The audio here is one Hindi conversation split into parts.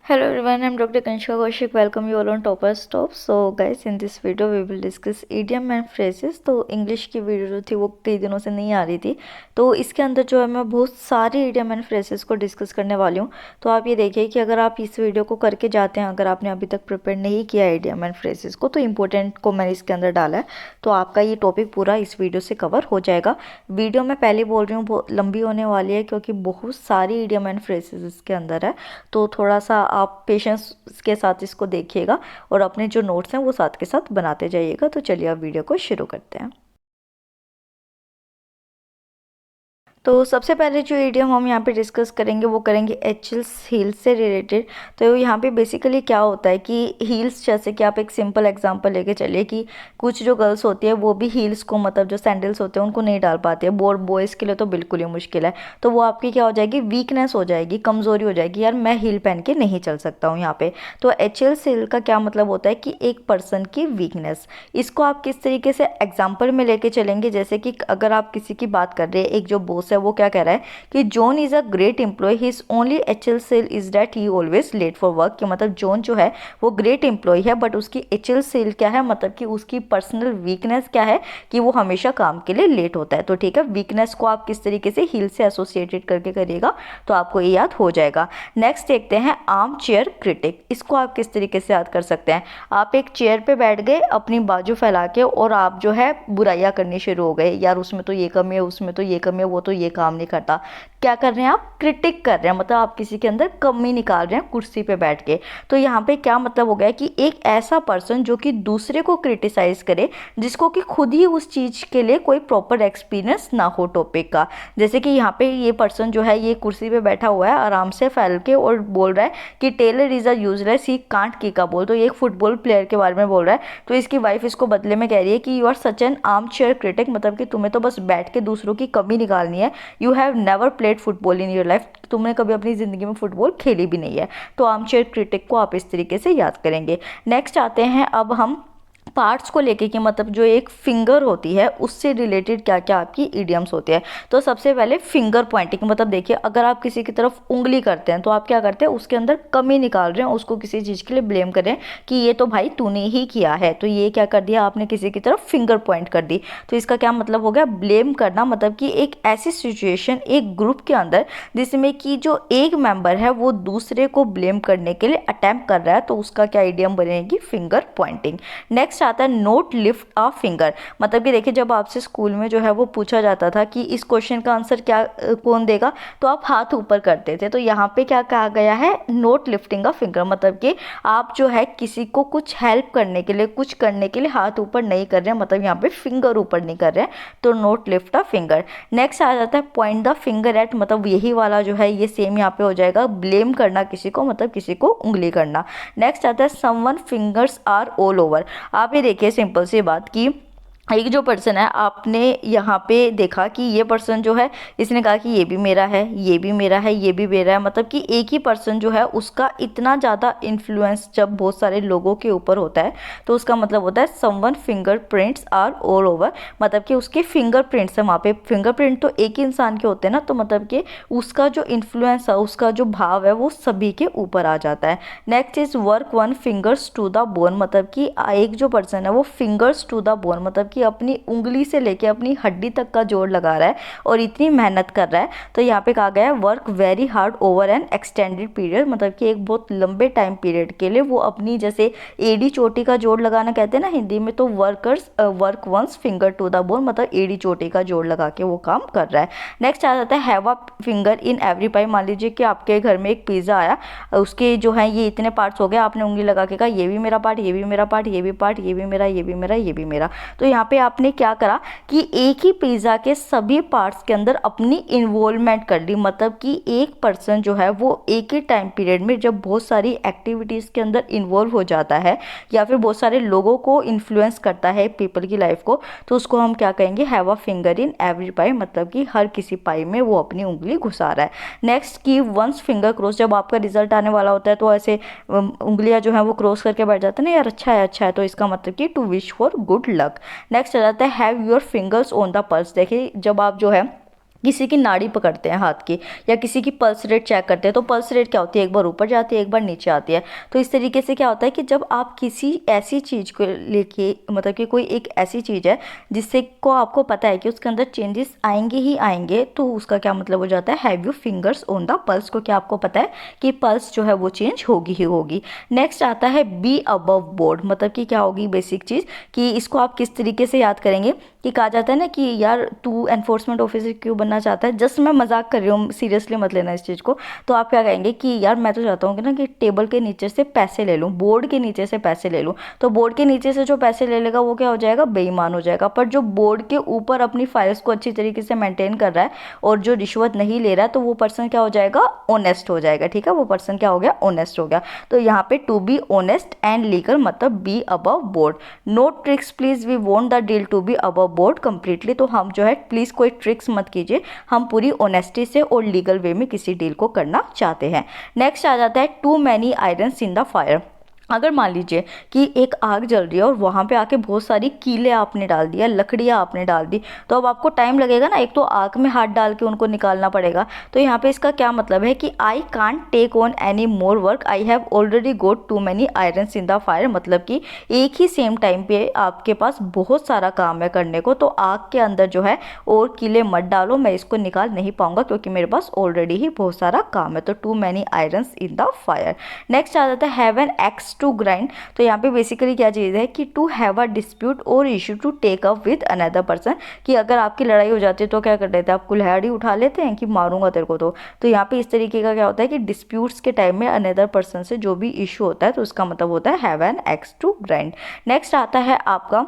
Hello everyone, I'm Dr. Kanishka Kaushik. Welcome you all on Topper Stop. So guys, in this video we will discuss idiom and phrases. तो इंग्लिश की वीडियो जो थी वो कई दिनों से नहीं आ रही थी, तो इसके अंदर जो है मैं बहुत सारे idiom and phrases को डिस्कस करने वाली हूँ। तो आप ये देखिए कि अगर आप इस वीडियो को करके जाते हैं, अगर आपने अभी तक प्रिपेयर नहीं किया idiom and phrases को, तो इम्पोर्टेंट को मैंने इसके अंदर डाला है, तो आपका ये टॉपिक पूरा इस वीडियो से कवर हो जाएगा। वीडियो मैं पहले बोल रही हूँ बहुत लंबी होने वाली है, क्योंकि बहुत सारी idiom and phrases इसके अंदर है, तो थोड़ा सा आप पेशेंस के साथ इसको देखिएगा और अपने जो नोट्स हैं वो साथ के साथ बनाते जाइएगा। तो चलिए अब वीडियो को शुरू करते हैं। तो सबसे पहले जो इडियम हम यहाँ पे डिस्कस करेंगे वो करेंगे एचल्स हील्स से रिलेटेड। तो यहाँ पे बेसिकली क्या होता है कि हील्स, जैसे कि आप एक सिंपल एग्जांपल लेके चलिए कि कुछ जो गर्ल्स होती है वो भी हील्स को, मतलब जो सैंडल्स होते हैं उनको नहीं डाल पाती है। बॉयज़ के लिए तो बिल्कुल ही मुश्किल है, तो वो आपकी क्या हो जाएगी, वीकनेस हो जाएगी, कमज़ोरी हो जाएगी, यार मैं हील पहन के नहीं चल सकता हूँ यहाँ पे। तो एचल्स हील का क्या मतलब होता है कि एक पर्सन की वीकनेस। इसको आप किस तरीके से एग्जाम्पल में लेके चलेंगे, जैसे कि अगर आप किसी की बात कर रहे हैं, एक जो बॉस है वो क्या कह रहा है कि John is a great employ, his only Achilles heel is that he always late for work. कि मतलब जॉन जो है वो ग्रेट एम्प्लॉय है, बट उसकी एचएल सेल क्या है, मतलब कि उसकी पर्सनल वीकनेस क्या है कि वो हमेशा काम के लिए लेट होता है। तो ठीक है, वीकनेस को आप किस तरीके से हील से एसोसिएटेड करके करिएगा तो आपको ये याद हो जाएगा। नेक्स्ट देखते हैं आर्म चेयर क्रिटिक। इसको आप किस तरीके से याद कर सकते हैं। आप एक चेयर पे बैठ गए अपनी बाजू फैला के और आप जो है बुराइयां करनी शुरू हो गए, यार उसमें तो ये कमी है, उसमें तो ये कमी है, वो तो ये काम नहीं करता। क्या कर रहे हैं आप, क्रिटिक कर रहे हैं, मतलब आप किसी के अंदर कमी निकाल रहे हैं कुर्सी पे बैठ के। तो यहाँ पे क्या मतलब हो गया कि एक ऐसा पर्सन जो कि दूसरे को क्रिटिसाइज करे, जिसको कि खुद ही उस चीज़ के लिए कोई प्रॉपर एक्सपीरियंस ना हो टॉपिक का। जैसे कि यहाँ पे ये पर्सन जो है ये कुर्सी पे बैठा हुआ है आराम से फैल के और बोल रहा है कि Taylor is a useless, he can't kick a ball. तो ये एक फुटबॉल प्लेयर के बारे में बोल रहा है। तो इसकी वाइफ इसको बदले में कह रही है कि you are such an armchair critic, मतलब कि तुम्हें तो बस बैठ के दूसरों की कमी निकालनी है। You have never played football in your life, तुमने कभी अपनी ज़िंदगी में फुटबॉल खेली भी नहीं है। तो आर्म चेयर क्रिटिक को आप इस तरीके से याद करेंगे। नेक्स्ट आते हैं अब हम पार्ट्स को लेके कि मतलब जो एक फिंगर होती है उससे रिलेटेड क्या क्या आपकी इडियम्स होते हैं। तो सबसे पहले फिंगर पॉइंटिंग, मतलब देखिए अगर आप किसी की तरफ उंगली करते हैं तो आप क्या करते हैं, उसके अंदर कमी निकाल रहे हैं, उसको किसी चीज़ के लिए ब्लेम कर रहे हैं कि ये तो भाई तूने ही किया है। तो ये क्या कर दिया आपने, किसी की तरफ फिंगर पॉइंट कर दी। तो इसका क्या मतलब हो गया, ब्लेम करना, मतलब कि एक ऐसी सिचुएशन एक ग्रुप के अंदर जिसमें कि जो एक मेंबर है वो दूसरे को ब्लेम करने के लिए अटेम्प्ट कर रहा है, तो उसका क्या इडियम बनेगी, फिंगर पॉइंटिंग। नेक्स्ट आता है नोट लिफ्ट अ फिंगर। मतलब कि देखिए जब आपसे स्कूल में जो है वो पूछा जाता था कि इस क्वेश्चन का आंसर क्या कौन देगा, तो आप हाथ ऊपर करते थे। तो यहाँ पे क्या कहा गया है, नोट लिफ्टिंग अ फिंगर, मतलब कि आप जो है किसी को कुछ हेल्प करने के लिए, कुछ करने के लिए हाथ ऊपर नहीं कर रहे हैं, मतलब यहाँ पे फिंगर ऊपर नहीं कर रहे हैं। तो not lift a finger. Next आ जाता है पॉइंट द फिंगर एट, मतलब यही वाला जो है ये सेम यहाँ पे हो जाएगा, ब्लेम करना किसी को, मतलब किसी को उंगली करना। नेक्स्ट आता है someone fingers are all over. आप ये देखिए सिंपल सी बात की एक जो पर्सन है, आपने यहाँ पे देखा कि ये पर्सन जो है इसने कहा कि ये भी मेरा है, ये भी मेरा है, ये भी मेरा है। मतलब कि एक ही पर्सन जो है उसका इतना ज़्यादा इन्फ्लुएंस जब बहुत सारे लोगों के ऊपर होता है, तो उसका मतलब होता है someone fingerprints are all over, मतलब कि उसके फिंगरप्रिंट्स है वहाँ पे। फिंगरप्रिंट तो एक ही इंसान के होते हैं ना, तो मतलब कि उसका जो इन्फ्लुएंस है, उसका जो भाव है वो सभी के ऊपर आ जाता है। Next is work one fingers to the bone, मतलब कि एक जो पर्सन है वो फिंगर्स टू द बोन, मतलब कि अपनी उंगली से लेके अपनी हड्डी तक का जोड़ लगा रहा है और इतनी मेहनत कर रहा है। तो यहाँ पे कहा गया है work very hard over N extended period, मतलब कि एक बहुत लंबे टाइम पीरियड के लिए वो अपनी, जैसे एड़ी चोटी का जोड़ लगाना कहते हैं ना हिंदी में, तो work once finger to the bone, मतलब एड़ी चोटी का जोड़ लगा के वो काम कर रहा है। नेक्स्ट आ जाता है have a finger in every pie. मान लीजिए कि आपके घर में एक पिज़्ज़ा आया, उसके जो है ये इतने पार्ट्स हो गए, आपने उंगली लगा के कहा ये भी मेरा पार्ट, ये भी मेरा पार्ट, ये भी पार्ट, ये भी मेरा, ये भी मेरा, ये भी मेरा। तो यहाँ पे आपने क्या करा कि एक ही पिज़्ज़ा के सभी पार्ट्स के अंदर अपनी इन्वॉल्वमेंट कर ली, मतलब कि एक पर्सन जो है वो एक ही टाइम पीरियड में जब बहुत सारी एक्टिविटीज़ के अंदर इन्वॉल्व हो जाता है या फिर बहुत सारे लोगों को इन्फ्लुएंस करता है पीपल की लाइफ को, तो उसको हम क्या कहेंगे, have a finger in every pie, मतलब कि हर किसी पाई में वो अपनी उंगली घुसा रहा है। नेक्स्ट की वंस फिंगर क्रॉस, जब आपका रिजल्ट आने वाला होता है तो ऐसे उंगलियां जो है वो क्रॉस करके बैठ जाते हैं ना, यार अच्छा है अच्छा है, तो इसका मतलब कि to wish for good luck. Next आ जाता है have your fingers on the pulse. देखिए जब आप जो है किसी की नाड़ी पकड़ते हैं हाथ की, या किसी की पल्स रेट चेक करते हैं, तो पल्स रेट क्या होती है, एक बार ऊपर जाती है, एक बार नीचे आती है। तो इस तरीके से क्या होता है कि जब आप किसी ऐसी चीज़ को लेके, मतलब कि कोई एक ऐसी चीज़ है जिससे को आपको पता है कि उसके अंदर चेंजेस आएंगे ही आएंगे, तो उसका क्या मतलब हो जाता है, have you fingers on the pulse, को क्या आपको पता है कि पल्स जो है वो चेंज होगी ही होगी। नेक्स्ट आता है बी अबव बोर्ड, मतलब कि क्या होगी बेसिक चीज़, कि इसको आप किस तरीके से याद करेंगे, कि कहा जाता है ना कि यार तू एनफोर्समेंट ऑफिसर क्यों बनना चाहता है, जस्ट मैं मजाक कर रही हूँ, सीरियसली मत लेना इस चीज़ को। तो आप क्या कहेंगे कि यार मैं तो चाहता हूँ कि ना कि टेबल के नीचे से पैसे ले लूँ, बोर्ड के नीचे से पैसे ले लूँ। तो बोर्ड के नीचे से जो पैसे ले लेगा वो क्या हो जाएगा, बेईमान हो जाएगा। पर जो बोर्ड के ऊपर अपनी फाइल्स को अच्छी तरीके से मेंटेन कर रहा है और जो रिश्वत नहीं ले रहा है, तो वो पर्सन क्या हो जाएगा, ऑनेस्ट हो जाएगा। ठीक है, वो पर्सन क्या हो गया, ऑनेस्ट हो गया। तो यहाँ पे to be honest and legal मतलब be above board. No tricks please, we want the deal to be above board completely. तो हम जो है प्लीज़ कोई ट्रिक्स मत कीजिए, हम पूरी ऑनेस्टी से और लीगल वे में किसी डील को करना चाहते हैं। नेक्स्ट आ जाता है too many irons in the fire. अगर मान लीजिए कि एक आग जल रही है और वहाँ पे आके बहुत सारी कीले आपने डाल दिया, लकड़ियाँ आपने डाल दी, तो अब आपको टाइम लगेगा ना, एक तो आग में हाथ डाल के उनको निकालना पड़ेगा। तो यहाँ पे इसका क्या मतलब है कि I can't take on any more work, I have already got too many irons in the fire, मतलब कि एक ही सेम टाइम पे आपके पास बहुत सारा काम है करने को, तो आग के अंदर जो है और कीले मत डालो, मैं इसको निकाल नहीं पाऊंगा क्योंकि मेरे पास ऑलरेडी ही बहुत सारा काम है। तो too many irons in the fire. Next आ जाता है have an axe to grind. तो यहाँ पे बेसिकली क्या चीज़ है कि टू हैव अ डिस्प्यूट और issue to take up with another person, कि अगर आपकी लड़ाई हो जाती है तो क्या कर लेते हैं आप, कुल्हाड़ी उठा लेते हैं कि मारूंगा तेरे को। तो यहाँ पे इस तरीके का क्या होता है कि डिस्प्यूट्स के टाइम में अनदर पर्सन से जो भी इशू होता है तो उसका मतलब होता है have an axe to grind. Next आता है आपका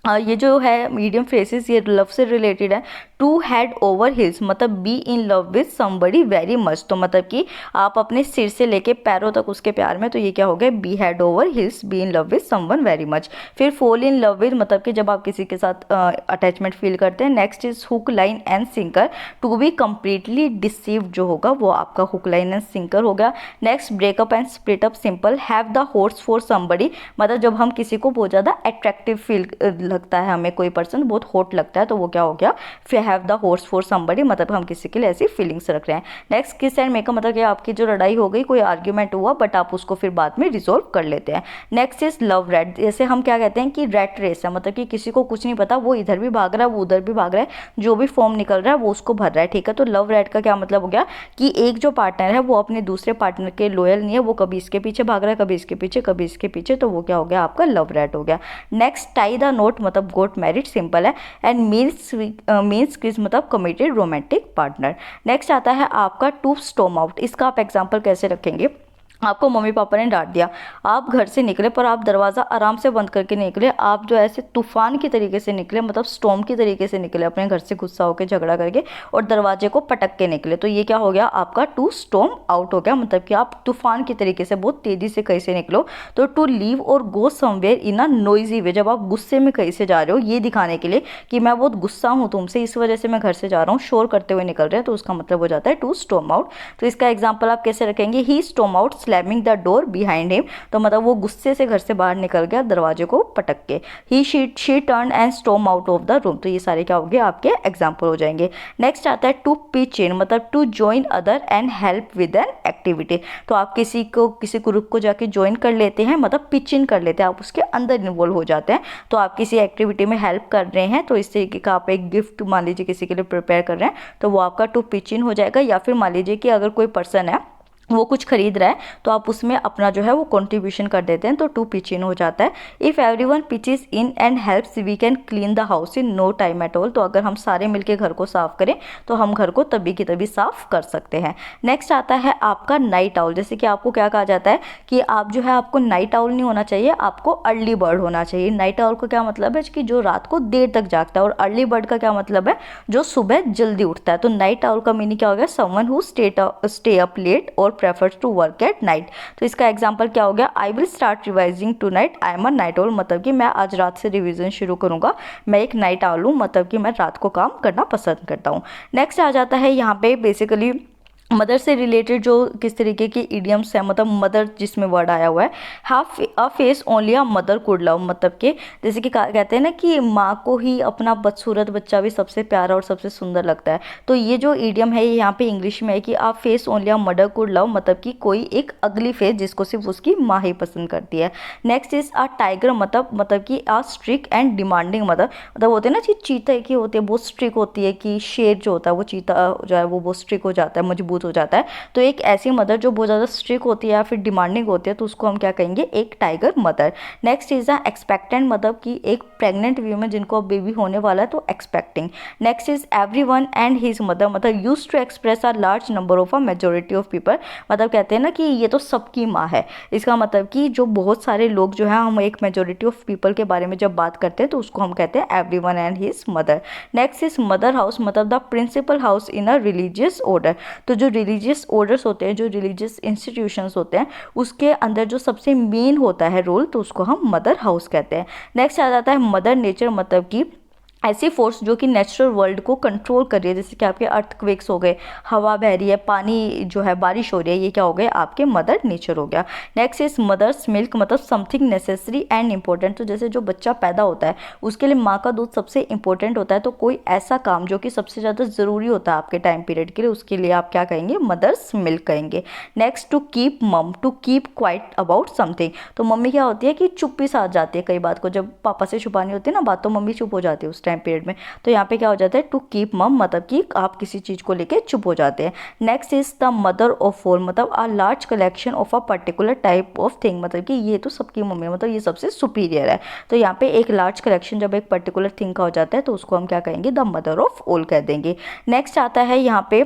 ये जो है मीडियम फ्रेसेस, ये लव से रिलेटेड है। टू हेड ओवर हिल्स मतलब be in love with somebody very much, तो मतलब कि आप अपने सिर से लेके पैरों तक उसके प्यार में, तो ये क्या हो गया, be head over heels, be in love with someone very much. फिर फॉल इन लव विद मतलब कि जब आप किसी के साथ अटैचमेंट फील करते हैं। Next is hook line and sinker, to be completely deceived जो होगा वो आपका हुक लाइन एंड सिंकर हो गया। Next breakup and split up simple, have the horse for somebody मतलब जब हम किसी को बहुत ज़्यादा अट्रैक्टिव फील लगता है, हमें कोई पर्सन बहुत हॉट लगता है, तो वो क्या हो गया, फिर have the horse for somebody मतलब हम किसी के लिए ऐसी फीलिंग्स रख रहे हैं। नेक्स्ट किस एंड मेकअप मतलब कि आपकी जो लड़ाई हो गई, कोई आर्ग्यूमेंट हुआ बट आप उसको फिर बाद में रिजोल्व कर लेते हैं। नेक्स्ट इज लव रेट, जैसे हम क्या कहते हैं कि रेट रेस है, मतलब कि किसी को कुछ नहीं पता, वो इधर भी भाग रहा है वो उधर भी भाग रहा है, जो भी फॉर्म निकल रहा है वो उसको भर रहा है। ठीक है, तो लव रेट का क्या मतलब हो गया कि एक जो पार्टनर है वो अपने दूसरे पार्टनर के लॉयल नहीं है, वो कभी इसके पीछे भाग रहा है, कभी इसके पीछे, कभी इसके पीछे, तो वो क्या हो गया, आपका लव रेट हो गया। नेक्स्ट टाई द नोट मतलब गोट मैरिड, सिंपल है। एंड मीन्स किस मतलब कमिटेड रोमांटिक पार्टनर। नेक्स्ट आता है आपका टू स्टॉर्म आउट, इसका आप एग्जांपल कैसे रखेंगे, आपको मम्मी पापा ने डांट दिया, आप घर से निकले पर आप दरवाज़ा आराम से बंद करके निकले, आप जो ऐसे तूफान की तरीके से निकले, मतलब स्टॉर्म की तरीके से निकले अपने घर से गुस्सा होकर झगड़ा करके और दरवाजे को पटक के निकले, तो ये क्या हो गया आपका टू स्टॉर्म आउट हो गया, मतलब कि आप तूफान की तरीके से बहुत तेज़ी से कहीं से निकलो। तो टू लीव और go somewhere in a noisy वे, जब आप गुस्से में कहीं से जा रहे हो ये दिखाने के लिए कि मैं बहुत गुस्सा हूँ तुमसे, इस वजह से मैं घर से जा रहा हूँ, शोर करते हुए निकल रहे हैं, तो उसका मतलब हो जाता है टू स्टॉर्म आउट। तो इसका एग्जाम्पल आप कैसे रखेंगे, he storm out slamming the door behind him, तो मतलब वो गुस्से से घर से बाहर निकल गया दरवाजे को पटक के। He she turn and storm out of the room, तो ये सारे क्या हो गए आपके एग्जाम्पल हो जाएंगे। नेक्स्ट आता है टू पिच इन मतलब to join other and help with an activity, तो आप किसी ग्रुप को जाके ज्वाइन कर लेते हैं, मतलब पिच इन कर लेते हैं, आप उसके अंदर इन्वॉल्व हो जाते हैं, तो आप किसी एक्टिविटी में हेल्प कर रहे हैं, तो इस तरीके का आप एक गिफ्ट मान लीजिए किसी के लिए प्रिपेयर कर रहे हैं, तो वो आपका टू पिच इन हो जाएगा। या फिर मान लीजिए कि अगर कोई पर्सन है वो कुछ खरीद रहा है तो आप उसमें अपना जो है वो कंट्रीब्यूशन कर देते हैं, तो टू पिच इन हो जाता है। If everyone pitches in and helps we can clean the house in no time at all, तो अगर हम सारे मिलके घर को साफ करें तो हम घर को तभी की तभी साफ कर सकते हैं। नेक्स्ट आता है आपका नाइट आउल, जैसे कि आपको क्या कहा जाता है कि आप जो है आपको नाइट आउल नहीं होना चाहिए, आपको अर्ली बर्ड होना चाहिए। नाइट आउल का क्या मतलब है कि जो रात को देर तक जागता है, और अर्ली बर्ड का क्या मतलब है जो सुबह जल्दी उठता है। तो नाइट आउल का मीनिंग क्या हो गया, someone who stay up late और prefers to work at night, तो इसका एग्जांपल क्या हो गया, I will start revising tonight, I am a night owl मतलब कि मैं आज रात से रिवीजन शुरू करूंगा, मैं एक नाइट आउल हूँ, मतलब कि मैं रात को काम करना पसंद करता हूँ। नेक्स्ट आ जाता है यहाँ पे बेसिकली मदर से रिलेटेड जो किस तरीके की इडियम्स है, मतलब मदर जिसमें वर्ड आया हुआ है, half a face only a mother could love, मतलब कि जैसे कि कहते हैं ना कि माँ को ही अपना बदसूरत बच्चा भी सबसे प्यारा और सबसे सुंदर लगता है। तो ये जो इडियम है ये यहाँ पे इंग्लिश में है कि a face only a mother could love, मतलब कि कोई एक अगली फेस जिसको सिर्फ उसकी माँ ही पसंद करती है। नेक्स्ट इज आ टाइगर, मतलब कि आ स्ट्रिक एंड डिमांडिंग मदर, मतलब होते हैं ना कि चीता की होती है बहुत स्ट्रिक होती है, कि शेर जो होता है वो चीता जो है वो बहुत स्ट्रिक हो जाता है, मजबूत हो जाता है। तो एक ऐसी मदर जो बहुत ज़्यादा स्ट्रिक होती है या फिर डिमांडिंग होती है, तो उसको हम क्या कहेंगे, एक tiger mother. Next is a expectant, मतलब कि एक प्रेग्नेंट वीमेन जिनको अब बेबी होने वाला है, तो expecting. Next is everyone and his mother, मतलब use to express a large number of a majority of people, मतलब कहते हैं ना कि ये तो सबकी माँ है। इसका मतलब कि जो बहुत सारे लोग जो है, हम एक मेजोरिटी ऑफ पीपल के बारे में जब बात करते हैं तो उसको हम कहते हैं everyone and his mother. Next is mother house, मतलब the principal house in a religious order, तो जो रिलीजियस ऑर्डर्स होते हैं, जो रिलीजियस इंस्टीट्यूशंस होते हैं, उसके अंदर जो सबसे मेन होता है रोल, तो उसको हम मदर हाउस कहते हैं। नेक्स्ट आ जाता है मदर नेचर, मतलब कि ऐसी फोर्स जो कि नेचुरल वर्ल्ड को कंट्रोल कर रही है, जैसे कि आपके अर्थक्वेक्स हो गए, हवा बह रही है, पानी जो है बारिश हो रही है, ये क्या हो गए, आपके मदर नेचर हो गया। नेक्स्ट इज मदर्स मिल्क, मतलब समथिंग नेसेसरी एंड इंपॉर्टेंट, तो जैसे जो बच्चा पैदा होता है उसके लिए माँ का दूध सबसे इंपॉर्टेंट होता है, तो कोई ऐसा काम जो कि सबसे ज़्यादा ज़रूरी होता है आपके टाइम पीरियड के लिए, उसके लिए आप क्या कहेंगे, मदर्स मिल्क कहेंगे। Next to keep mum, to keep quiet about something, तो मम्मी क्या होती है कि चुप्पी साध जाती है कई बात को, जब पापा से छुपानी होती है ना बात, तो मम्मी चुप हो जाती है उस टाइम पीरियड में। तो यहाँ पे क्या हो जाता है, टू कीप मम, मतलब कि आप किसी चीज को लेके चुप हो जाते हैं। Next is the mother of all, मतलब a large collection of a particular type of thing, मतलब कि ये तो सबकी मम्मी, मतलब ये सबसे सुपीरियर है। तो यहाँ पे एक लार्ज कलेक्शन जब एक पर्टिकुलर थिंग का हो जाता है तो उसको हम क्या कहेंगे, द मदर ऑफ ऑल कह देंगे। नेक्स्ट आता है यहाँ पे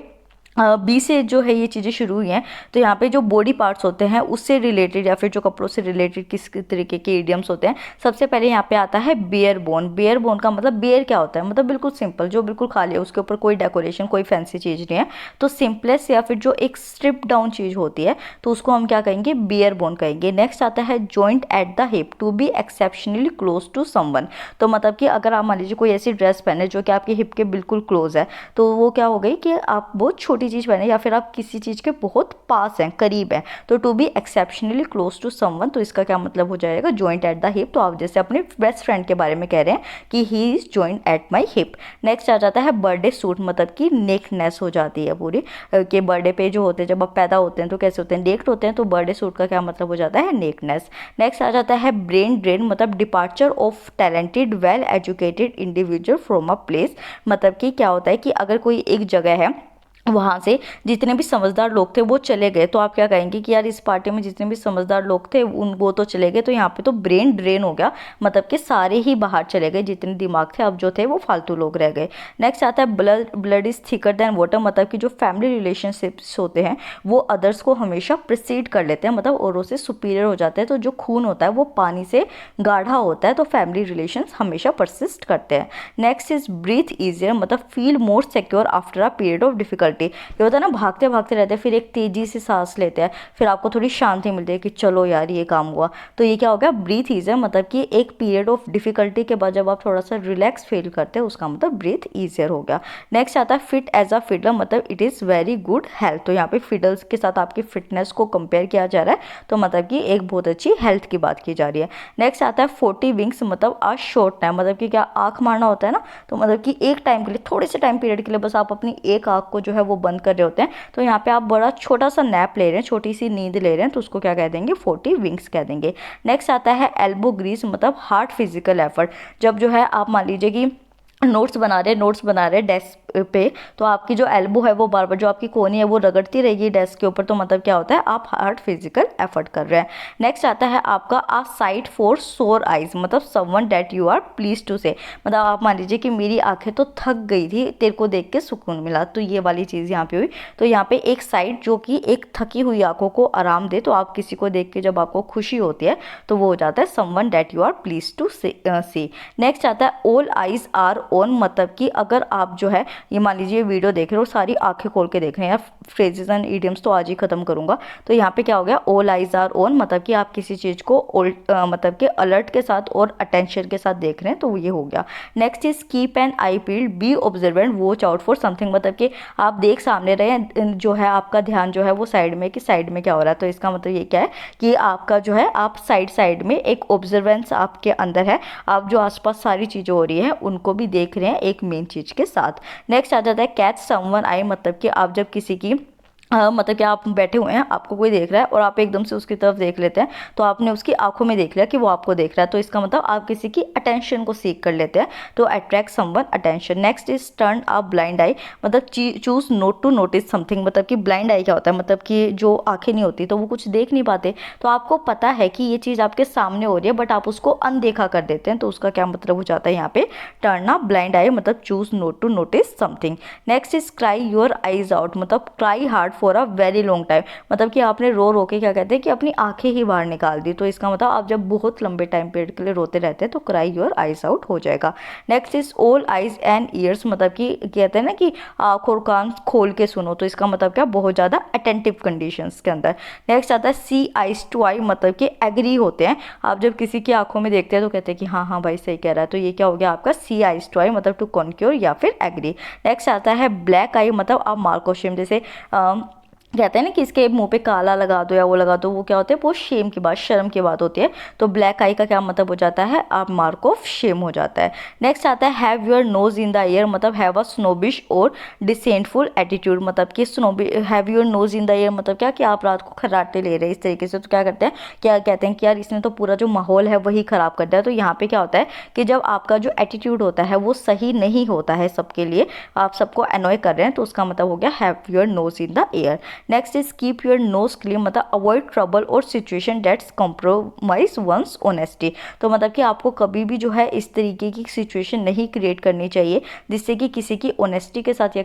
बी से जो है ये चीज़ें शुरू हुई हैं, तो यहाँ पे जो बॉडी पार्ट्स होते हैं उससे रिलेटेड या फिर जो कपड़ों से रिलेटेड किस तरीके के इडियम्स होते हैं, सबसे पहले यहाँ पे आता है बेयर बोन। बेयर बोन का मतलब बेयर क्या होता है, मतलब बिल्कुल सिंपल, जो बिल्कुल खाली है, उसके ऊपर कोई डेकोरेशन कोई फैंसी चीज़ नहीं है, तो सिंपलेस्ट या फिर जो एक स्ट्रिप डाउन चीज़ होती है, तो उसको हम क्या कहेंगे, बेयर बोन कहेंगे। नेक्स्ट आता है joint at the hip, to be exceptionally close to someone, तो मतलब कि अगर आप मान लीजिए कोई ऐसी ड्रेस पहने जो कि आपके हिप के बिल्कुल क्लोज है, तो वो क्या हो गई कि आप बहुत छोटी चीज़ पहने या फिर आप किसी चीज़ के बहुत पास हैं, करीब हैं, तो to be exceptionally close to someone, तो इसका क्या मतलब हो जाएगा, जॉइंट एट द हिप। तो आप जैसे अपने बेस्ट फ्रेंड के बारे में कह रहे हैं कि he is joint at my hip. Next आ जाता है बर्थडे सूट, मतलब कि नेकनेस हो जाती है पूरी, कि बर्थडे पे जो होते हैं जब आप पैदा होते हैं तो कैसे होते हैं, नेक्ड होते हैं, तो बर्थडे सूट का क्या मतलब हो जाता है, नेकनेस। नेक्स्ट आ जाता है ब्रेन ड्रेन, मतलब departure of talented well educated individual from a place, मतलब कि क्या होता है कि अगर कोई एक जगह है वहाँ से जितने भी समझदार लोग थे वो चले गए, तो आप क्या कहेंगे कि यार इस पार्टी में जितने भी समझदार लोग थे उन वो तो चले गए, तो यहाँ पे तो ब्रेन ड्रेन हो गया, मतलब कि सारे ही बाहर चले गए जितने दिमाग थे, अब जो थे वो फालतू लोग रह गए। नेक्स्ट आता है blood is thicker than water, मतलब कि जो फैमिली रिलेशनशिप्स होते हैं वो अदर्स को हमेशा प्रिसीड कर लेते हैं, मतलब औरों से सुपीरियर हो जाते हैं, तो जो खून होता है वो पानी से गाढ़ा होता है, तो फैमिली रिलेशन हमेशा परसिस्ट करते हैं। नेक्स्ट इज ब्रीथ ईजियर, मतलब feel more secure after a period of difficulty, ये होता है ना भागते भागते रहते हैं फिर एक तेजी से सांस लेते हैं, फिर आपको थोड़ी शांति मिलती है कि चलो यार ये काम हुआ, तो ये क्या हो गया, ब्रीथ ईजियर, मतलब कि एक पीरियड ऑफ डिफिकल्टी के बाद जब आप थोड़ा सा रिलैक्स फील करते हैं उसका मतलब ब्रीथ ईजियर हो गया। नेक्स्ट आता है फिट एज अ फिडल, मतलब it is very good health, तो यहाँ पे फिडल्स के साथ आपकी फिटनेस को कंपेयर किया जा रहा है, तो मतलब कि एक बहुत अच्छी हेल्थ की बात की जा रही है। नेक्स्ट आता है 40 विंग्स, मतलब आ शॉर्ट टाइम, मतलब कि क्या आँख मारना होता है ना, तो मतलब कि एक टाइम के लिए, थोड़े से टाइम पीरियड के लिए बस आप अपनी एक आँख को जो है वो बंद कर रहे होते हैं, तो यहाँ पे आप बड़ा छोटा सा नैप ले रहे हैं, छोटी सी नींद ले रहे हैं, तो उसको क्या कह देंगे, 40 विंग्स कह देंगे। नेक्स्ट आता है एल्बो ग्रीस, मतलब हार्ड फिजिकल एफर्ट, जब जो है आप मान लीजिए कि नोट्स बना रहे हैं डेस्क पे, तो आपकी जो एल्बो है वो बार बार जो आपकी कोहनी है वो रगड़ती रहेगी डेस्क के ऊपर, तो मतलब क्या होता है, आप हार्ड फिजिकल एफर्ट कर रहे हैं। नेक्स्ट आता है आपका a sight for sore eyes, मतलब someone that you are pleased to see, मतलब आप मान लीजिए कि मेरी आंखें तो थक गई थी, तेरे को देख के सुकून मिला, तो ये वाली चीज़ यहाँ पे हुई। तो यहाँ पे एक साइट जो कि एक थकी हुई आंखों को आराम दे, तो आप किसी को देख के जब आपको खुशी होती है तो वो हो जाता है someone that you are pleased to see. Next आता है ऑल आइज आर ऑन, मतलब कि अगर आप जो है ये मान लीजिए वीडियो देख रहे हो, सारी आंखें खोल के देख रहे हैं, यार फ्रेजेस एंड इडियम्स तो आज ही खत्म करूंगा। तो यहाँ पे क्या हो गया, ऑल आइज आर ऑन, मतलब कि आप किसी चीज़ को मतलब कि अलर्ट के साथ और अटेंशन के साथ देख रहे हैं, तो ये हो गया। Next is keep an eye peeled, be observant, watch out for something, मतलब कि आप देख सामने रहे हैं, जो है आपका ध्यान जो है वो साइड में, कि साइड में क्या हो रहा है। तो इसका मतलब ये क्या है कि आपका जो है आप साइड में एक ऑब्जर्वेंस आपके अंदर है, आप जो आसपास सारी चीज़ें हो रही है उनको भी देख रहे हैं एक मेन चीज़ के साथ। नेक्स्ट आ जाता है कैच समवन आई, मतलब कि आप जब किसी की मतलब कि आप बैठे हुए हैं, आपको कोई देख रहा है और आप एकदम से उसकी तरफ देख लेते हैं, तो आपने उसकी आंखों में देख लिया कि वो आपको देख रहा है, तो इसका मतलब आप किसी की अटेंशन को सीख कर लेते हैं, तो attract someone attention. Next is turn a blind eye, मतलब choose not to notice something, मतलब कि ब्लाइंड आई क्या होता है, मतलब कि जो आंखें नहीं होती तो वो कुछ देख नहीं पाते, तो आपको पता है कि ये चीज़ आपके सामने हो रही है बट आप उसको अनदेखा कर देते हैं, तो उसका क्या मतलब हो जाता है यहाँ पे टर्न अ ब्लाइंड आई, मतलब choose not to notice something. Next is cry your eyes out, मतलब cry hard for a very long time, मतलब कि आपने रो के क्या कहते हैं कि अपनी आंखें ही बाहर निकाल दी, तो इसका मतलब आप जब बहुत लंबे टाइम पीरियड के लिए रोते रहते हैं तो क्राई योर आइज आउट हो जाएगा। Next is all eyes and years, मतलब कि कहते हैं ना कि आंख और कान खोल के सुनो, तो इसका मतलब क्या बहुत ज़्यादा अटेंटिव कंडीशंस के अंदर। नेक्स्ट आता है सी आइज टू आई, मतलब कि एग्री होते हैं, आप जब किसी की आंखों में देखते हैं तो कहते हैं कि हाँ हाँ भाई सही कह रहा है, तो ये क्या हो गया आपका सी आइज टू आई, मतलब टू कॉन्क्योर या फिर एग्री। नेक्स्ट आता है ब्लैक आई, मतलब आप मार्क ऑफ शेम, जैसे कहते हैं ना कि इसके मुंह पे काला लगा दो या वो लगा दो, वो क्या होता है वो शेम की बात, शर्म की बात होती है, तो ब्लैक आई का क्या मतलब हो जाता है, आप मार्क ऑफ शेम हो जाता है। नेक्स्ट आता है have your nose in the year, मतलब हैव अ स्नोबिश और डिसेंटफुल एटीट्यूड, मतलब कि have your nose in the year मतलब क्या कि आप रात को खर्राटे ले रहे हैं इस तरीके से, तो क्या करते हैं, क्या कहते हैं कि यार इसने तो पूरा जो माहौल है वही खराब कर दिया है। तो यहाँ पे क्या होता है कि जब आपका जो एटीट्यूड होता है वो सही नहीं होता है सबके लिए, आप सबको अनॉय कर रहे हैं, तो उसका मतलब हो गया have your nose in the air. Next is keep your nose clean, मतलब अवॉइड ट्रबल और situation that's compromise one's honesty, तो मतलब कि आपको कभी भी जो है इस तरीके की सिचुएशन नहीं क्रिएट करनी चाहिए जिससे कि किसी की ऑनेस्टी के साथ या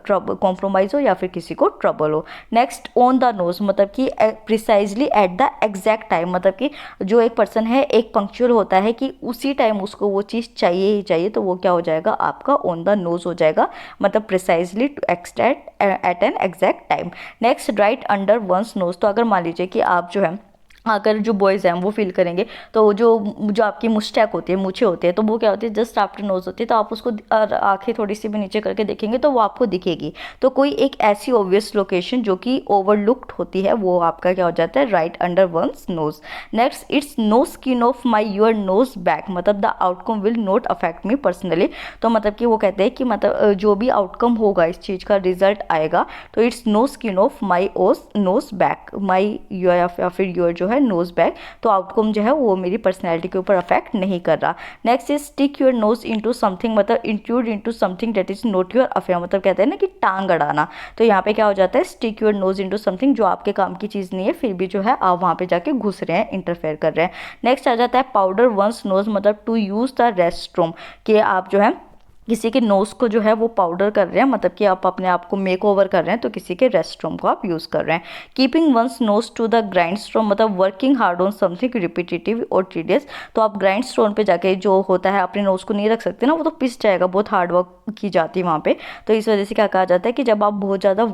कॉम्प्रोमाइज हो या फिर किसी को ट्रबल हो। नेक्स्ट ऑन द नोज, मतलब कि precisely at the exact time, मतलब कि जो एक पर्सन है एक पंक्चुअल होता है कि उसी टाइम उसको वो चीज़ चाहिए ही चाहिए, तो वो क्या हो जाएगा आपका ऑन द नोज हो जाएगा, मतलब precisely to extent at an exact time. Next right under one's nose, तो अगर मान लीजिए कि आप जो है अगर जो बॉयज़ हैं वो फील करेंगे, तो जो जो आपकी मुस्टैक होती है, मूछें होती है, तो वो क्या होती है जस्ट आफ्टर नोज होती है, तो आप उसको आंखें थोड़ी सी भी नीचे करके देखेंगे तो वो आपको दिखेगी, तो कोई एक ऐसी ऑब्वियस लोकेशन जो कि ओवरलुक्ड होती है वो आपका क्या हो जाता है right under one's nose. Next it's no skin off my your nose back, मतलब the outcome will not affect me personally, तो मतलब कि वो कहते हैं कि मतलब जो भी आउटकम होगा इस चीज़ का रिजल्ट आएगा, तो it's no skin off my nose back, my या फिर योर जो है नोज बैक, तो आउटकम जो है वो मेरी पर्सनैलिटी के ऊपर अफेक्ट नहीं कर रहा। Next is stick your nose into something, मतलब include into something that is not your affair, मतलब कहते हैं ना कि टांग अड़ाना, तो यहाँ पे क्या हो जाता है stick your nose into something, जो आपके काम की चीज़ नहीं है फिर भी जो है आप वहाँ पे जाके घुस रहे हैं, इंटरफेयर कर रहे हैं। नेक्स्ट आ जाता है पाउडर वंस नोज, मतलब to use the rest room, कि आप जो है किसी के नोज को जो है वो पाउडर कर रहे हैं, मतलब कि आप अपने आप को मेक ओवर कर रहे हैं, तो किसी के रेस्ट रूम को आप यूज़ कर रहे हैं। Keeping one's nose to the grindstone, मतलब working hard on something repetitive और टीडियस, तो आप ग्राइंड स्टोन पे जाके जो होता है अपने नोज को नहीं रख सकते ना, वो तो पिस जाएगा, बहुत हार्ड वर्क की जाती है वहाँ पे, तो इस वजह से क्या कहा जाता है कि जब आप बहुत ज़्यादा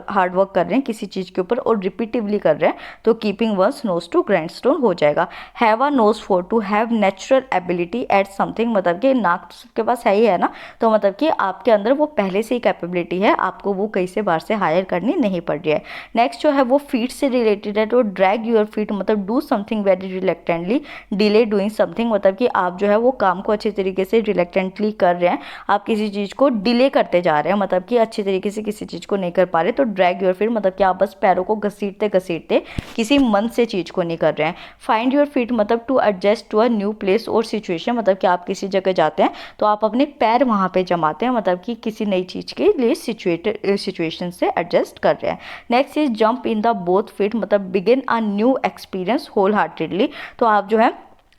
हार्ड वर्क कर रहे हैं किसी चीज़ के ऊपर और रिपीटिवली कर रहे हैं, तो keeping one's nose to grindstone हो जाएगा। Have a nose for, to have natural ability at something, मतलब कि नाक तो सबके पास है ही है ना, तो मतलब कि आपके अंदर वो पहले से ही कैपेबिलिटी है, आपको वो कहीं से बाहर से हायर करनी नहीं पड़ रही है। नेक्स्ट जो है वो फीट से रिलेटेड है, तो ड्रैग योर फीट, मतलब do something very reluctantly, delay doing something, मतलब कि आप जो है वो काम को अच्छे तरीके से रिलेक्टेंटली कर रहे हैं, आप किसी चीज़ को डिले करते जा रहे हैं, मतलब कि अच्छे तरीके से किसी चीज़ को नहीं कर पा रहे, तो ड्रैग योर फीट मतलब कि आप बस पैरों को घसीटते घसीटते किसी मन से चीज़ को नहीं कर रहे हैं। फाइंड योर फीट, मतलब to adjust to a new place और सिचुएशन, मतलब कि आप किसी जगह जाते हैं तो आप अपने पैर वहाँ पे जमाते हैं, मतलब कि किसी नई चीज़ के लिए सिचुएशन से एडजस्ट कर रहे हैं। Next is jump in the both feet, मतलब begin a new experience wholeheartedly, तो आप जो है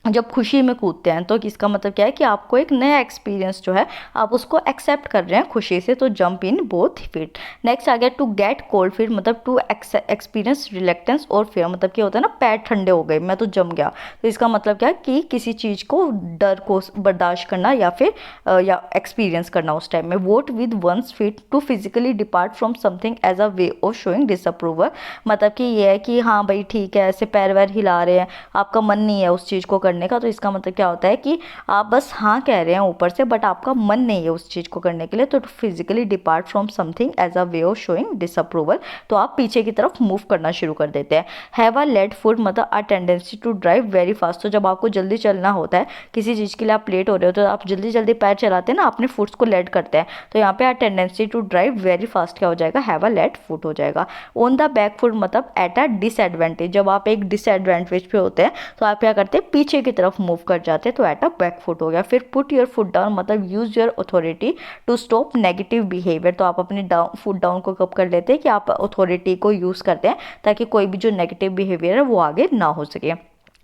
जब खुशी में कूदते हैं तो इसका मतलब क्या है कि आपको एक नया एक्सपीरियंस जो है आप उसको एक्सेप्ट कर रहे हैं खुशी से, तो jump in both feet. Next आ गया टू गेट कोल्ड फीट, मतलब टू एक्सपीरियंस रिलेक्टेंस और फियर, मतलब क्या होता है ना, पैर ठंडे हो गए, मैं तो जम गया। तो इसका मतलब क्या है कि किसी चीज़ को, डर को बर्दाश्त करना या फिर या एक्सपीरियंस करना उस टाइम में। Vote with one's feet, to physically depart from something as a way of showing disapproval, मतलब कि ये है कि हाँ भाई ठीक है, ऐसे पैर वैर हिला रहे हैं, आपका मन नहीं है उस चीज़ को करने का, तो इसका मतलब क्या होता है कि आप बस हाँ कह रहे हैं ऊपर से, बट आपका मन नहीं है उस चीज़ को करने के लिए। तो physically depart from something as a way of showing disapproval, तो आप पीछे की तरफ मूव करना शुरू कर देते हैं। हैव अ लेट फुट, मतलब a tendency to drive very fast, तो जब आपको जल्दी चलना होता है किसी चीज़ के लिए, आप लेट हो रहे हो तो आप जल्दी जल्दी पैर चलाते हैं ना, अपने फुट्स को लेट करते हैं, तो यहाँ पे a tendency to drive very fast क्या हो जाएगा, हैव अ लेट फुट हो जाएगा। ऑन द बैक फुट, मतलब एट अ डिसएडवांटेज, जब आप एक डिसएडवांटेज पे होते हैं तो आप क्या करते हैं, पीछे की तरफ मूव कर जाते हैं, तो एट अ बैक फुट हो गया। फिर पुट योर फुट डाउन, मतलब use your authority to stop negative behaviour, तो आप अपने फुट डाउन को कब कर लेते हैं कि आप अथॉरिटी को यूज़ करते हैं ताकि कोई भी जो नेगेटिव बिहेवियर है वो आगे ना हो सके।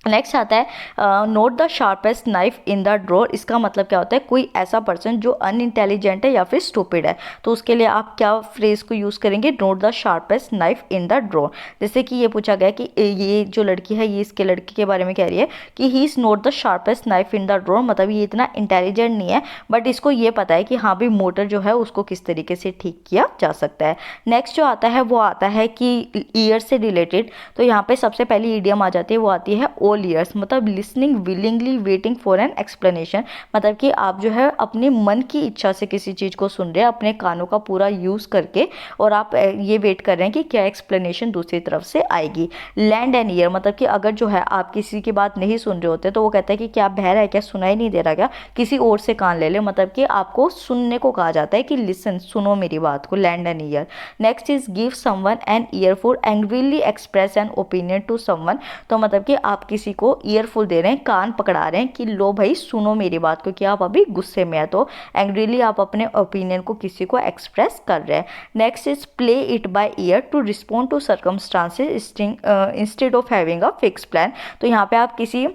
नेक्स्ट आता है note the sharpest knife in the drawer, इसका मतलब क्या होता है, कोई ऐसा पर्सन जो अनइंटेलिजेंट है या फिर स्टूपिड है, तो उसके लिए आप क्या फ्रेज को यूज़ करेंगे, note the sharpest knife in the drawer. जैसे कि ये पूछा गया कि ये जो लड़की है ये इसके लड़के के बारे में कह रही है कि he is note the sharpest knife in the drawer, मतलब ये इतना इंटेलिजेंट नहीं है बट इसको ये पता है कि हाँ भाई मोटर जो है उसको किस तरीके से ठीक किया जा सकता है। नेक्स्ट जो आता है वो आता है कि ईयर से रिलेटेड, तो यहाँ पे सबसे पहली ईडियम आ जाती है, वो आती है ऑल ईयर्स, मतलब listening willingly waiting for an explanation, मतलब कि आप जो है अपने मन की इच्छा से किसी चीज़ को सुन रहे हैं अपने कानों का पूरा यूज़ करके, और आप ये वेट कर रहे हैं कि क्या एक्सप्लेनेशन दूसरी तरफ से आएगी। लैंड एन ईयर, मतलब कि अगर जो है आप किसी की बात नहीं सुन रहे होते तो वो कहता है कि क्या बहरा है, क्या सुनाई नहीं दे रहा, क्या किसी और से कान ले ले, मतलब कि आपको सुनने को कहा जाता है कि लिसन, सुनो मेरी बात को, lend an ear. Next is give someone an earful angrily express an opinion to someone, तो मतलब कि आप किसी को ईयरफुल दे रहे हैं, कान पकड़ा रहे हैं कि लो भाई सुनो मेरी बात को, कि आप अभी गुस्से में है, तो एंग्रीली आप अपने ओपिनियन को किसी को एक्सप्रेस कर रहे हैं। Next is play it by ear to respond to circumstances instead of having a fix plan, तो यहाँ पे आप किसी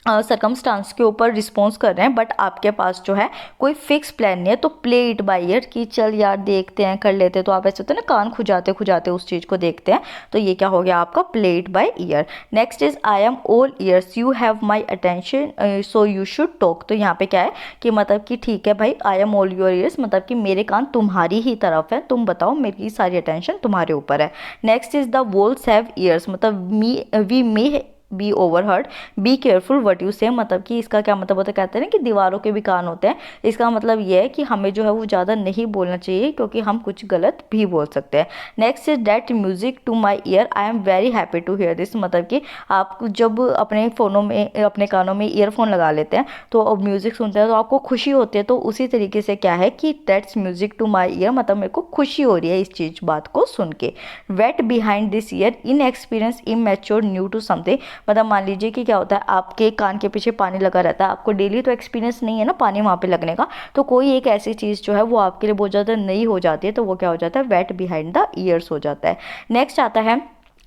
सरकमस्टांस के ऊपर रिस्पॉन्स कर रहे हैं बट आपके पास जो है कोई फिक्स प्लान नहीं है, तो प्ले इट बाय ईयर कि चल यार देखते हैं कर लेते हैं, तो आप ऐसे होते हैं ना कान खुजाते खुजाते उस चीज़ को देखते हैं, तो ये क्या हो गया आपका play it by year. Next is I am all years you have my attention so you should talk, तो यहाँ पे क्या है कि मतलब कि ठीक है भाई I am all your ears, मतलब कि मेरे कान तुम्हारी ही तरफ है, तुम बताओ, मेरी सारी अटेंशन तुम्हारे ऊपर है। Next is the walls have ears, मतलब we may be overheard be careful what you say, मतलब कि इसका क्या मतलब होता है, कहते हैं ना कि दीवारों के भी कान होते हैं, इसका मतलब ये है कि हमें जो है वो ज़्यादा नहीं बोलना चाहिए क्योंकि हम कुछ गलत भी बोल सकते हैं। Next is that music to my ear I am very happy to hear this, मतलब कि आप जब अपने फ़ोनों में अपने कानों में ईयरफोन लगा लेते हैं तो म्यूज़िक सुनते हैं तो आपको खुशी होती है, तो उसी तरीके से क्या है कि that's music to my ear, मतलब मेरे को खुशी हो रही है इस चीज़ बात को सुन के। Wet behind this ear in experience immature new to something, मतलब मान लीजिए कि क्या होता है आपके कान के पीछे पानी लगा रहता है, आपको डेली तो एक्सपीरियंस नहीं है ना पानी वहाँ पे लगने का, तो कोई एक ऐसी चीज़ जो है वो आपके लिए बहुत ज़्यादा नई हो जाती है, तो वो क्या हो जाता है वेट बिहाइंड द ईयर्स हो जाता है। नेक्स्ट आता है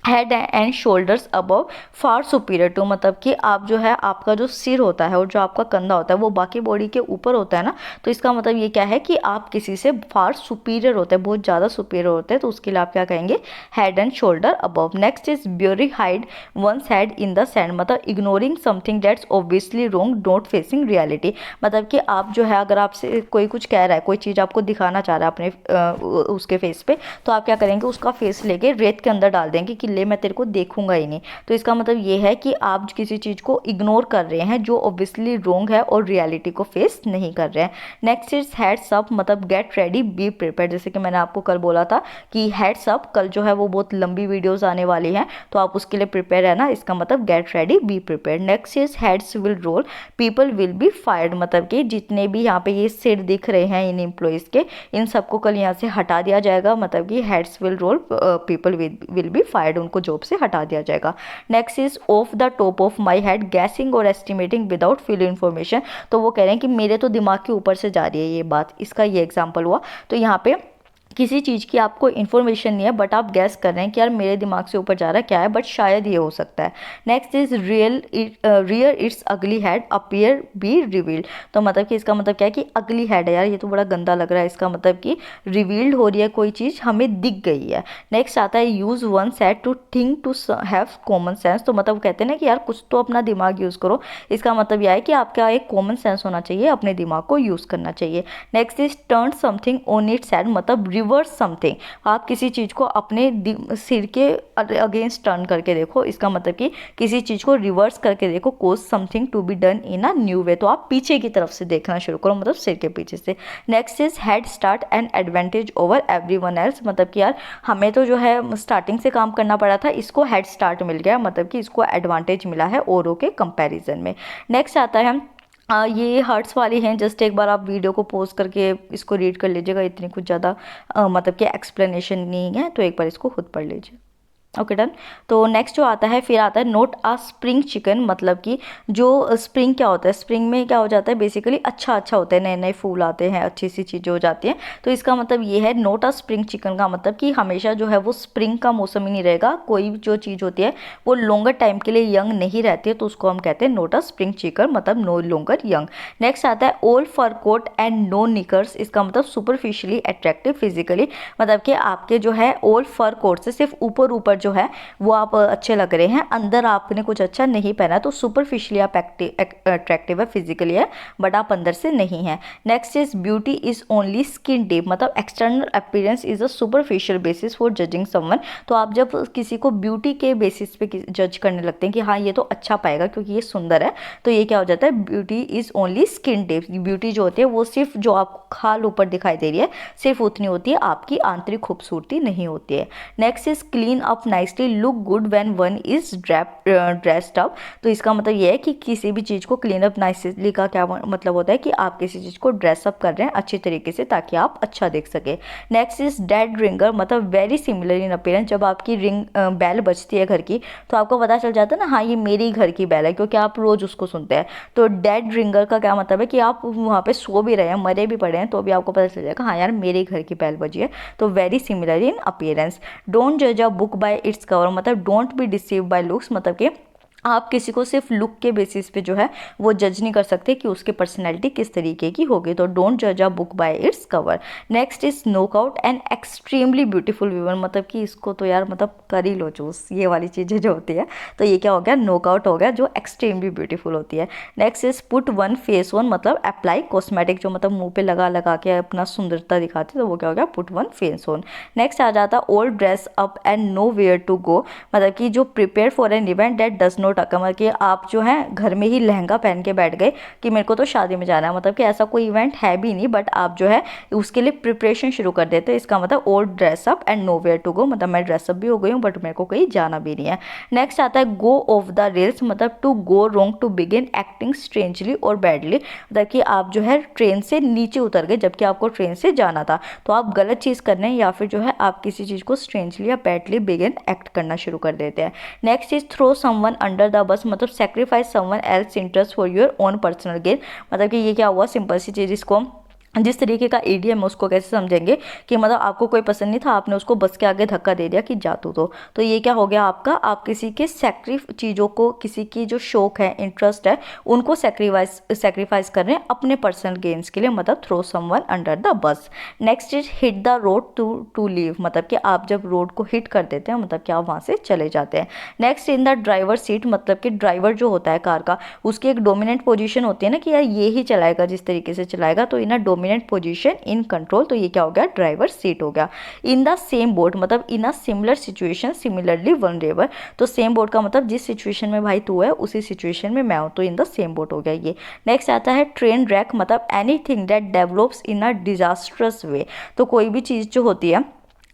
head and shoulders above far superior to, मतलब कि आप जो है आपका जो सिर होता है और जो आपका कंधा होता है वो बाकी बॉडी के ऊपर होता है ना, तो इसका मतलब ये क्या है कि आप किसी से फार सुपीरियर होते हैं, बहुत ज़्यादा सुपीरियर होते हैं, तो उसके लिए आप क्या कहेंगे head and shoulder above. Next is bury hide one's head in the sand, मतलब ignoring something that's obviously wrong not facing reality, मतलब कि आप जो है अगर आपसे कोई कुछ कह रहा है, कोई चीज़ आपको दिखाना चाह रहा है अपने उसके फेस पे, तो आप क्या करेंगे उसका फेस लेके रेत के अंदर डाल देंगे कि ले मैं तेरे को देखूंगा ही नहीं, तो इसका मतलब ये है कि आप किसी चीज़ को इग्नोर कर रहे हैं जो ऑब्वियसली रॉन्ग है और रियलिटी को फेस नहीं कर रहे हैं। नेक्स्ट इज हेड्स अप, मतलब गेट रेडी बी प्रिपेयर, जैसे कि मैंने आपको कल बोला था कि हेड्स अप कल जो है वो बहुत लंबी वीडियोस आने वाली हैं, तो आप उसके लिए प्रिपेयर है ना, इसका मतलब get ready be prepare. Next is heads will roll people will be fired, मतलब कि जितने भी यहाँ पे ये सिर दिख रहे हैं इन एम्प्लॉयज़ के, इन सबको कल यहाँ से हटा दिया जाएगा, मतलब कि heads will roll people will be fired, उनको जॉब से हटा दिया जाएगा। Next is off the top of my head guessing और एस्टिमेटिंग विदाउट फुल इन्फॉर्मेशन, तो वो कह रहे हैं कि मेरे तो दिमाग के ऊपर से जा रही है ये बात, इसका ये एग्जाम्पल हुआ। तो यहाँ पे किसी चीज़ की आपको इन्फॉर्मेशन नहीं है बट आप गैस कर रहे हैं कि यार मेरे दिमाग से ऊपर जा रहा है क्या है, बट शायद ये हो सकता है। नेक्स्ट इज रियर इट्स अगली हेड अपीयर बी रिवील्ड। तो मतलब कि इसका मतलब क्या है कि अगली हेड है, यार ये तो बड़ा गंदा लग रहा है, इसका मतलब कि रिवील्ड हो रही है कोई चीज़, हमें दिख गई है। नेक्स्ट आता है use one's set to think to have common sense. तो मतलब कहते हैं ना कि यार कुछ तो अपना दिमाग यूज़ करो, इसका मतलब यह है कि आपका एक कॉमन सेंस होना चाहिए, अपने दिमाग को यूज़ करना चाहिए। Next is turn something on its head, मतलब रिवर्स समथिंग, आप किसी चीज़ को अपने सिर के अगेंस्ट टर्न करके देखो, इसका मतलब कि किसी चीज़ को रिवर्स करके देखो। Cause something to be done in a new way, तो आप पीछे की तरफ से देखना शुरू करो, मतलब सिर के पीछे से। Next is head start and advantage over everyone else, मतलब कि यार हमें तो जो है स्टार्टिंग से काम करना पड़ा था, इसको हेड स्टार्ट मिल गया, मतलब कि इसको एडवांटेज मिला है औरों के कंपैरिजन में। नेक्स्ट आता है ये हर्ट्स वाली हैं, जस्ट एक बार आप वीडियो को पॉज करके इसको रीड कर लीजिएगा, इतनी कुछ ज़्यादा मतलब कि एक्सप्लेनेशन नहीं है, तो एक बार इसको खुद पढ़ लीजिए। Okay done. तो नेक्स्ट जो आता है, फिर आता है नोट अ स्प्रिंग चिकन, मतलब कि जो स्प्रिंग क्या होता है, स्प्रिंग में क्या हो जाता है बेसिकली अच्छा अच्छा होता है, नए नए फूल आते हैं, अच्छी सी चीज़ें हो जाती हैं। तो इसका मतलब ये है नोट अ स्प्रिंग चिकन का मतलब कि हमेशा जो है वो स्प्रिंग का मौसम ही नहीं रहेगा, कोई जो चीज़ होती है वो लॉन्गर टाइम के लिए यंग नहीं रहती है, तो उसको हम कहते हैं नोट अ स्प्रिंग चिकन, मतलब नो लॉन्गर यंग। नेक्स्ट आता है all fur coat and no knickers, इसका मतलब सुपरफिशियली अट्रैक्टिव फिजिकली, मतलब कि आपके जो है ऑल फर कोट से सिर्फ ऊपर ऊपर जो है वो आप अच्छे लग रहे हैं, अंदर आपने कुछ अच्छा नहीं पहना, तो सुपरफिशियली आप अट्रैक्टिव है फिजिकली है, बट आप अंदर से नहीं है। Next is beauty is only skin deep, मतलब external appearance is a superficial basis for judging someone. तो आप जब किसी को ब्यूटी के बेसिस पे जज करने लगते हैं कि हाँ ये तो अच्छा पाएगा क्योंकि ये सुंदर है, तो ये क्या हो जाता है, beauty is only skin deep. Beauty जो होती है वो सिर्फ जो आपको खाल ऊपर दिखाई दे रही है सिर्फ उतनी होती है, आपकी आंतरिक खूबसूरती नहीं होती है। Next is clean up nicely look good when one is dressed up. तो इसका मतलब ये है कि किसी भी चीज़ को क्लीन अप नाइसली का क्या मतलब होता है कि आप किसी चीज़ को ड्रेसअप कर रहे हैं अच्छी तरीके से ताकि आप अच्छा देख सके। नेक्स्ट इज डेड रिंगर, मतलब वेरी सिमिलर इन अपीयरेंस, जब आपकी रिंग बेल बजती है घर की तो आपको पता चल जाता है ना हाँ ये मेरी घर की बेल है, क्योंकि आप रोज़ उसको सुनते हैं। तो डेड रिंगर का क्या मतलब है कि आप वहाँ पे सो भी रहे हैं, मरे भी पड़े हैं, तो भी आपको पता चल जाएगा हाँ यार मेरे घर की बेल बजी है। तो very similar in appearance. Don't जज a book by its cover, मतलब don't be deceive by looks, मतलब कि आप किसी को सिर्फ लुक के बेसिस पे जो है वो जज नहीं कर सकते कि उसकी पर्सनैलिटी किस तरीके की होगी। तो डोंट जज a book by its cover. Next is knockout and extremely beautiful woman, मतलब कि इसको तो यार मतलब कर ही लो चूज, ये वाली चीज़ें जो होती है, तो ये क्या हो गया, नोकआउट हो गया जो एक्सट्रीमली ब्यूटीफुल होती है। Next is put one face on, मतलब अप्लाई कॉस्मेटिक, जो मतलब मुंह पे लगा लगा के अपना सुंदरता दिखाते, तो वो क्या हो गया, put one face on. Next आ जाता all dressed up and nowhere to go, मतलब कि जो prepare for an event that does not occur, कि आप जो है घर में ही लहंगा पहन के बैठ गए कि मेरे को तो शादी में जाना है, मतलब कि ऐसा कोई इवेंट है भी नहीं बट आप जो है उसके लिए प्रिपरेशन शुरू कर देते हैं। इसका मतलब all dress up and nowhere to go, मतलब मैं ड्रेसअप भी हो गई हूँ बट मेरे को कहीं जाना भी नहीं है। नेक्स्ट आता है गो ऑफ द रेल्स, मतलब to go wrong, to begin acting strangely और बैडली, मतलब कि आप जो है ट्रेन से नीचे उतर गए जबकि आपको ट्रेन से जाना था, तो आप गलत चीज़ कर रहे हैं या फिर जो है आप किसी चीज़ को स्ट्रेंजली या बैडली बिगिन एक्ट करना शुरू कर देते हैं। Next is throw someone under the bus, मतलब sacrifice someone else interest for your own personal gain, मतलब कि ये क्या हुआ, सिंपल सी चीज़, इसको जिस तरीके का ईडीएम है उसको कैसे समझेंगे कि मतलब आपको कोई पसंद नहीं था, आपने उसको बस के आगे धक्का दे दिया कि जा तू, तो ये क्या हो गया आपका, आप किसी के चीज़ों को, किसी की जो शौक है इंटरेस्ट है उनको सेक्रीफाइस कर रहे हैं अपने पर्सनल गेन्स के लिए, मतलब throw someone under the bus. Next is hit the road to leave, मतलब कि आप जब रोड को हिट कर देते हैं मतलब कि आप वहाँ से चले जाते हैं। Next in the driver seat, मतलब कि ड्राइवर जो होता है कार का उसकी एक डोमिनेंट पोजीशन होती है ना कि यार ये ही चलाएगा जिस तरीके से चलाएगा, तो इन डोमिनेंट पोजीशन इन कंट्रोल, तो ये क्या हो गया, ड्राइवर सीट हो गया। इन द सेम बोट, मतलब in a similar situation similarly vulnerable, तो सेम बोट का मतलब जिस सिचुएशन में भाई तू है उसी सिचुएशन में मैं हूँ, तो इन द सेम बोट हो गया ये। नेक्स्ट आता है ट्रेन रैक, मतलब anything that develops in a disastrous way, तो कोई भी चीज़ जो होती है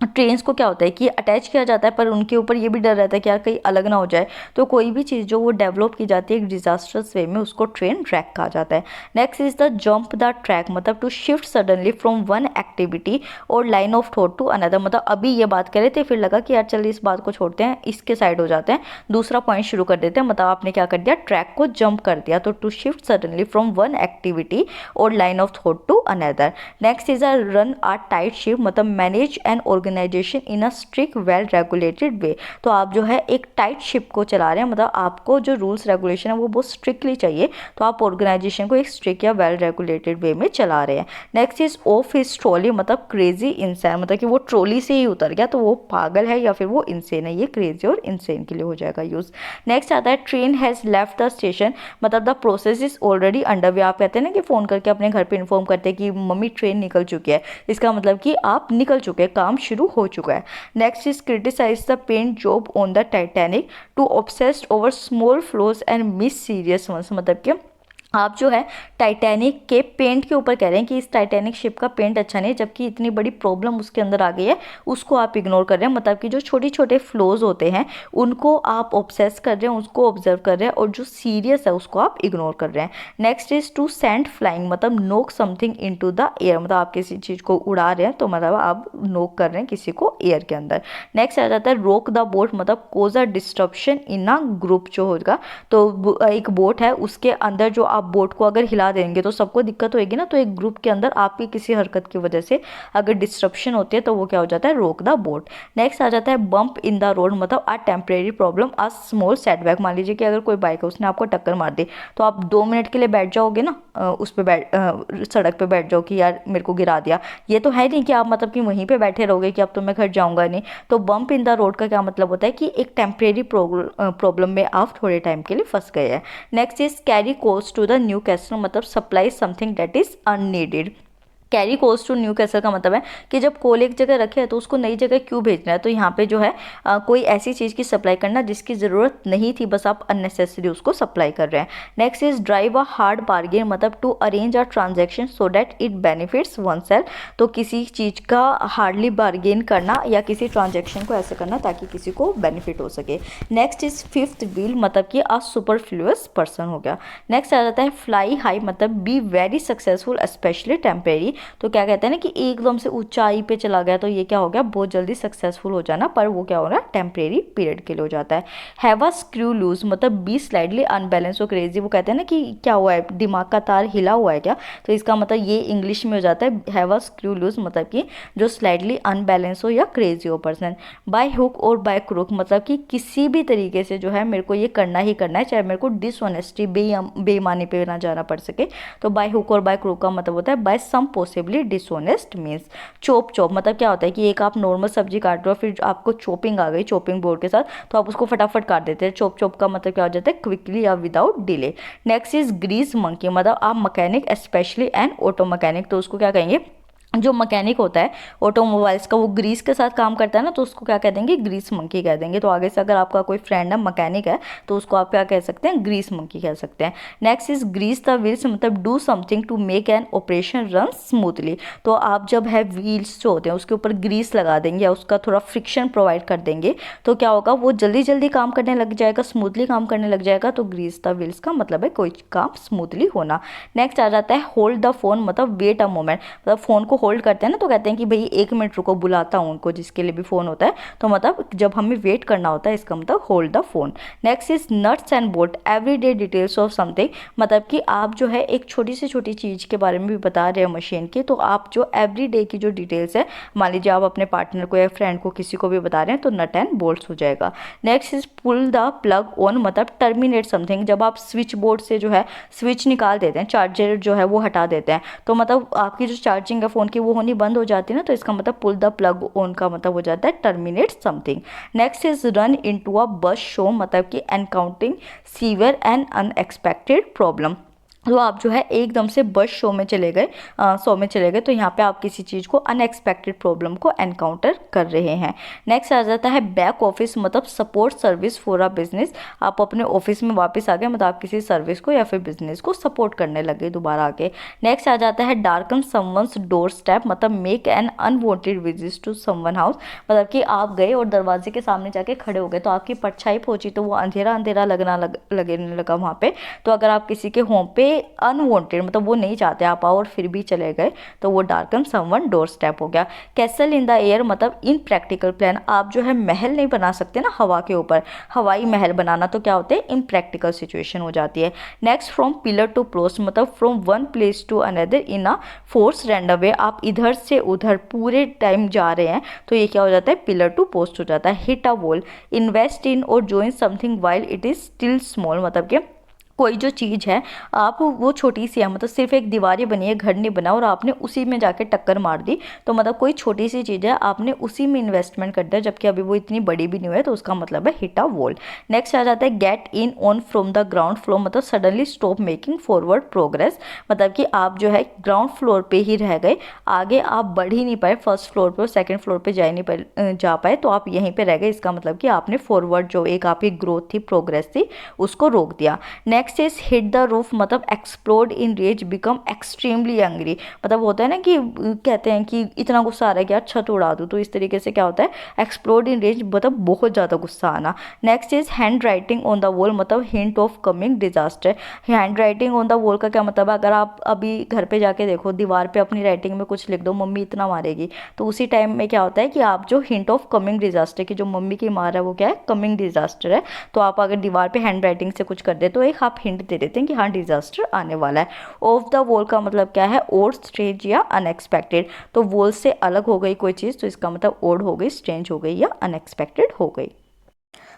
ट्रेन्स को क्या होता है कि अटैच किया जाता है, पर उनके ऊपर ये भी डर रहता है कि यार कहीं अलग ना हो जाए। तो कोई भी चीज़ जो वो डेवलप की जाती है एक डिजास्टर्स वे में, उसको ट्रेन ट्रैक कहा जाता है। Next is the jump the track, मतलब to shift suddenly from one activity और line of thought to another. मतलब अभी ये बात कर रहे थे, फिर लगा कि यार चल इस बात को छोड़ते हैं, इसके साइड हो जाते हैं, दूसरा पॉइंट शुरू कर देते हैं। मतलब आपने क्या कर दिया, ट्रैक को जंप कर दिया। तो to shift suddenly from one activity और line of thought to another. Next is a run a tight ship, मतलब manage an organisation in strict well regulated way. तो आप जो है एक टाइट शिप को चला रहे हैं, मतलब आपको जो रूल्स रेगुलेशन है वो बहुत स्ट्रिक्टली चाहिए। तो आप ऑर्गेनाइजेशन को एक स्ट्रिक्ट या वेल रेगुलेटेड वे में चला रहे हैं। Next is of his trolley, मतलब क्रेजी इंसान, मतलब कि वो ट्रॉली से ही उतर गया तो वो पागल है या फिर वो इंसेन है। ये क्रेजी और इंसेन के लिए हो जाएगा यूज। नेक्स्ट आता है train has left the station, मतलब the process is already under way. आप कहते हैं ना कि फ़ोन करके अपने घर पे इन्फॉर्म करते हैं कि मम्मी ट्रेन निकल चुकी है, इसका मतलब कि आप निकल चुके हैं, काम शुरू हो चुका है। Next is criticise the paint job on the Titanic to obsessed over small flaws and miss serious ones, मतलब कि आप जो है टाइटैनिक के पेंट के ऊपर कह रहे हैं कि इस टाइटैनिक शिप का पेंट अच्छा नहीं है, जबकि इतनी बड़ी प्रॉब्लम उसके अंदर आ गई है, उसको आप इग्नोर कर रहे हैं। मतलब कि जो छोटे छोटे फ्लोज होते हैं उनको आप ऑब्सेस कर रहे हैं, उसको ऑब्जर्व कर रहे हैं, और जो सीरियस है उसको आप इग्नोर कर रहे हैं। Next is to send flying, मतलब knock something into the air, मतलब आप किसी चीज़ को उड़ा रहे हैं तो मतलब आप नोक कर रहे हैं किसी को एयर के अंदर। नेक्स्ट आ जाता है रोक द बोट, मतलब कोज अ डिस्ट्रप्शन इन अ ग्रुप जो होगा। तो एक बोट है, उसके अंदर जो आप बोट को अगर हिला देंगे तो सबको दिक्कत होगी ना। तो एक ग्रुप के अंदर आपकी किसी हरकत की वजह से अगर डिस्ट्रप्शन होती है तो वो क्या हो जाता है, रोक द बोट। नेक्स्ट आ जाता है बम्प इन द रोड, मतलब आ टेम्परेरी प्रॉब्लम आ स्मॉल सेटबैक। मान लीजिए कि अगर कोई बाइक है उसने आपको टक्कर मार दी, तो आप 2 मिनट के लिए बैठ जाओगे ना, उस पे सड़क पे बैठ जाओ कि यार मेरे को गिरा दिया। ये तो है नहीं कि आप मतलब कि वहीं पे बैठे रहोगे कि अब तो मैं घर जाऊंगा नहीं। तो बम्प इन द रोड का क्या मतलब होता है कि एक टेम्परेरी प्रॉब्लम में आप थोड़े टाइम के लिए फंस गए हैं। Next is carry coals to the Newcastle, मतलब supply something that is unneeded. Carry coals to Newcastle का मतलब है कि जब कोल एक जगह रखे हैं तो उसको नई जगह क्यों भेजना है। तो यहाँ पे जो है कोई ऐसी चीज़ की सप्लाई करना जिसकी ज़रूरत नहीं थी, बस आप अननेसेसरी उसको सप्लाई कर रहे हैं। Next is drive a hard bargain, मतलब to arrange a transaction so that it benefits oneself. तो किसी चीज़ का हार्डली बार्गेन करना या किसी ट्रांजेक्शन को ऐसे करना ताकि किसी को बेनिफिट हो सके। नेक्स्ट इज फिफ्थ व्हील, मतलब कि अ सुपरफ्लुअस पर्सन हो गया। नेक्स्ट आ जाता है फ्लाई हाई, मतलब be very successful specially temporary. तो क्या कहते हैं ना कि एकदम से ऊंचाई पे चला गया तो ये क्या हो गया, बहुत जल्दी सक्सेसफुल हो जाना, पर वो क्या हो रहा है, टेम्परेरी पीरियड के लिए हो जाता है। हैव अ स्क्रू लूज, मतलब बी स्लाइडली अनबैलेंस और क्रेजी। वो कहते हैं ना कि क्या हुआ है, दिमाग का तार हिला हुआ है क्या। तो इसका मतलब ये इंग्लिश में हो जाता है हैव अ स्क्रू लूज, मतलब कि जो स्लाइडली अनबैलेंस हो या क्रेजी हो पर्सन। बाय हुक और बाय क्रूक, मतलब कि किसी भी तरीके से जो है मेरे को ये करना ही करना है, चाहे मेरे को डिसऑनेस्टी बेईमानी पे ना जाना पड़ सके। तो बाय हुक और बाय क्रूक का मतलब होता है by some possibly dishonest means. Chop chop, मतलब क्या होता है कि एक आप नॉर्मल सब्जी काट रहे हो, फिर आपको चॉपिंग आ गई चॉपिंग बोर्ड के साथ, तो आप उसको फटाफट काट देते हैं। चॉप चॉप का मतलब क्या हो जाता है, क्विकली या without delay. Next is grease monkey, मतलब आप mechanic specially and auto mechanic. तो उसको क्या कहेंगे, जो मैकेनिक होता है ऑटोमोबाइल्स का, वो ग्रीस के साथ काम करता है ना, तो उसको क्या कह देंगे, ग्रीस मंकी कह देंगे। तो आगे से अगर आपका कोई फ्रेंड है मैकेनिक है तो उसको आप क्या कह सकते हैं, ग्रीस मंकी कह सकते हैं। Next is grease the wheels, मतलब do something to make an operation run smoothly. तो आप जब है व्हील्स जो होते हैं उसके ऊपर ग्रीस लगा देंगे या उसका थोड़ा फ्रिक्शन प्रोवाइड कर देंगे, तो क्या होगा, वो जल्दी जल्दी काम करने लग जाएगा, स्मूथली काम करने लग जाएगा। तो ग्रीस द व्हील्स का मतलब है कोई काम स्मूथली होना। नेक्स्ट आ जाता है होल्ड द फोन, मतलब वेट अ मोमेंट, मतलब फोन को होल्ड करते हैं ना, तो कहते हैं कि भाई 1 मिनट रुको, बुलाता हूँ उनको, जिसके लिए भी फ़ोन होता है। तो मतलब जब हमें वेट करना होता है, इसका मतलब hold the phone. Next is nuts and bolt everyday details of something, मतलब कि आप जो है एक छोटी से छोटी चीज़ के बारे में भी बता रहे हैं मशीन की, तो आप जो एवरीडे की जो डिटेल्स है, मान लीजिए आप अपने पार्टनर को या फ्रेंड को किसी को भी बता रहे हैं, तो नट एंड बोल्ट्स हो जाएगा। Next is pull the plug on, मतलब टर्मिनेट समथिंग। जब आप स्विच बोर्ड से जो है स्विच निकाल देते हैं, चार्जर जो है वो हटा देते हैं, तो मतलब आपकी जो चार्जिंग है फ़ोन की वो होनी बंद हो जाती है ना, तो इसका मतलब पुल द प्लग ऑन का मतलब हो जाता है terminate something. Next is run into a बस शो, मतलब कि एनकाउंटिंग सीवियर एंड अनएक्सपेक्टेड प्रॉब्लम। तो आप जो है एकदम से बस शो में चले गए, तो यहाँ पे आप किसी चीज़ को अनएक्सपेक्टेड प्रॉब्लम को एनकाउंटर कर रहे हैं। नेक्स्ट आ जाता है बैक ऑफिस, मतलब support service for a business. आप अपने ऑफिस में वापस आ गए, मतलब आप किसी सर्विस को या फिर बिजनेस को सपोर्ट करने लगे दोबारा आके। नेक्स्ट आ जाता है डार्कन समवंस डोर स्टेप, मतलब make an unwanted visit to someone house, मतलब कि आप गए और दरवाजे के सामने जाके खड़े हो गए, तो आपकी परछाई पहुंची तो वो अंधेरा अंधेरा लगने लगा वहाँ पे। तो अगर आप किसी के होम पे अनवांटेड, मतलब वो नहीं चाहते आप आओ और फिर भी चले गए, तो वो डार्कन समवन डोर स्टेप हो गया। कैसल इन द एयर, मतलब इन प्रैक्टिकल प्लान, आप जो है महल नहीं बना सकते ना हवा के ऊपर, हवाई महल बनाना तो क्या होते हैं, इम्प्रैक्टिकल सिचुएशन हो जाती है। Next from pillar to post, मतलब from one place to another in a force random way, आप इधर से उधर पूरे टाइम जा रहे हैं, तो ये क्या हो जाता है, पिलर टू पोस्ट हो जाता है। Hit a wall, invest in और join something while it is still small, मतलब कि कोई जो चीज़ है आप वो छोटी सी है, मतलब सिर्फ एक दीवार ही बनी है, घर नहीं बना और आपने उसी में जाके टक्कर मार दी, तो मतलब कोई छोटी सी चीज़ है आपने उसी में इन्वेस्टमेंट कर दिया, जबकि अभी वो इतनी बड़ी भी नहीं हुई है, तो उसका मतलब है हिट अ वॉल। नेक्स्ट आ जाता है get in on from the ground floor, मतलब suddenly stop making forward progress, मतलब कि आप जो है ग्राउंड फ्लोर पे ही रह गए, आगे आप बढ़ ही नहीं पाए, फर्स्ट फ्लोर पे और सेकंड फ्लोर पे जा पाए, तो आप यहीं पे रह गए, इसका मतलब कि आपने फॉरवर्ड जो एक आपकी ग्रोथ थी, प्रोग्रेस थी, उसको रोक दिया। Next is hit the roof, मतलब एक्सप्लोड इन रेज बिकम एक्सट्रीमली एंग्री, मतलब होता है ना कि कहते हैं कि इतना गुस्सा आ रहा है कि यार छत उड़ा दूँ, तो इस तरीके से क्या होता है, एक्सप्लोड इन रेज, मतलब बहुत ज़्यादा गुस्सा आना। Next is handwriting on the wall, मतलब hint of coming disaster. Handwriting on the wall का क्या मतलब है, अगर आप अभी घर पे जाके देखो दीवार पे अपनी राइटिंग में कुछ लिख दो, मम्मी इतना मारेगी, तो उसी टाइम में क्या होता है कि आप जो हिंट ऑफ कमिंग डिजास्टर की जो मम्मी की मार है वो क्या है, कमिंग डिजास्टर है, तो आप अगर दीवार पे हैंड राइटिंग से कुछ कर दे तो एक आप हिंट दे देते हैं कि हाँ डिजास्टर आने वाला है। ऑफ द वॉल का मतलब क्या है, ओड स्ट्रेंज या अनएक्सपेक्टेड, तो वॉल से अलग हो गई कोई चीज़, तो इसका मतलब ओड हो गई, स्ट्रेंज हो गई या अनएक्सपेक्टेड हो गई।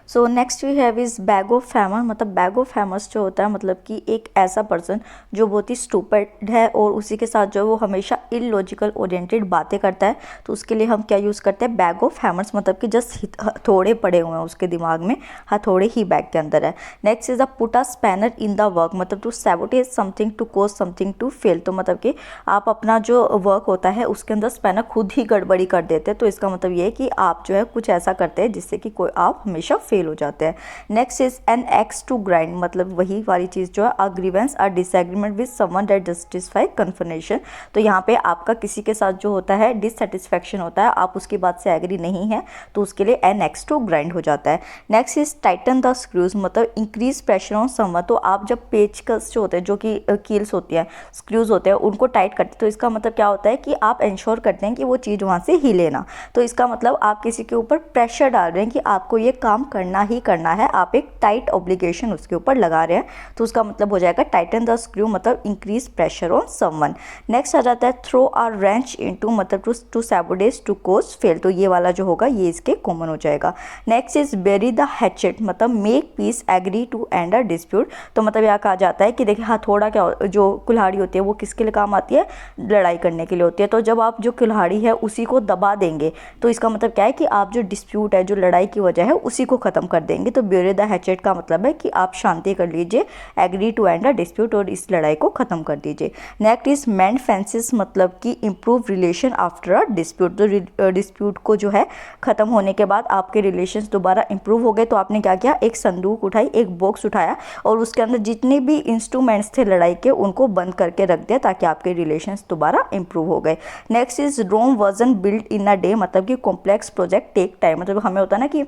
So next we have is bag of famous, मतलब बैग ऑफ फेमस जो होता है, मतलब कि एक ऐसा पर्सन जो बहुत ही स्टूपिड है और उसी के साथ जो है वो हमेशा इलॉजिकल ओरिएंटेड बातें करता है, तो उसके लिए हम क्या यूज़ करते हैं, बैग ऑफ हैमर्स, मतलब कि जस्ट हथौड़े पड़े हुए हैं उसके दिमाग में, हथौड़े ही बैग के अंदर है। Next is a put a spanner in the work, मतलब to sabotage something to cause something to fail, तो मतलब कि आप अपना जो वर्क होता है उसके अंदर स्पैनर खुद ही गड़बड़ी कर देते हैं, तो इसका मतलब ये है कि आप जो है कुछ ऐसा करते हैं जिससे कि कोई आप हमेशा फेल हो जाते हैं। Next is an axe to grind, मतलब वही वाली चीज़ जो है, a grievance a disagreement with someone that justify confirmation, तो यहाँ पे आपका किसी के साथ जो होता है डिससेटिस्फैक्शन होता है, आप उसकी बात से एग्री नहीं है, तो उसके लिए एन एक्स टू ग्राइंड हो जाता है। Next is tighten the screws, मतलब इंक्रीज प्रेशर ऑन समवन, तो आप जब पेचकस जो होते हैं, जो कि कील्स होती हैं, स्क्रूज होते हैं, उनको टाइट करते हैं, तो इसका मतलब क्या होता है कि आप इंश्योर करते हैं कि वो चीज़ वहाँ से हिले ना, तो इसका मतलब आप किसी के ऊपर प्रेशर डाल रहे हैं कि आपको ये काम करना ही करना है, आप एक टाइट ऑब्लिगेशन उसके ऊपर लगा रहे हैं, तो उसका मतलब हो जाएगा टाइटन द स्क्रू, मतलब increase pressure on someone. Next आ जाता है थ्रो अ रेंच इनटू, मतलब to sabotage to cause fail, तो ये वाला जो होगा ये इसके कॉमन हो जाएगा। Next is bury the hatchet, मतलब make peace agree to end a dispute, तो मतलब यहाँ कहा जाता है कि देखिए हथौड़ा क्या जो कुल्हाड़ी होती है वो किसके लिए काम आती है, लड़ाई करने के लिए होती है, तो जब आप जो कुल्हाड़ी है उसी को दबा देंगे, तो इसका मतलब क्या है कि आप जो डिस्प्यूट है, जो लड़ाई की वजह है, उसी को खत्म कर देंगे, तो ब्यूरे द हैचेट का मतलब है कि आप शांति कर लीजिए, agree to end a dispute, और इस लड़ाई को खत्म कर दीजिए। नेक्स्ट इज मेंड फेंसेस, मतलब कि improve relation after a dispute, तो डिस्प्यूट को जो है खत्म होने के बाद आपके रिलेशंस दोबारा इंप्रूव हो गए, तो आपने क्या किया, एक संदूक उठाई, एक बॉक्स उठाया और उसके अंदर जितने भी इंस्ट्रूमेंट्स थे लड़ाई के उनको बंद करके रख दिया, ताकि आपके रिलेशंस दोबारा इंप्रूव हो गए। नेक्स्ट इज रोम वर्जन बिल्ड इन अ डे, मतलब कि कॉम्प्लेक्स प्रोजेक्ट टेक टाइम, मतलब हमें होता है ना कि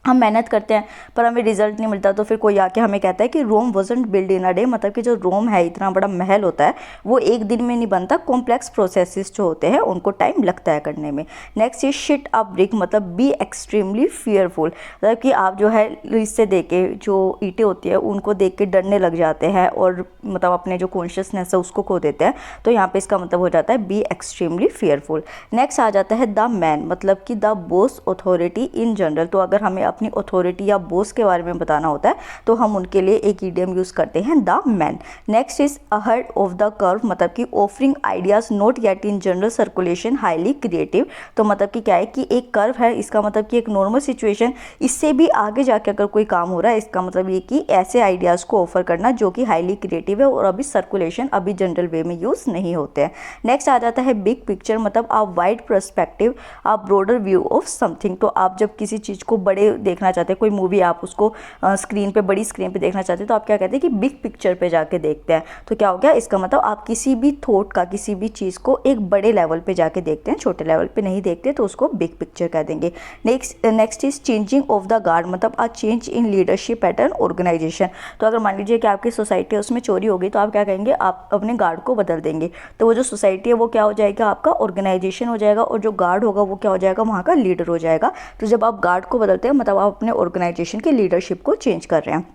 हम मेहनत करते हैं पर हमें रिजल्ट नहीं मिलता, तो फिर कोई आके हमें कहता है कि Rome wasn't build in a day, मतलब कि जो रोम है, इतना बड़ा महल होता है, वो एक दिन में नहीं बनता, कॉम्प्लेक्स प्रोसेसेस जो होते हैं उनको टाइम लगता है करने में। नेक्स्ट ये शिट अ ब्रिक, मतलब बी एक्सट्रीमली फियरफुल, मतलब कि आप जो है इससे देख के जो ईंटें होती है उनको देख के डरने लग जाते हैं और मतलब अपने जो कॉन्शियसनेस है उसको खो देते हैं, तो यहाँ पे इसका मतलब हो जाता है बी एक्सट्रीमली फियरफुल। नेक्स्ट आ जाता है द मैन, मतलब कि the boss authority in general, तो अगर हमें अपनी अथॉरिटी या बॉस के बारे में बताना होता है तो हम उनके लिए एक ईडियम यूज़ करते हैं, the man. Next is ahead of the curve, मतलब कि offering ideas not yet in general circulation highly creative. तो मतलब कि क्या है कि एक कर्व है, इसका मतलब कि एक नॉर्मल सिचुएशन, इससे भी आगे जाके अगर कोई काम हो रहा है, इसका मतलब ये कि ऐसे आइडियाज़ को ऑफर करना जो कि हाईली क्रिएटिव है और अभी सर्कुलेशन अभी जनरल वे में यूज़ नहीं होते हैं। नेक्स्ट आ जाता है बिग पिक्चर, मतलब आप वाइड पर्सपेक्टिव, आप ब्रॉडर व्यू ऑफ समथिंग। तो आप जब किसी चीज़ को बड़े देखना चाहते हैं, कोई मूवी आप उसको स्क्रीन पे, बड़ी स्क्रीन पे देखना चाहते हैं, तो आप क्या कहते हैं कि बिग पिक्चर पे जाके देखते हैं। तो क्या हो गया, इसका मतलब आप किसी भी थॉट का, किसी भी चीज़ को एक बड़े लेवल पे जाके देखते हैं, छोटे लेवल पे नहीं देखते, तो उसको बिग पिक्चर कह देंगे। Next is changing of the guard, मतलब a change in leadership pattern organisation. तो अगर मान लीजिए कि आपकी सोसाइटी है उसमें चोरी हो गई, तो आप क्या कहेंगे, आप अपने गार्ड को बदल देंगे। तो वो जो सोसाइटी है वो क्या हो जाएगा, आपका ऑर्गेनाइजेशन हो जाएगा, और जो गार्ड होगा वो क्या हो जाएगा, वहाँ का लीडर हो जाएगा। तो जब आप गार्ड को बदलते हैं मतलब आप अपने ऑर्गेनाइजेशन की लीडरशिप को चेंज कर रहे हैं।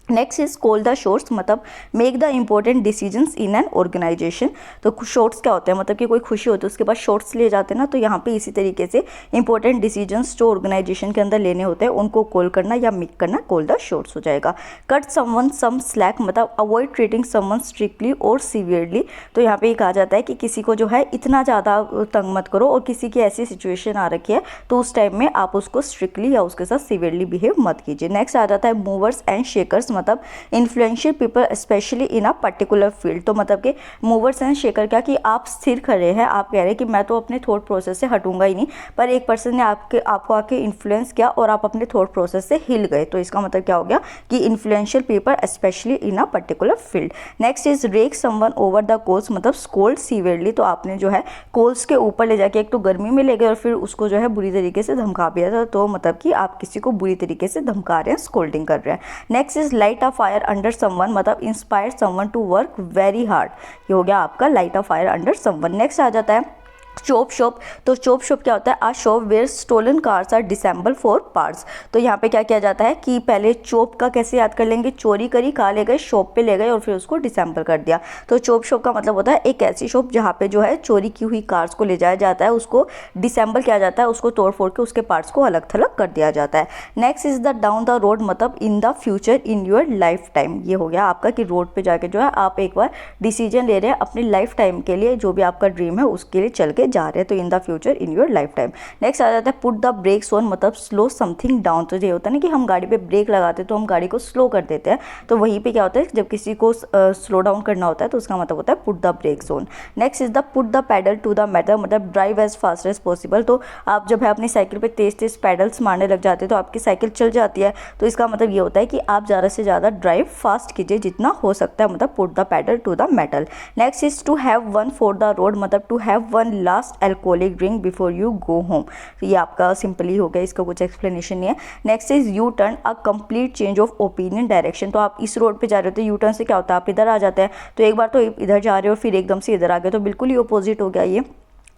Next is call the shots, मतलब make the important decisions in an organisation. तो शॉट्स क्या होते हैं, मतलब कि कोई खुशी होती है उसके बाद शॉट्स लिए जाते हैं ना, तो यहाँ पे इसी तरीके से इंपॉर्टेंट डिसीजंस जो ऑर्गेनाइजेशन के अंदर लेने होते हैं उनको कॉल करना या मेक करना कॉल द शॉट्स हो जाएगा। कट समवन सम स्लैक, मतलब अवॉइड ट्रीटिंग समवन स्ट्रिक्टली और सीवियरली। तो यहाँ पे कहा जाता है कि किसी को जो है इतना ज़्यादा तंग मत करो, और किसी की ऐसी सिचुएशन आ रखी है तो उस टाइम में आप उसको स्ट्रिक्टली या उसके साथ सीवियरली बिहेव मत कीजिए। नेक्स्ट आ जाता है मूवर्स एंड शेकर्स, मतलब influential people specially in a particular field. तो मतलब कि मूवर्स एंड शेकर क्या कि आप स्थिर खड़े हैं, आप कह रहे हैं कि मैं तो अपने थॉट प्रोसेस से हटूंगा ही नहीं, पर एक पर्सन ने आपको आके इन्फ्लुएंस किया और आप अपने थॉट प्रोसेस से हिल गए, तो इसका मतलब क्या हो गया कि influential people specially in a particular field. Next is rake someone over the coals, मतलब स्कोल्ड सीवियरली। तो आपने जो है कोल्स के ऊपर ले जाके एक तो गर्मी में ले गए और फिर उसको जो है बुरी तरीके से धमका दिया था, तो मतलब कि आप किसी को बुरी तरीके से धमका रहे हैं, स्कोल्डिंग कर रहे हैं। Next is light a fire under someone, मतलब inspire someone to work very hard. ये हो गया आपका light a fire under someone. Next आ जाता है चॉप शॉप। तो चॉप शॉप क्या होता है, a shop where stolen cars are disassemble for parts. तो यहाँ पे क्या किया जाता है कि पहले चॉप का कैसे याद कर लेंगे, चोरी करी, कहाँ ले गए, शॉप पे ले गए और फिर उसको डिसेंबल कर दिया। तो चॉप शॉप का मतलब होता है एक ऐसी शॉप जहाँ पे जो है चोरी की हुई कार्स को ले जाया जाता है, उसको डिसेंबल किया जाता है, उसको तोड़ फोड़ के उसके पार्ट्स को अलग थलग कर दिया जाता है। Next is the down the road, मतलब in the future in your lifetime. ये हो गया आपका कि रोड पे जाके जो है आप एक बार डिसीजन ले रहे हैं अपनी लाइफ टाइम के लिए, जो भी आपका ड्रीम है उसके लिए चल के जा रहे हैं, तो in the future in your lifetime. Next आ जाता है पुट द ब्रेक्स ऑन, मतलब स्लो समथिंग डाउन। तो ये होता है ना कि हम गाड़ी पे ब्रेक लगाते हैं तो हम गाड़ी को स्लो कर देते हैं, तो वहीं पे क्या होता है जब किसी को स्लो डाउन करना होता है तो उसका मतलब होता है put the brakes on. Next is the put the pedal to the metal, मतलब drive as fast as possible. तो आप जब है अपनी साइकिल पे तेज तेज पैडल्स मारने लग जाते हैं तो आपकी साइकिल चल जाती है, तो इसका मतलब ये होता है कि आप ज़्यादा से ज़्यादा ड्राइव फास्ट कीजिए जितना हो सकता है, मतलब put the pedal to the metal. Next is to have one for the road, मतलब to have one last alcoholic drink before you go home. तो ये आपका सिंपली हो गया, इसका कुछ एक्सप्लेनेशन नहीं है। Next is U turn, a complete change of opinion direction. तो आप इस रोड पे जा रहे हो तो यू टर्न से क्या होता है, आप इधर आ जाते हैं, तो एक बार तो इधर जा रहे हो फिर एकदम से इधर आ गए, तो बिल्कुल ही अपोजिट हो गया ये।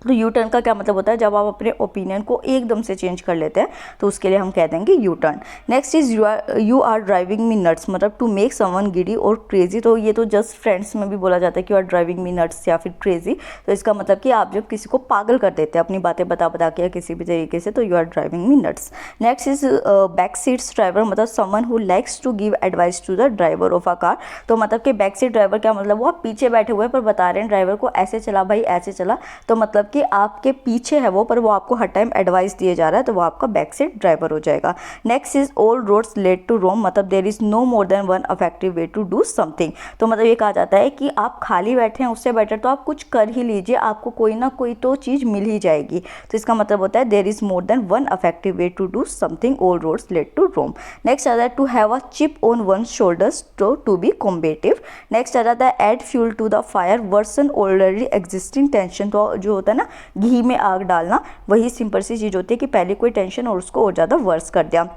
तो यू टर्न का क्या मतलब होता है, जब आप अपने ओपिनियन को एकदम से चेंज कर लेते हैं तो उसके लिए हम कह देंगे U turn. Next is you are driving me nuts, मतलब टू मेक समवन गिडी और क्रेजी। तो ये तो जस्ट फ्रेंड्स में भी बोला जाता है कि you are driving me nuts या फिर क्रेजी। तो इसका मतलब कि आप जब किसी को पागल कर देते हैं अपनी बातें बता बता के या किसी भी तरीके से, तो you are driving me nuts. Next is back seats driver, मतलब someone who likes to give advice to the driver of a car. तो मतलब कि बैक सीट ड्राइवर क्या मतलब, वो आप पीछे बैठे हुए पर बता रहे हैं ड्राइवर को ऐसे चला भाई ऐसे चला, तो मतलब कि आपके पीछे है वो पर वो आपको हर टाइम एडवाइस दिए जा रहा है, तो वो आपका बैक सीट ड्राइवर हो जाएगा। Next is all roads lead to Rome, मतलब there is no more than one effective way to do something. तो मतलब ये कहा जाता है कि आप खाली बैठे हैं उससे बेटर तो आप कुछ कर ही लीजिए, आपको कोई ना कोई तो चीज़ मिल ही जाएगी। तो इसका मतलब होता है there is more than one effective way to do something, all roads lead to Rome. Next आ जाता है to have a chip on one shoulders to be combative. Next आ जाता है add fuel to the fire worsen already existing tension. तो जो होता है ना घी में आग डालना, वही सिंपल सी चीज़ होती है कि पहले कोई टेंशन और उसको और ज़्यादा वर्स कर दिया।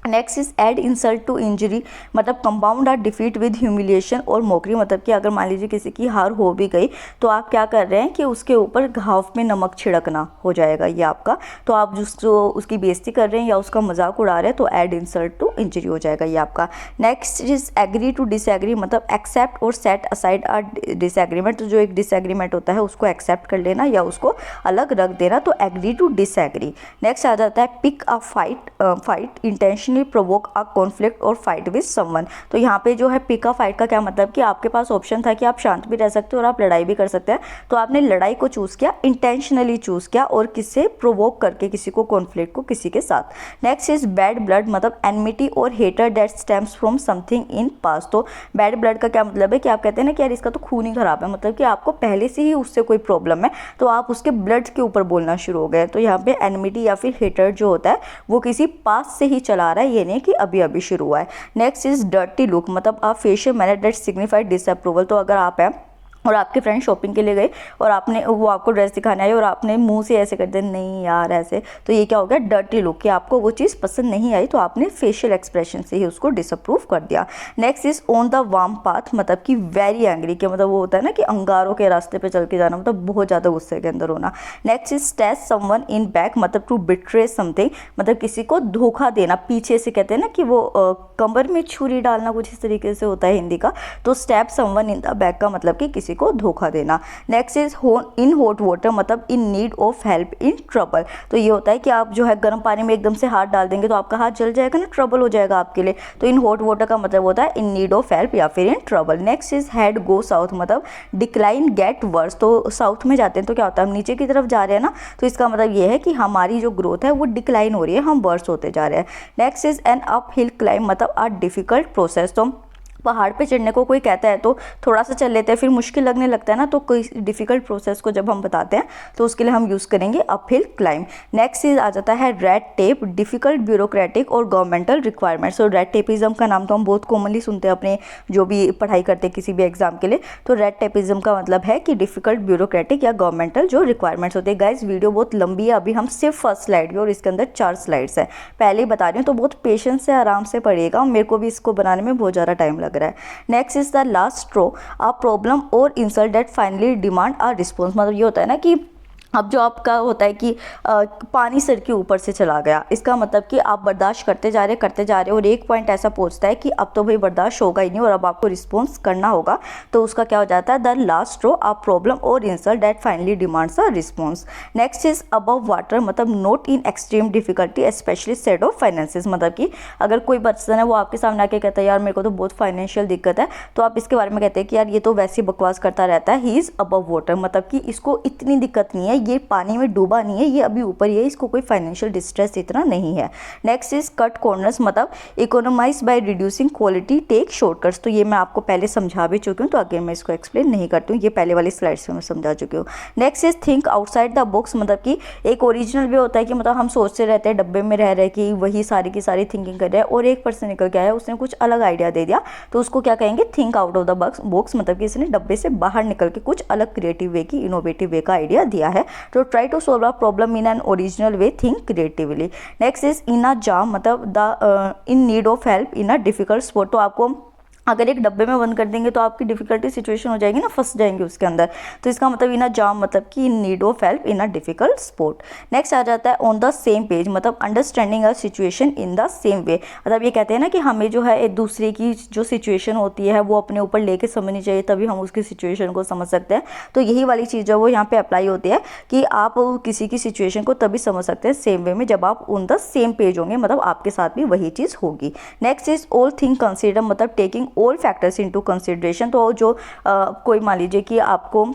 Next is add insult to injury, मतलब compound or defeat with humiliation और मोकरी। मतलब कि अगर मान लीजिए किसी की हार हो भी गई तो आप क्या कर रहे हैं कि उसके ऊपर घाव में नमक छिड़कना हो जाएगा ये आपका। तो आप जो उसकी बेइज्जती कर रहे हैं या उसका मजाक उड़ा रहे हैं तो एड इंसल्ट टू इंजरी हो जाएगा ये आपका। Next is agree to disagree, मतलब एक्सेप्ट और सेट असाइड आर डिसएग्रीमेंट। तो जो एक डिसएग्रीमेंट होता है उसको एक्सेप्ट कर लेना या उसको अलग रख देना, तो एग्री टू डिसएग्री। नेक्स्ट आ जाता है pick a fight intention intentionally provoke a conflict और फाइट विद समवन। तो यहाँ पे जो है पिक अ फाइट का क्या मतलब कि आपके पास ऑप्शन था कि आप शांत भी रह सकते हो और आप लड़ाई भी कर सकते हैं, तो आपने लड़ाई को चूज़ किया, इंटेंशनली चूज़ किया और किससे प्रोवोक करके किसी को, कॉन्फ्लिक्ट को किसी के साथ। नेक्स्ट इज बैड ब्लड मतलब एनमिटी और hatred that stems from something in past. तो बैड ब्लड का क्या मतलब है कि आप कहते हैं ना कि यार इसका तो खून ही खराब है, मतलब कि आपको पहले से ही उससे कोई प्रॉब्लम है, तो आप उसके ब्लड के ऊपर बोलना शुरू हो गए। तो यहाँ पे एनमिटी या फिर हेटर जो होता है वो किसी पास से ही चला रहा है, ये नहीं कि अभी अभी शुरू हुआ है। नेक्स्ट इज डर्टी लुक मतलब आप facial manner that signified disapproval. तो अगर आप हैं और आपके फ्रेंड शॉपिंग के लिए गए और आपने, वो आपको ड्रेस दिखाने आए और आपने मुंह से ऐसे कर दिया नहीं यार ऐसे, तो ये क्या हो गया, डर्टी लुक, कि आपको वो चीज़ पसंद नहीं आई, तो आपने फेशियल एक्सप्रेशन से ही उसको डिसअप्रूव कर दिया। Next is on the warm path मतलब कि वेरी एंग्री, के मतलब वो होता है ना कि अंगारों के रास्ते पे चल के जाना, मतलब बहुत ज़्यादा गुस्से के अंदर होना। Next is stretch someone in back मतलब टू बिट्रे समथिंग, मतलब किसी को धोखा देना, पीछे से कहते हैं ना कि वो कमर में छुरी डालना, कुछ इस तरीके से होता है हिंदी का। तो stab someone in the back का मतलब कि किसी को धोखा देना। Next is in hot water मतलब in need of help in trouble. तो ये होता है कि आप जो है गर्म पानी में एकदम से हाथ डाल देंगे तो आपका हाथ जल जाएगा ना, ट्रबल हो जाएगा आपके लिए। तो इन हॉट वाटर का मतलब होता है इन नीड ऑफ हेल्प या फिर in trouble. Next is ahead go south मतलब डिक्लाइन गेट वर्स। तो साउथ में जाते हैं तो क्या होता है, हम नीचे की तरफ जा रहे हैं ना, तो इसका मतलब ये है कि हमारी जो ग्रोथ है वो डिक्लाइन हो रही है, हम वर्स होते जा रहे हैं। Next is N up hill climb मतलब अ डिफिकल्ट प्रोसेस। तो पहाड़ पे चढ़ने को कोई कहता है तो थोड़ा सा चल लेते हैं, फिर मुश्किल लगने लगता है ना, तो कोई डिफिकल्ट प्रोसेस को जब हम बताते हैं तो उसके लिए हम यूज़ करेंगे अपहिल क्लाइम। नेक्स्ट इज आ जाता है रेड टेप, डिफिकल्ट ब्यूरोक्रेटिक और गवर्नमेंटल रिक्वायरमेंट्स। तो रेड टेपिज्म का नाम तो हम बहुत कॉमनली सुनते हैं अपने जो भी पढ़ाई करते हैं किसी भी एग्जाम के लिए। तो रेड टेपिज्म का मतलब है कि डिफिकल्ट ब्यूरोक्रेटिक या गवर्नमेंटल जो रिक्वायरमेंट्स होते हैं। गाइस वीडियो बहुत लंबी है, अभी हम सिर्फ फर्स्ट स्लाइड पे और इसके अंदर 4 स्लाइड्स है, पहले ही बता रही हूँ, तो बहुत पेशेंस से आराम से पढ़िएगा, मेरे को भी इसको बनाने में बहुत ज़्यादा टाइम लग रहा है। Next is the last straw, a problem और insult that finally demand a response. मतलब ये होता है ना कि अब जो आपका होता है कि पानी सर के ऊपर से चला गया, इसका मतलब कि आप बर्दाश्त करते जा रहे और एक पॉइंट ऐसा पहुंचता है कि अब तो भाई बर्दाश्त होगा ही नहीं और अब आपको रिस्पॉन्स करना होगा, तो उसका क्या हो जाता है, the last straw, a problem और insult that finally demands a response. Next is above water मतलब not in extreme difficulty specially set of finances. मतलब कि अगर कोई पर्सन है वो आपके सामने आके कहता है यार मेरे को तो बहुत फाइनेंशियल दिक्कत है, तो आप इसके बारे में कहते हैं कि यार ये तो वैसे ही बकवास करता रहता है, ही इज अबव वाटर मतलब कि इसको इतनी दिक्कत नहीं है, ये पानी में डूबा नहीं है, ये अभी ऊपर ही है, इसको कोई फाइनेंशियल डिस्ट्रेस इतना नहीं है। नेक्स्ट इज कट कॉर्नर्स मतलब economise by reducing quality take shortcuts. तो ये मैं आपको पहले समझा भी चुकी हूँ, तो अगेन मैं इसको एक्सप्लेन नहीं करती हूँ, ये पहले वाली स्लाइड्स में मैं समझा चुकी हूँ। Next is think outside the box मतलब कि एक ओरिजिनल वे होता है कि मतलब हम सोचते रहते हैं डब्बे में रह रहे कि वही सारी की सारी थिंकिंग कर रहे हैं, और एक पर्सन निकल के आया उसने कुछ अलग आइडिया दे दिया, तो उसको क्या कहेंगे, think out of the box मतलब कि इसने डब्बे से बाहर निकल के कुछ अलग क्रिएटिव वे की, इनोवेटिव वे का आइडिया दिया है। तो try to solve a problem in an original way, think creatively. Next is in a jam मतलब the in need of help in a difficult spot। तो आपको अगर एक डब्बे में बंद कर देंगे तो आपकी डिफिकल्टी सिचुएशन हो जाएगी ना, फंस जाएंगे उसके अंदर, तो इसका मतलब इन अ जाम मतलब कि in need of help in a difficult spot. Next आ जाता है ऑन द सेम पेज मतलब understanding a situation in the same way. मतलब ये कहते हैं ना कि हमें जो है एक दूसरे की जो सिचुएशन होती है वो अपने ऊपर लेके समझनी चाहिए, तभी हम उसकी सिचुएशन को समझ सकते हैं। तो यही वाली चीज़ जो वो यहाँ पे अप्लाई होती है कि आप किसी की सिचुएशन को तभी समझ सकते हैं सेम वे में जब आप ऑन द सेम पेज होंगे, मतलब आपके साथ भी वही चीज़ होगी। Next is all thing consider मतलब taking all factors into consideration. तो जो कोई मान लीजिए कि आपको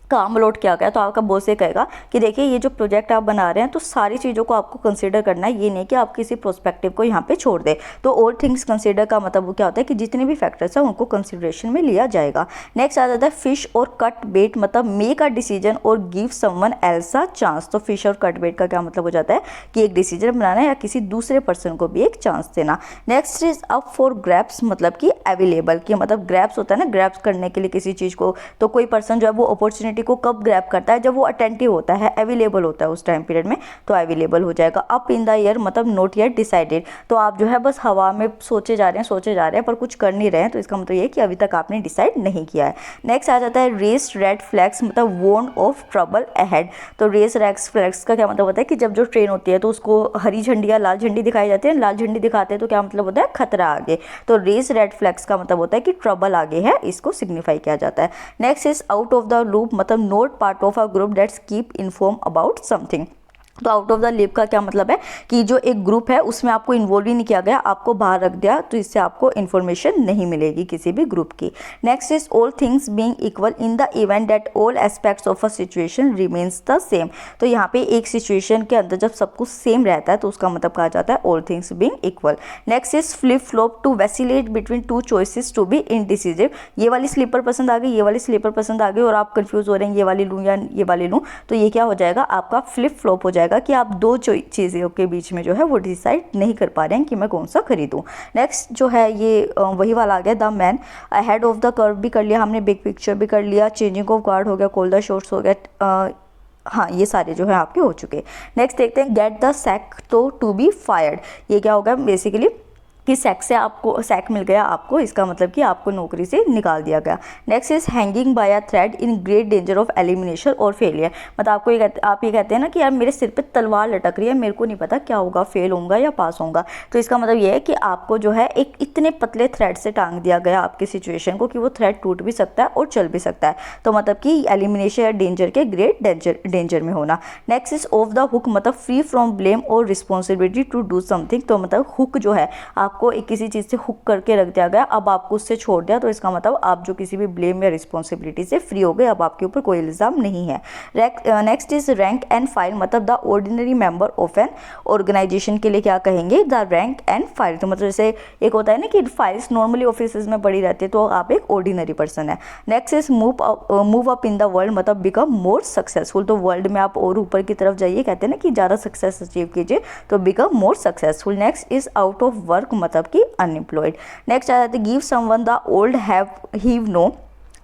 काम अलॉट किया गया, तो आपका बॉस ये कहेगा कि देखिए ये जो प्रोजेक्ट आप बना रहे हैं तो सारी चीज़ों को आपको कंसीडर करना है, ये नहीं कि आप किसी प्रोस्पेक्टिव को यहाँ पे छोड़ दें। तो ऑल थिंग्स कंसीडर का मतलब वो क्या होता है कि जितने भी फैक्टर्स हैं उनको कंसिडरेशन में लिया जाएगा। नेक्स्ट आ जाता है फिश और कट बेट मतलब मेक अ डिसीजन और give someone else a chance. तो फिश और कट बेट का क्या मतलब हो जाता है कि एक डिसीजन बनाना या किसी दूसरे पर्सन को भी एक चांस देना। Next is up for grabs मतलब कि अवेलेबल, कि मतलब ग्रैप्स होता है ना, ग्रैप्स करने के लिए किसी चीज़ को, तो कोई पर्सन जो है वो अपॉर्चुनिटी को कब ग्रैब करता है, जब वो अटेंटिव होता है, अवेलेबल होता है उस टाइम पीरियड में, तो अवेलेबल हो जाएगा। अप इन द एयर मतलब नॉट येट डिसाइडेड, तो आप जो है बस हवा में सोचे जा रहे हैं पर कुछ कर नहीं रहे हैं, तो इसका मतलब ये है कि अभी तक आपने डिसाइड नहीं किया है। नेक्स्ट आ जाता है रेस रेड फ्लैग्स मतलब वार्न ऑफ ट्रबल अहेड। तो रेस रेड फ्लैग्स का क्या मतलब होता है कि जब जो ट्रेन होती है तो उसको हरी झंडी या लाल झंडी दिखाई जाती है, लाल झंडी दिखाते हैं तो क्या मतलब होता है खतरा आगे, तो रेस रेड फ्लैग्स का मतलब होता है कि ट्रबल आगे है, इसको सिग्निफाई किया जाता है। Next is out of the loop मतलब not part of a group that's keep inform about something. तो आउट ऑफ द लीव का क्या मतलब है कि जो एक ग्रुप है उसमें आपको इन्वॉल्व ही नहीं किया गया, आपको बाहर रख दिया, तो इससे आपको इन्फॉर्मेशन नहीं मिलेगी किसी भी ग्रुप की। Next is all things being equal in the event that all aspects of a situation remains the same. तो यहाँ पे एक सिचुएशन के अंदर जब सब कुछ सेम रहता है तो उसका मतलब कहा जाता है all things being equal. Next is flip flop, to vacillate between two choices to be indecisive. ये वाली स्लीपर पसंद आ गई, ये वाली स्लीपर पसंद आ गई और आप कंफ्यूज हो रहे हैं ये वाली लूँ या ये वाली लूँ, तो ये क्या हो जाएगा, आपका फ्लिप फ्लॉप हो जाएगा कि आप दो चीज़ों के बीच में जो है वो डिसाइड नहीं कर पा रहे हैं कि मैं कौन सा खरीदूं। नेक्स्ट जो है ये वही वाला आ गया, the man ahead of the curve भी कर लिया हमने, बिग पिक्चर भी कर लिया, चेंजिंग ऑफ गार्ड हो गया, कॉल द शॉट्स हो गया, हाँ ये सारे जो है आपके हो चुके। नेक्स्ट देखते हैं गेट द सैक तो टू बी फायर्ड। ये क्या होगा बेसिकली कि सैक से आपको सैक मिल गया आपको, इसका मतलब कि आपको नौकरी से निकाल दिया गया। Next is hanging by a thread in great danger of elimination और फेलियर। मतलब आपको आप ये कहते हैं ना कि यार मेरे सिर पे तलवार लटक रही है, मेरे को नहीं पता क्या होगा, फेल होऊंगा या पास होऊंगा। तो इसका मतलब ये है कि आपको जो है एक इतने पतले थ्रेड से टांग दिया गया आपकी सिचुएशन को कि वो थ्रेड टूट भी सकता है और चल भी सकता है। तो मतलब कि एलिमिनेशन या डेंजर के ग्रेट डेंजर में होना। Next is off the hook, मतलब फ्री फ्रॉम ब्लेम और रिस्पॉन्सिबिलिटी टू डू समथिंग। तो मतलब हुक जो है आपको एक किसी चीज़ से हुक करके रख दिया गया, अब आपको उससे छोड़ दिया, तो इसका मतलब आप जो किसी भी ब्लेम या रिस्पॉन्सिबिलिटी से फ्री हो गए, अब आपके ऊपर कोई इल्ज़ाम नहीं है। Next is rank and file, मतलब the ordinary member of an organisation के लिए क्या कहेंगे, द रैंक एंड फाइल। तो मतलब जैसे एक होता है ना कि फाइल्स नॉर्मली ऑफिस में पड़ी रहती है, तो आप एक ऑर्डिनरी पर्सन है। Next is move up in the world, मतलब बिकम मोर सक्सेसफुल। तो वर्ल्ड में आप और ऊपर की तरफ जाइए, कहते हैं ना कि ज़्यादा सक्सेस अचीव कीजिए, तो become more successful. Next is out of work, मतलब अनएम्प्लॉयड। नेक्स्ट आ जाते give someone the old have heave no,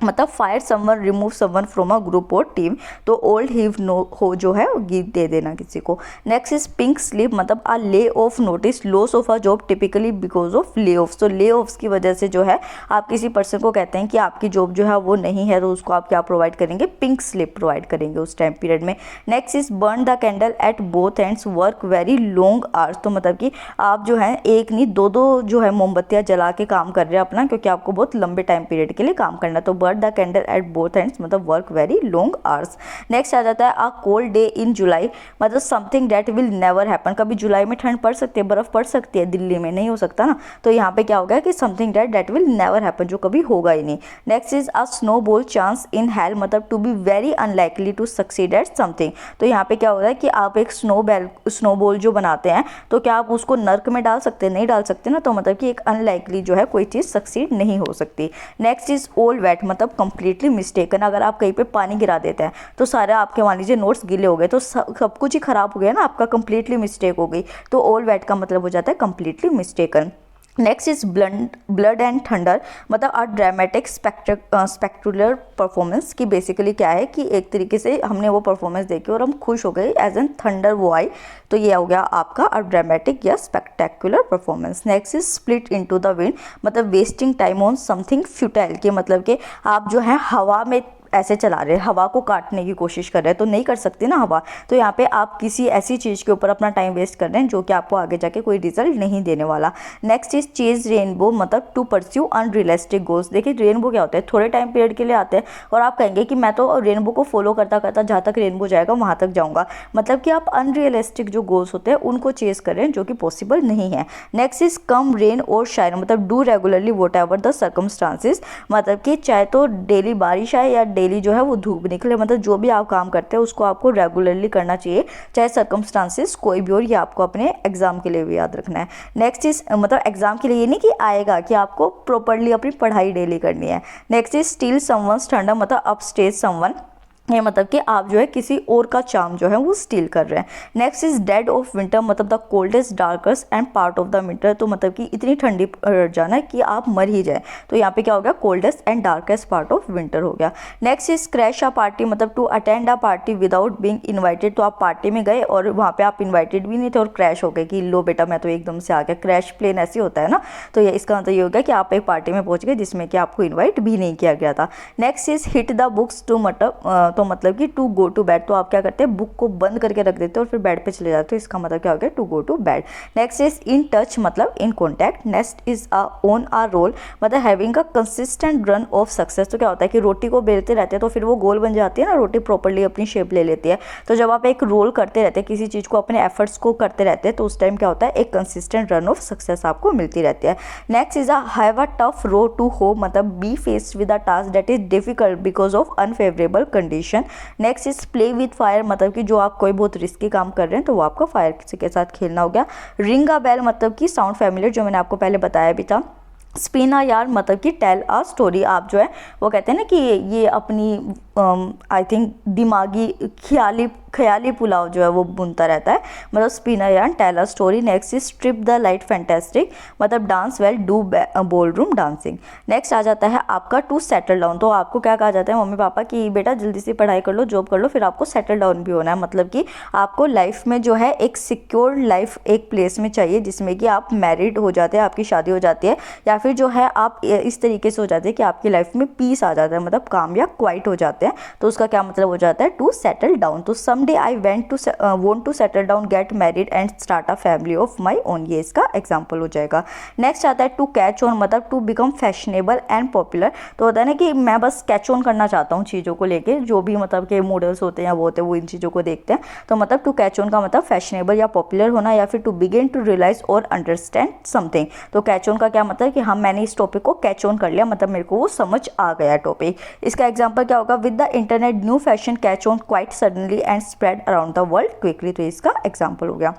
मतलब fire someone, remove someone from a group और टीम। तो ओल्ड हीव नो हो जो है वो गिव दे देना किसी को। नेक्स्ट इज पिंक स्लिप, मतलब a lay off notice loss of a job typically because of lay off. तो ले ऑफ्स की वजह से जो है आप किसी पर्सन को कहते हैं कि आपकी जॉब जो है वो नहीं है, तो उसको आप क्या प्रोवाइड करेंगे, पिंक स्लिप प्रोवाइड करेंगे उस टाइम पीरियड में। Next is burn the candle at both ends, work very long hours. तो मतलब कि आप जो है एक नहीं दो जो है मोमबत्तियाँ जला के काम कर रहे हैं अपना, क्योंकि आपको बहुत लंबे टाइम पीरियड के लिए काम करना है। तो the candle at both ends, मतलब work very long hours. Next आ जाता है a cold day in July, मतलब something that will never happen. कभी जुलाई में ठंड पड़ सकती है, बर्फ पड़ सकती है, दिल्ली में नहीं हो सकता ना, तो यहाँ पे क्या होगा कि something that will never happen, जो कभी होगा ही नहीं। Next is a snowball chance in hell, मतलब to be very unlikely to succeed at something. तो यहाँ पे क्या होता है कि आप एक स्नोबॉल जो बनाते हैं, तो क्या आप उसको नर्क में डाल सकते हैं, नहीं डाल सकते ना, तो मतलब कि एक अनलाइकली जो है कोई चीज़ सक्सीड नहीं हो सकती। नेक्स्ट इज ऑल वेट, मतलब कंप्लीटली मिस्टेकन। अगर आप कहीं पे पानी गिरा देते हैं तो सारे आपके मान लीजिए नोट्स गीले हो गए, तो सब कुछ ही खराब हो गया ना, आपका कंप्लीटली मिस्टेक हो गई। तो ऑल वेट का मतलब हो जाता है completely mistaken. Next is blood and thunder, मतलब अ ड्रामेटिक स्पेक्टुलर परफॉर्मेंस, की बेसिकली क्या है कि एक तरीके से हमने वो परफॉर्मेंस देखी और हम खुश हो गए, एज एन थंडर वो आई, तो ये हो गया आपका अ ड्रामेटिक या spectacular performance. Next is split into the wind, मतलब wasting time on something futile, के मतलब कि आप जो है हवा में ऐसे चला रहे हैं, हवा को काटने की कोशिश कर रहे हैं, तो नहीं कर सकती ना हवा, तो यहाँ पे आप किसी ऐसी चीज़ के ऊपर अपना टाइम वेस्ट कर रहे हैं जो कि आपको आगे जाके कोई रिजल्ट नहीं देने वाला। नेक्स्ट इज चेज रेनबो, मतलब टू परस्यू अनरियलिस्टिक गोल्स। देखिए रेनबो क्या होता है, थोड़े टाइम पीरियड के लिए आते हैं और आप कहेंगे कि मैं तो रेनबो को फॉलो करता करता जहाँ तक रेनबो जाएगा वहाँ तक जाऊँगा, मतलब कि आप अनरियलिस्टिक जो गोल्स होते हैं उनको चेज कर रहे हैं जो कि पॉसिबल नहीं है। नेक्स्ट इज कम रेन और शाइन, मतलब do regularly what ever the circumstances, मतलब कि चाहे तो डेली बारिश आए या डेली जो है वो धूप निकले, मतलब जो भी आप काम करते हैं उसको आपको रेगुलरली करना चाहिए, चाहे सर्कमस्टांसिस कोई भी हो, ये आपको अपने एग्जाम के लिए भी याद रखना है। नेक्स्ट इज मतलब एग्जाम के लिए ये नहीं कि आएगा, कि आपको प्रॉपरली अपनी पढ़ाई डेली करनी है। Next is steel someone's thunder, मतलब अपस्टेज समवन, ये मतलब कि आप जो है किसी और का चार्म जो है वो स्टील कर रहे हैं। Next is dead of winter, मतलब the coldest darkest and part of the winter, तो मतलब कि इतनी ठंडी जाना है कि आप मर ही जाए, तो यहाँ पे क्या हो गया, coldest and darkest part of winter हो गया। Next is crash a party, मतलब to attend a party without being invited, तो आप पार्टी में गए और वहाँ पे आप इन्वाइटेड भी नहीं थे और क्रैश हो गए कि लो बेटा मैं तो एकदम से आ गया, क्रैश प्लेन ऐसे होता है ना, तो ये इसका मतलब ये हो गया कि आप एक पार्टी में पहुँच गए जिसमें कि आपको इन्वाइट भी नहीं किया गया था। Next is hit the books to, मतलब तो मतलब कि टू गो टू बेड, तो आप क्या करते हैं बुक को बंद करके रख देते हो और फिर बेड पे चले जाते हो, इसका मतलब क्या हो गया to go to bed. Next is in touch मतलब in contact. Next is on a roll मतलब having a consistent run of success. तो क्या होता है कि रोटी को बेलते रहते हैं तो फिर वो गोल बन जाती है ना, रोटी प्रॉपर्ली अपनी शेप ले लेती है। तो जब आप एक रोल करते रहते हैं किसी चीज़ को, अपने एफर्ट्स को करते रहते हैं, तो उस टाइम क्या होता है एक कंसिस्टेंट रन ऑफ सक्सेस आपको मिलती रहती है। Next is have a tough row to hoe मतलब be faced with a task that is difficult because of unfavourable condition. Next is play with fire मतलब कि जो आप कोई बहुत रिस्की काम कर रहे हैं तो वो आपका फायर के साथ खेलना हो गया। रिंग अ बेल मतलब कि साउंड फैमिलियर, जो मैंने आपको पहले बताया भी था। स्पिन अ यार्न मतलब कि टेल अ स्टोरी, आप जो है वो कहते हैं ना कि ये अपनी आई थिंक दिमागी ख्याली पुलाव जो है वो बुनता रहता है, मतलब spin a yarn tell a story. Next is strip the light fantastic मतलब dance well do ballroom dancing. Next आ जाता है आपका टू सेटल डाउन। तो आपको क्या कहा जाता है मम्मी पापा की बेटा जल्दी से पढ़ाई कर लो, जॉब कर लो, फिर आपको सेटल डाउन भी होना है, मतलब कि आपको लाइफ में जो है एक सिक्योर लाइफ एक प्लेस में चाहिए जिसमें कि आप मैरिड हो जाते हैं, आपकी शादी हो जाती है, या फिर जो है आप इस तरीके से हो जाते हैं कि आपकी लाइफ में पीस आ जाता है, मतलब काम या क्वाइट हो जाते हैं। तो उसका क्या मतलब हो जाता है टू सेटल डाउन। तो someday I want to settle down, get married and start a family of my own, ये इसका एग्जांपल हो जाएगा। नेक्स्ट आता है टू कैच ऑन मतलब to become fashionable and popular. तो होता है ना कि मैं बस कैच ऑन करना चाहता हूँ चीज़ों को लेके, जो भी मतलब के मॉडल्स होते हैं या वो होते हैं वो इन चीज़ों को देखते हैं। तो मतलब टू कैच ऑन का मतलब फैशनेबल या पॉपुलर होना, या फिर टू बिगिन टू रियलाइज और अंडरस्टैंड समथिंग। तो कैच ऑन का क्या मतलब कि हाँ मैंने इस टॉपिक को कैच ऑन कर लिया, मतलब मेरे को वो समझ आ गया टॉपिक। इसका एग्जांपल क्या होगा, with the internet new fashion catch on quite suddenly and spread around the world quickly. तो इसका एग्जांपल हो गया।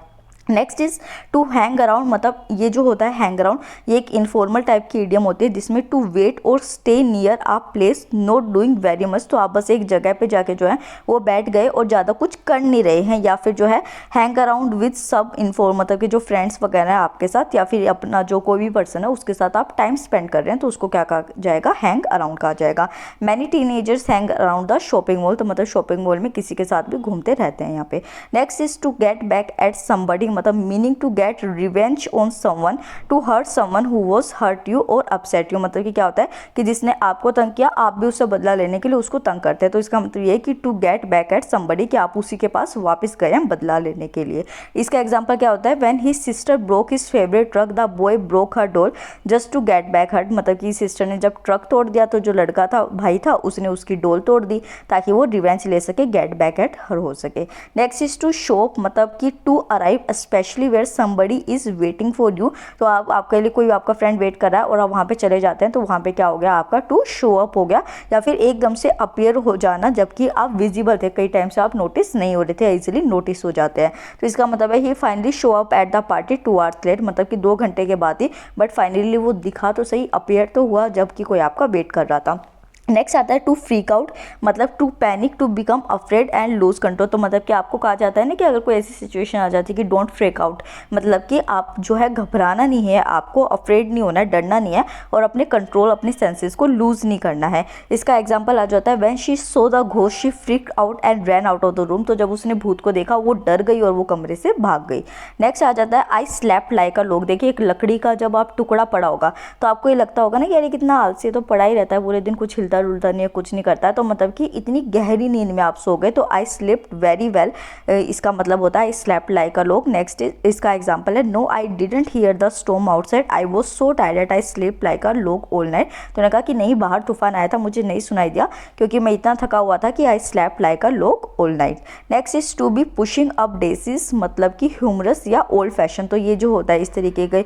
Next is to hang around मतलब ये जो होता है हैंग अराउंड, ये एक इनफॉर्मल टाइप की इडियम होती है जिसमें टू वेट और stay near a place not doing very much. तो आप बस एक जगह पे जाके जो है वो बैठ गए और ज़्यादा कुछ कर नहीं रहे हैं, या फिर जो है हैंग अराउंड विद सब इनफॉर्म मतलब कि जो फ्रेंड्स वगैरह है आपके साथ, या फिर अपना जो कोई भी पर्सन है उसके साथ आप टाइम स्पेंड कर रहे हैं, तो उसको क्या कहा जाएगा हैंग अराउंड कहा जाएगा। Many teenagers hang around the shopping mall, तो मतलब शॉपिंग मॉल में किसी के साथ भी घूमते रहते हैं यहाँ पे। Next is to get back at somebody मतलब meaning to get revenge on someone, to hurt someone who was hurt you और अपसेट यू, मतलब कि क्या होता है कि जिसने आपको तंग किया आप भी उससे बदला लेने के लिए उसको तंग करते हैं। तो इसका मतलब ये है कि to get back at somebody, कि आप उसी के पास वापस गए हैं बदला लेने के लिए। इसका एग्जांपल क्या होता है, when his sister broke his favourite truck the boy broke her door just to get back her, मतलब कि सिस्टर ने जब ट्रक तोड़ दिया तो जो लड़का था भाई था उसने उसकी डोल तोड़ दी ताकि वो रिवेंज ले सके, गेट बैक एट हर हो सके। नेक्स्ट इज टू शो मतलब कि to arrive specially where somebody is waiting for you, तो आप आपके लिए कोई आपका फ्रेंड वेट कर रहा है और आप वहाँ पे चले जाते हैं, तो वहाँ पे क्या हो गया आपका टू शो अप हो गया, या फिर एकदम से अपीयर हो जाना जबकि आप विजिबल थे, कई टाइम से आप नोटिस नहीं हो रहे थे, इजीली नोटिस हो जाते हैं। तो इसका मतलब है he finally show up at the party 2 hours late, मतलब कि 2 घंटे के बाद ही, बट फाइनली वो दिखा तो सही, अपीयर तो हुआ जबकि कोई आपका वेट कर रहा था। नेक्स्ट आता है टू फ्रीक आउट मतलब to panic, to become afraid and lose control. तो मतलब कि आपको कहा जाता है ना कि अगर कोई ऐसी सिचुएशन आ जाती है कि डोंट फ्रीक आउट, मतलब कि आप जो है घबराना नहीं है, आपको अफ्रेड नहीं होना है, डरना नहीं है, और अपने कंट्रोल अपने सेंसेस को लूज नहीं करना है। इसका एग्जांपल आ जाता है when she so the ghost she freaked out and ran out of the room, तो जब उसने भूत को देखा वो डर गई और वो कमरे से भाग गई। नेक्स्ट आ जाता है आई स्लैप्ड लाइक अ लॉग। देखिए एक लकड़ी का जब आप टुकड़ा पड़ा होगा तो आपको ये लगता होगा ना कि अरे कितना आलसी है, तो पड़ा ही रहता है पूरे दिन, कुछ हिलता डुलता नहीं है, कुछ नहीं करता है, तो मतलब कि इतनी गहरी नींद में आप सो गए, तो आई स्लिप्ड वेरी वेल, इसका मतलब होता है I slept like a log. Next इसका एग्जांपल है no I didn't hear the storm outside I was so tired I sleep like a log all night. तो उन्होंने कहा कि नहीं बाहर तूफान आया था मुझे नहीं सुनाई दिया क्योंकि मैं इतना थका हुआ था कि I slept like a log all night. Next is to be pushing up daisies मतलब कि ह्यूमरस या ओल्ड फैशन। तो ये जो होता है इस तरीके के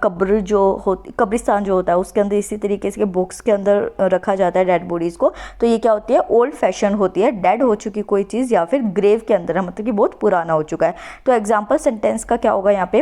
कब्र जो होती कब्रिस्तान जो होता है उसके अंदर इसी तरीके से बॉक्स के अंदर रखा जाता है डेड बॉडीज को, तो ये क्या होती है ओल्ड फैशन होती है, डेड हो चुकी कोई चीज़ या फिर ग्रेव के अंदर है, मतलब कि बहुत पुराना हो चुका है। तो एग्जाम्पल सेंटेंस का क्या होगा यहाँ पे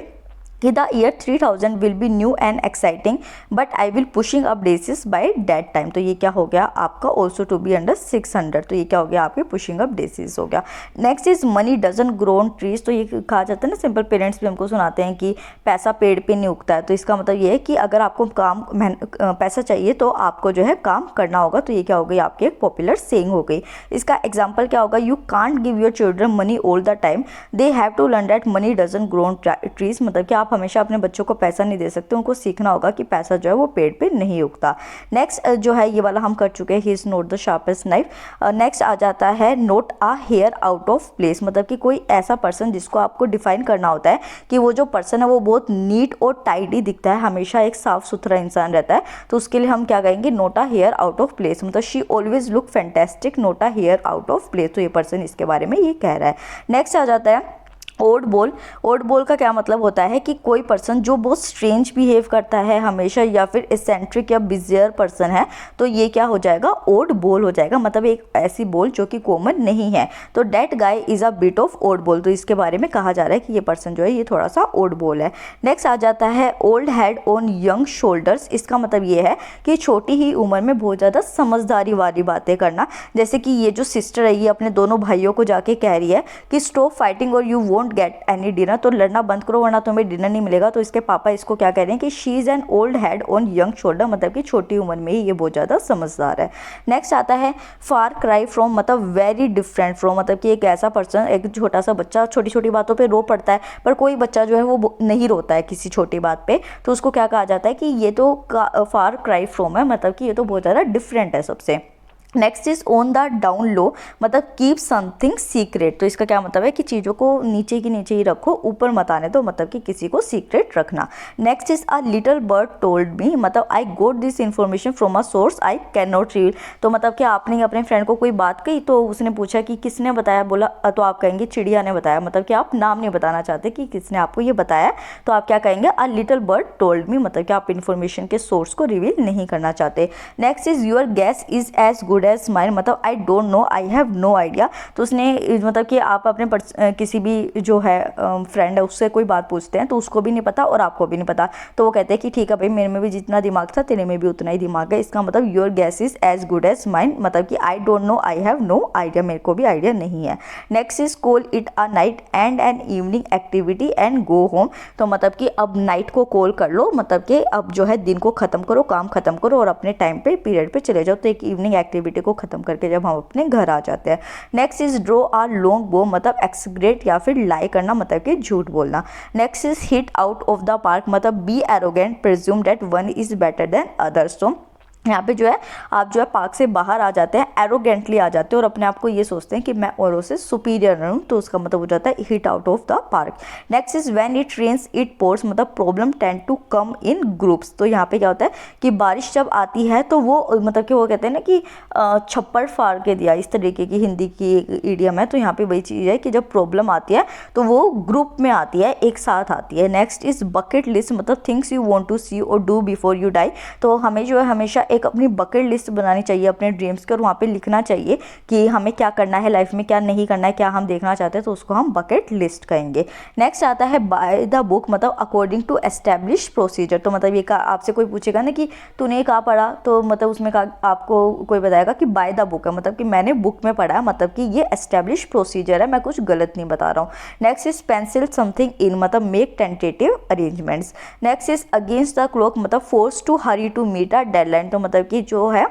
कि the year 3000 will be new and exciting but I will pushing up daisies by that time. तो ये क्या हो गया आपका ऑल्सो टू बी अंडर 600, तो ये क्या हो गया आपके पुशिंग अप डेसिस हो गया। Next is money doesn't grow on trees. तो ये कहा जाता है ना, सिंपल पेरेंट्स भी हमको सुनाते हैं कि पैसा पेड़ पे नहीं उगता है, तो इसका मतलब ये है कि अगर आपको पैसा चाहिए तो आपको जो है काम करना होगा। तो ये क्या हो गई आपकी एक पॉपुलर सेइंग हो गई। इसका एग्जाम्पल क्या होगा, you can't give your children money all the time, they have to learn that money doesn't grow on trees. मतलब कि आप आप हमेशा अपने बच्चों को पैसा नहीं दे सकते, उनको सीखना होगा कि पैसा जो है वो पेड़ पे नहीं उगता। नेक्स्ट जो है ये वाला हम कर चुके हैं, he is not the sharpest knife. Next आ जाता है not a hair out of place, मतलब कि कोई ऐसा पर्सन जिसको आपको डिफाइन करना होता है कि वो जो पर्सन है वो बहुत नीट और टाइडी दिखता है, हमेशा एक साफ सुथरा इंसान रहता है, तो उसके लिए हम क्या कहेंगे, not a hair out of place, मतलब she always look fantastic, not a hair out of place. तो ये पर्सन इसके बारे में ये कह रहा है। नेक्स्ट आ जाता है ओड बोल। ओड बोल का क्या मतलब होता है कि कोई पर्सन जो बहुत स्ट्रेंज बिहेव करता है हमेशा, या फिर एसेंट्रिक या बिजियर पर्सन है, तो ये क्या हो जाएगा, ओड बोल हो जाएगा, मतलब एक ऐसी बोल जो कि कॉमन नहीं है। तो that guy is a bit of odd ball, तो इसके बारे में कहा जा रहा है कि ये पर्सन जो है ये थोड़ा सा ओड बोल है। नेक्स्ट आ जाता है old head on young shoulders. इसका मतलब ये है कि छोटी ही उम्र में बहुत ज़्यादा समझदारी वाली बातें करना, जैसे कि ये जो सिस्टर है ये अपने दोनों भाइयों को जाके कह रही है कि स्टॉप फाइटिंग और you won't get any dinner, तो लड़ना बंद करो वरना तुम्हें डिनर नहीं मिलेगा। तो इसके पापा इसको क्या कह रहे हैं कि she is an old head on young shoulder, मतलब कि छोटी उम्र में ही ये बहुत ज़्यादा समझदार है। नेक्स्ट आता है फार क्राई फ्रॉम, मतलब वेरी डिफरेंट फ्रॉम, मतलब कि एक ऐसा पर्सन, एक छोटा सा बच्चा छोटी छोटी बातों पे रो पड़ता है, पर कोई बच्चा जो है वो नहीं रोता है किसी छोटी बात पे, तो उसको क्या कहा जाता है कि ये तो फार क्राई फ्रॉम है, मतलब कि ये तो बहुत ज़्यादा डिफरेंट है सबसे। Next is on the down low, मतलब कीप समथिंग सीक्रेट, तो इसका क्या मतलब है कि चीज़ों को नीचे की नीचे ही रखो, ऊपर मत आने दो, मतलब कि किसी को सीक्रेट रखना। Next is a little bird told me, मतलब I got this information from a source I can not reveal, तो मतलब कि आपने अपने फ्रेंड को कोई बात कही तो उसने पूछा कि किसने बताया, बोला तो आप कहेंगे चिड़िया ने बताया, मतलब कि आप नाम नहीं बताना चाहते कि किसने आपको ये बताया, तो आप क्या कहेंगे, अ लिटिल बर्ड टोल्ड मी, मतलब कि आप इन्फॉर्मेशन के सोर्स को रिवील नहीं करना चाहते। Next is your guess is as good as mine, मतलब I don't know, I have no idea, तो उसने मतलब कि आप अपने किसी भी जो है फ्रेंड है उससे कोई बात पूछते हैं तो उसको भी नहीं पता और आपको भी नहीं पता, तो वो कहते हैं कि ठीक है भाई, मेरे में भी जितना दिमाग था तेरे में भी उतना ही दिमाग है। इसका मतलब your guess is as good as mine, मतलब कि I don't know, I have no idea, मेरे को भी आइडिया नहीं है। Next is call it a night and an evening activity and go home, तो मतलब कि अब नाइट को कॉल कर लो, मतलब कि अब जो है दिन को ख़त्म करो, काम ख़त्म करो और अपने टाइम पे पीरियड पे चले जाओ, तो एक इवनिंग एक्टिविटी को ख़त्म करके जब हम अपने घर आ जाते हैं। Next is draw a long bow, मतलब एक्सग्रेट या फिर लाई करना, मतलब कि झूठ बोलना। Next is hit out of the park, मतलब be arrogant, presume that one is better than others, तो यहाँ पे जो है आप जो है पार्क से बाहर आ जाते हैं, एरोगेंटली आ जाते हैं और अपने आप को ये सोचते हैं कि मैं औरों से सुपीरियर हूँ, तो उसका मतलब हो जाता है hit out of the park. Next is when it rains it pours, मतलब problem tend to come in groups, तो यहाँ पे क्या होता है कि बारिश जब आती है तो वो मतलब कि वो कहते हैं ना कि छप्पड़ फाड़ के दिया, इस तरीके की हिंदी की इडियम है, तो यहाँ पे वही चीज़ है कि जब प्रॉब्लम आती है तो वो ग्रुप में आती है, एक साथ आती है। नेक्स्ट इज बकेट लिस्ट, मतलब थिंग्स यू वांट टू सी और डू बिफोर यू डाई, तो हमें जो है हमेशा एक अपनी बकेट लिस्ट बनानी चाहिए अपने ड्रीम्स की और वहाँ पे लिखना चाहिए कि हमें क्या करना है लाइफ में, क्या नहीं करना है, क्या हम देखना चाहते हैं, तो उसको हम बकेट लिस्ट कहेंगे। नेक्स्ट आता है बाय द बुक, मतलब अकॉर्डिंग टू एस्टेब्लिश प्रोसीजर, तो मतलब ये आपसे कोई पूछेगा ना कि तूने कहाँ पढ़ा, तो मतलब उसमें आपको कोई बताएगा कि बाय द बुक है, मतलब कि मैंने बुक में पढ़ा है, मतलब कि ये एस्टेब्लिश प्रोसीजर है, मैं कुछ गलत नहीं बता रहा हूँ। Next is pencil something in, मतलब make tentative arrangements. Next is against the clock, मतलब force to hurry to meet a deadline, तो मतलब कि जो है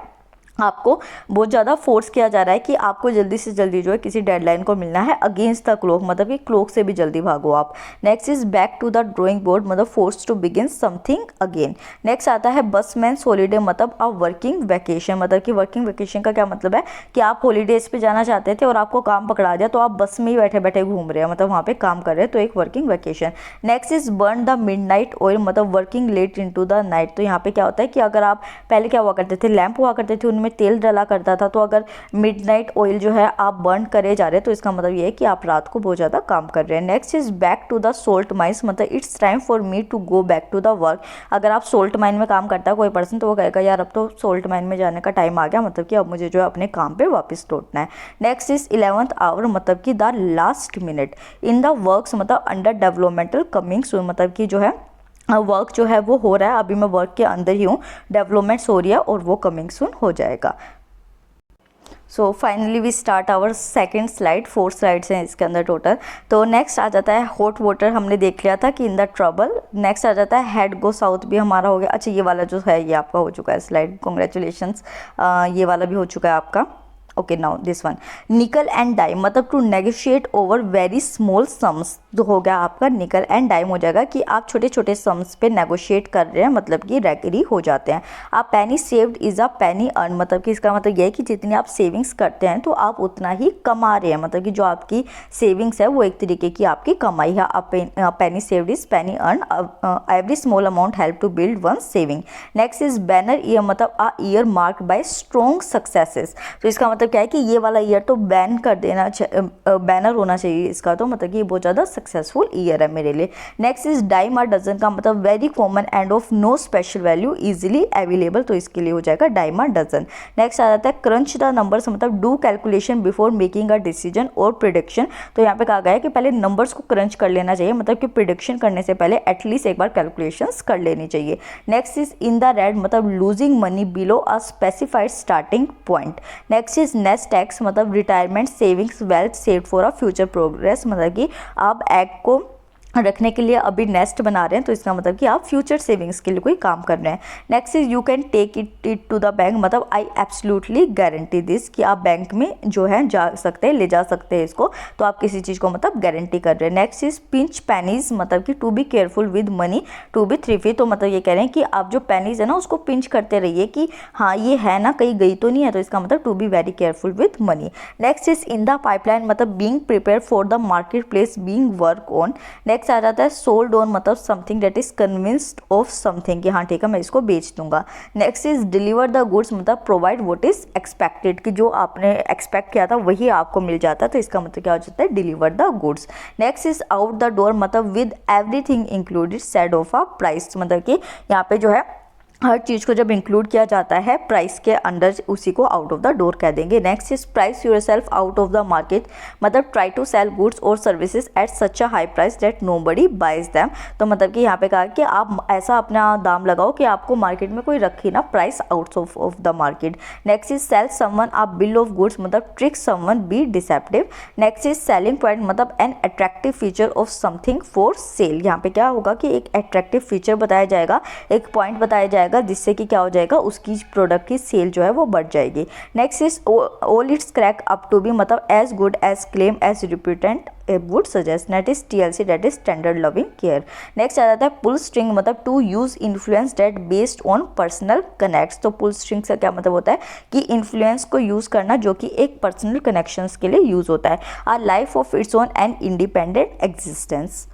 आपको बहुत ज़्यादा फोर्स किया जा रहा है कि आपको जल्दी से जल्दी जो है किसी डेडलाइन को मिलना है, अगेंस्ट द क्लॉक, मतलब कि क्लॉक से भी जल्दी भागो आप। Next is back to the drawing board, मतलब force to begin something again. Next आता है बसमैन्स हॉलीडे, मतलब अ वर्किंग वैकेशन, मतलब कि वर्किंग वैकेशन का क्या मतलब है कि आप हॉलीडेज पे जाना चाहते थे और आपको काम पकड़ा दिया तो आप बस में ही बैठे बैठे घूम रहे हैं, मतलब वहाँ पे काम कर रहे हैं, तो एक working vacation. Next is burn the midnight oil, मतलब working late into the night, तो यहाँ पे क्या होता है कि अगर आप पहले क्या हुआ करते थे, लैंप हुआ करते थे, उनमें तेल डाला करता था, तो अगर मिडनाइट ऑयल जो है आप बर्न करे जा रहे हैं तो इसका मतलब ये है कि आप रात को बहुत ज़्यादा काम कर रहे हैं। Next is back to the salt mines, मतलब it's time for me to go back to the work, अगर आप सोल्ट माइन में काम करता है कोई पर्सन तो वो कहेगा यार अब तो सोल्ट माइन में जाने का टाइम आ गया, मतलब कि अब मुझे जो है अपने काम पे वापस लौटना है। नेक्स्ट इज 11th आवर, मतलब कि the last minute in the works, मतलब अंडर डेवलपमेंटल कमिंग सून, मतलब कि जो है वर्क जो है वो हो रहा है, अभी मैं वर्क के अंदर ही हूँ, डेवलपमेंट्स हो रही है और वो कमिंग सून हो जाएगा। So finally we start our second slide, 4 slides हैं इसके अंदर टोटल। तो नेक्स्ट आ जाता है हॉट वाटर, हमने देख लिया था कि इन द ट्रबल। नेक्स्ट आ जाता है हेड गो साउथ, भी हमारा हो गया। अच्छा ये वाला जो है ये आपका हो चुका है स्लाइड, कॉन्ग्रेचुलेशंस, ये वाला भी हो चुका है आपका। Okay now this one, nickel and dime मतलब to negotiate over very small sums, तो हो गया आपका निकल एंड डाइम हो जाएगा कि आप छोटे छोटे सम्स पे नेगोशिएट कर रहे हैं, मतलब कि रेगरी हो जाते हैं। आप penny saved is a penny earn, मतलब कि इसका मतलब ये है कि जितनी आप सेविंग्स करते हैं तो आप उतना ही कमा रहे हैं, मतलब कि जो आपकी सेविंग्स है वो एक तरीके की आपकी कमाई है। Penny saved is penny earn, every small amount help to build one saving. Next is banner year मतलब a year marked by strong successes, तो इसका मतलब क्या है कि ये वाला ईयर तो बैन कर देना, बैनर होना चाहिए इसका, तो मतलब कि ये बहुत ज़्यादा सक्सेसफुल ईयर है मेरे लिए। Next is dime a dozen का मतलब very common and of no special value easily available, तो इसके लिए हो जाएगा डाइम अ डजन। नेक्स्ट आ जाता है क्रंच द नंबर्स मतलब do calculation before making a decision और प्रिडिक्शन, तो यहाँ पे कहा गया है कि पहले नंबर्स को क्रंच कर लेना चाहिए, मतलब कि प्रिडिक्शन करने से पहले एटलीस्ट एक बार कैलकुलेशंस कर लेनी चाहिए। Next is in the red मतलब losing money below a specified starting point. Next is nest tax मतलब retirement savings wealth saved for a future progress, मतलब कि आप एग को रखने के लिए अभी नेस्ट बना रहे हैं, तो इसका मतलब कि आप फ्यूचर सेविंग्स के लिए कोई काम कर रहे हैं। Next is you can take it to the bank मतलब आई एब्सोल्युटली गारंटी दिस, कि आप बैंक में जो है जा सकते हैं, ले जा सकते हैं इसको, तो आप किसी चीज़ को मतलब गारंटी कर रहे हैं। नेक्स्ट इज पिंच पेनीज मतलब कि to be careful with money to be thrifty, तो मतलब ये कह रहे हैं कि आप जो पेनीज है ना उसको पिंच करते रहिए कि हाँ ये है ना कहीं गई तो नहीं है, तो इसका मतलब to be very careful with money. Next is in the pipeline मतलब being prepare for the market place being work on. Next आ जाता है सोल्ड ऑन मतलब something that is convinced of something, कि हाँ ठीक है मैं इसको बेच दूंगा। Next is deliver the goods मतलब प्रोवाइड व्हाट इज एक्सपेक्टेड, कि जो आपने एक्सपेक्ट किया था वही आपको मिल जाता है, तो इसका मतलब क्या हो जाता है deliver the goods. Next is out the door मतलब with everything included said of a price, मतलब कि यहाँ पे जो है हर चीज़ को जब इंक्लूड किया जाता है प्राइस के अंडर, उसी को आउट ऑफ द डोर कह देंगे। Next is price yourself out of the market मतलब ट्राई टू सेल गुड्स और services at such a high price that nobody buys them, तो मतलब कि यहाँ पे कहा कि आप ऐसा अपना दाम लगाओ कि आपको मार्केट में कोई रखे ना price out of the market. Next is sell someone a bill of goods मतलब trick someone be deceptive. Next is selling point मतलब an attractive feature of something for sale, यहाँ पे क्या होगा कि एक अट्रैक्टिव फीचर बताया जाएगा, एक पॉइंट बताया जाएगा जिससे कि क्या हो जाएगा उसकी प्रोडक्ट की सेल जो है वो बढ़ जाएगी। Next is all it's crack up to be मतलब as good as claim as reputation would suggest, that is TLC that is standard loving care. Next आ जाता है पुल स्ट्रिंग मतलब to use influence that based on personal connects, तो पुल स्ट्रिंग का क्या मतलब होता है कि इन्फ्लुएंस को यूज करना जो कि एक पर्सनल कनेक्शंस के लिए यूज होता है। A life of its own and independent existence.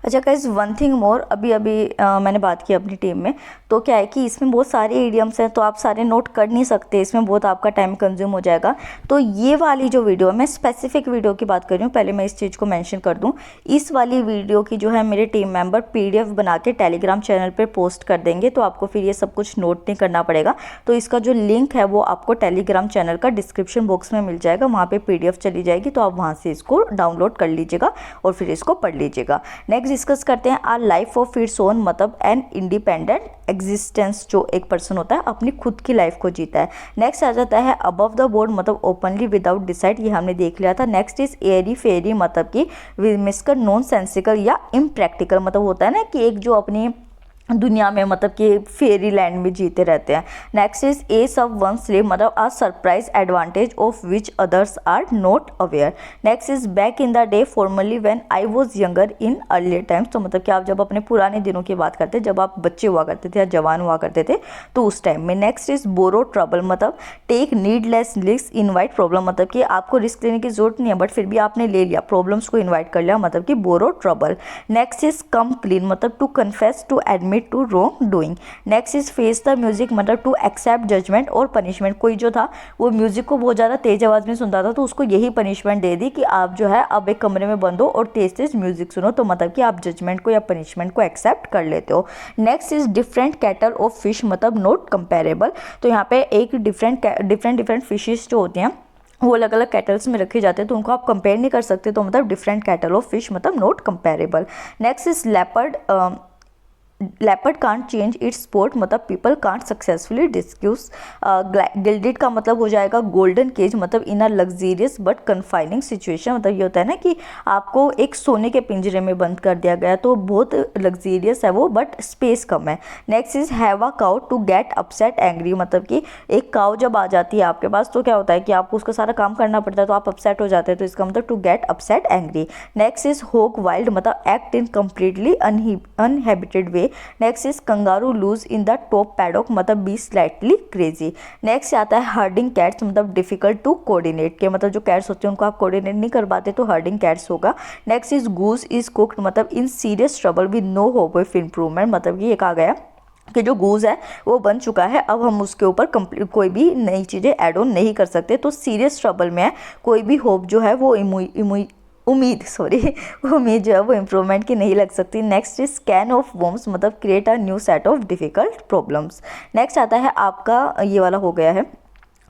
अच्छा गाइस वन थिंग मोर, अभी मैंने बात की अपनी टीम में, तो क्या है कि इसमें बहुत सारे इडियम्स हैं तो आप सारे नोट कर नहीं सकते, इसमें बहुत आपका टाइम कंज्यूम हो जाएगा। तो ये वाली जो वीडियो है, मैं स्पेसिफिक वीडियो की बात कर रही हूँ, पहले मैं इस चीज़ को मेंशन कर दूँ, इस वाली वीडियो की जो है मेरे टीम मेंबर PDF बना के टेलीग्राम चैनल पर पोस्ट कर देंगे, तो आपको फिर ये सब कुछ नोट नहीं करना पड़ेगा। तो इसका जो लिंक है वो आपको टेलीग्राम चैनल का डिस्क्रिप्शन बॉक्स में मिल जाएगा, वहाँ पर PDF चली जाएगी, तो आप वहाँ से इसको डाउनलोड कर लीजिएगा और फिर इसको पढ़ लीजिएगा। नेक्स्ट डिस्कस करते हैं आ लाइफ ऑफ इट्स ओन मतलब एन इंडिपेंडेंट एग्जिस्टेंस, जो एक पर्सन होता है अपनी खुद की लाइफ को जीता है। नेक्स्ट आ जाता है अबव द बोर्ड मतलब ओपनली विदाउट डिसाइड, ये हमने देख लिया था। नेक्स्ट इज एयरी फेरी मतलब कि मिसकर नॉन सेंसिकल या इम्प्रैक्टिकल, मतलब होता है ना कि एक जो अपनी दुनिया में मतलब कि फेरी लैंड में जीते रहते हैं। नेक्स्ट इज ए सब वन स्लीव मतलब a surprise advantage of which others are not aware. Next is back in the day formerly when I was younger in earlier times, तो मतलब कि आप जब अपने पुराने दिनों की बात करते हैं, जब आप बच्चे हुआ करते थे या जवान हुआ करते थे तो उस टाइम में। नेक्स्ट इज बोरो ट्रबल मतलब take needless risk invite problem, मतलब कि आपको रिस्क लेने की जरूरत नहीं है बट फिर भी आपने ले लिया, प्रॉब्लम्स को इन्वाइट कर लिया, मतलब कि borrow trouble. Next is come clean मतलब to confess to admit to wrong doing. Next is face the music मतलब टू एक्सेप्ट जजमेंट और पनिशमेंट, कोई जो था वो म्यूजिक को बहुत ज़्यादा तेज आवाज़ में सुनता था तो उसको यही पनिशमेंट दे दी कि आप जो है अब एक कमरे में बंद हो और तेज तेज म्यूजिक सुनो, तो मतलब कि आप जजमेंट को या पनिशमेंट को एक्सेप्ट कर लेते हो। Next is different cattle of fish मतलब नॉट कंपेरेबल, तो यहाँ पे एक डिफरेंट फिशेस जो होती हैं वो अलग अलग कैटल्स में रखे जाते हैं तो उनको आप कंपेयर नहीं कर सकते, तो मतलब डिफरेंट कैटल ऑफ फिश मतलब not comparable. Next is leopard leopard can't change it's sport मतलब पीपल कांट सक्सेसफुली डिस्क्यूज। गिल्डेड का मतलब हो जाएगा गोल्डन केज मतलब in a luxurious but confining situation, मतलब ये होता है ना कि आपको एक सोने के पिंजरे में बंद कर दिया गया तो बहुत लग्जीरियस है वो बट स्पेस कम है। Next is have a cow to get upset angry, मतलब कि एक काउ जब आ जाती है आपके पास तो क्या होता है कि आपको उसका सारा काम करना पड़ता है तो आप अपसेट हो जाते हैं, तो इसका मतलब to get upset angry. Next is hog wild मतलब act in completely uninhibited way. Next is kangaroo loose in the top paddock मतलब बी स्लाइटली क्रेजी। नेक्स्ट आता है हर्डिंग कैट्स मतलब डिफिकल्ट टू कोऑर्डिनेट के, मतलब जो कैट्स होते हैं उनको आप कोऑर्डिनेट नहीं कर पाते तो हर्डिंग कैट्स होगा। Next is goose is cooked मतलब in serious trouble with no hope of improvement, मतलब कि ये कहा गया कि जो गूज है वो बन चुका है, अब हम उसके ऊपर कोई भी नई चीज़ें ऐड ऑन नहीं कर सकते, तो सीरियस ट्रबल में है, कोई भी होप जो है वो उम्मीद उम्मीद जो है वो इम्प्रूवमेंट की नहीं लग सकती। Next is can of worms मतलब create a new set of difficult problems. Next आता है आपका ये वाला हो गया है।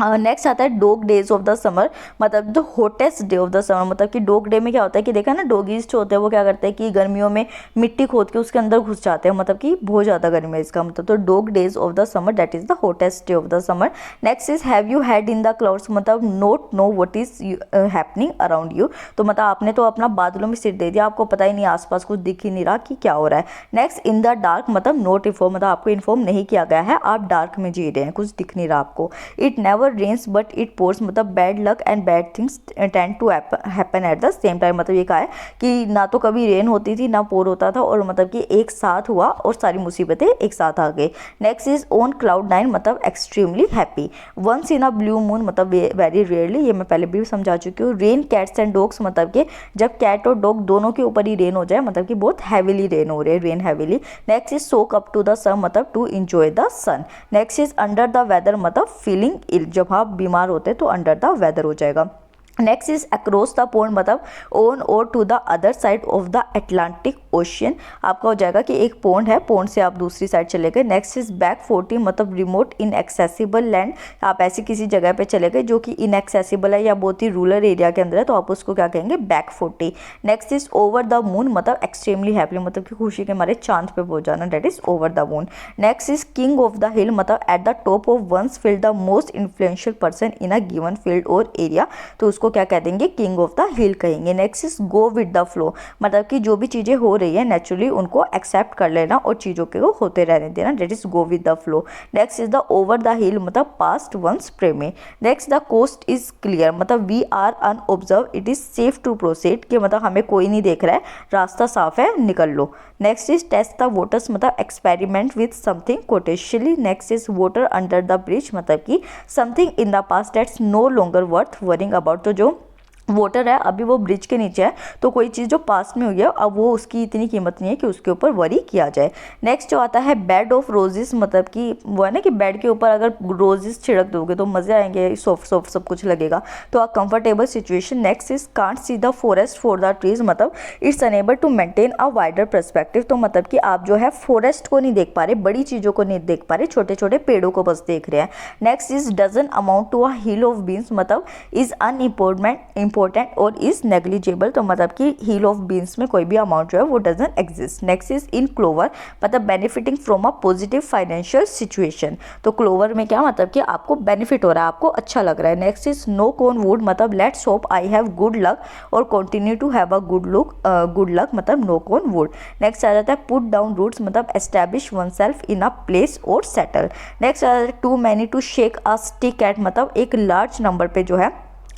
नेक्स्ट आता है dog days of the summer मतलब the hottest day of the summer, मतलब कि डॉग डे में क्या होता है कि देखा ना डॉगीज जो होते हैं वो क्या करते हैं कि गर्मियों में मिट्टी खोद के उसके अंदर घुस जाते हैं, मतलब कि बहुत ज़्यादा गर्मी है इसका मतलब, तो dog days of the summer that is the hottest day of the summer. Next is have you head in the clouds मतलब not know what is happening around you, तो मतलब आपने तो अपना बादलों में सिर दे दिया, आपको पता ही नहीं आसपास कुछ दिख ही नहीं रहा कि क्या हो रहा है। नेक्स्ट इन द डार्क मतलब नोट इन्फॉर्म मतलब आपको इन्फॉर्म नहीं किया गया है, आप डार्क में जी रहे हैं, कुछ दिख नहीं रहा आपको। It never rains but it pours मतलब bad luck and bad things tend to happen at the same time, मतलब ये कहा है कि ना तो कभी रेन होती थी ना पोर होता था और मतलब कि एक साथ हुआ और सारी मुसीबतें एक साथ आ गई। Next is on cloud nine मतलब extremely happy. Once in a blue moon मतलब वेरी रेयरली, ये मैं पहले भी समझा चुकी हूँ। रेन कैट्स एंड डॉग्स मतलब कि जब कैट और डॉग दोनों के ऊपर ही रेन हो जाए, मतलब कि बहुत हैविली रेन हो रही है, rain heavily. Next is soak up to the sun मतलब to enjoy the sun. Next is under the weather मतलब फीलिंग इल, जब आप बीमार होते हैं तो अंडर द वेदर हो जाएगा। Next is across the pond मतलब ऑन और to the other side of the Atlantic ocean, आपका हो जाएगा कि एक पोन्ड है, पोन्ड से आप दूसरी साइड चले गए। नेक्स्ट इज बैक 40 मतलब रिमोट इनएक्सेसिबल लैंड, आप ऐसी किसी जगह पे चले गए जो कि इनएक्सेसिबल है या बहुत ही रूरल एरिया के अंदर है तो आप उसको क्या कहेंगे back 40। Next is over the moon मतलब एक्सट्रीमली हैप्पी मतलब कि खुशी के मारे चांद पे पहुंच जाना, that is over the moon. Next is king of the hill मतलब at the top of one's field the most influential person in a given field और एरिया, तो उसको क्या कह देंगे किंग ऑफ द हिल कहेंगे। Next is go with the flow मतलब कि जो भी चीजें हो रही है नेचुरली उनको एक्सेप्ट कर लेना और चीजों के को होते रहने देना, that is go with the flow. Next is the over the hill मतलब past one's prime. Next the coast is clear मतलब we are unobserved it is safe to proceed कि मतलब हमें कोई नहीं देख रहा है, रास्ता साफ है, निकल लो। Next is test the waters मतलब experiment with something potentially. Next is water under the bridge मतलब कि something in the past that's no longer worth worrying about, तो जो वाटर है अभी वो ब्रिज के नीचे है तो कोई चीज़ जो पास्ट में हुई है अब वो उसकी इतनी कीमत नहीं है कि उसके ऊपर वरी किया जाए। नेक्स्ट जो आता है बेड ऑफ रोजेस मतलब कि वो है ना कि बेड के ऊपर अगर रोजेस छिड़क दोगे तो मज़े आएंगे, सॉफ्ट सॉफ्ट सब कुछ लगेगा, तो a comfortable situation. Next is can't see the forest for the trees मतलब it's unable to maintain a wider perspective, तो मतलब कि आप जो है फॉरेस्ट को नहीं देख पा रहे, बड़ी चीज़ों को नहीं देख पा रहे, छोटे छोटे पेड़ों को बस देख रहे हैं। Next is doesn't amount to a hill of beans मतलब इज अनइम्पोर्टेंट और इज नेग्लिजिबल, तो मतलब कि हील ऑफ बीन्स में कोई भी अमाउंट जो है वो doesn't exist. Next is in clover मतलब benefiting from a positive financial situation, तो क्लोवर में क्या मतलब कि आपको बेनिफिट हो रहा है, आपको अच्छा लग रहा है। Next is knock on wood मतलब let's hope I have good luck और continue to have a good luck मतलब नो कॉन वुड। नेक्स्ट आ जाता है पुट डाउन रूट्स मतलब establish one self in a place और सेटल। नेक्स्ट आ जाता है too many to shake a stick at मतलब एक लार्ज नंबर पे जो है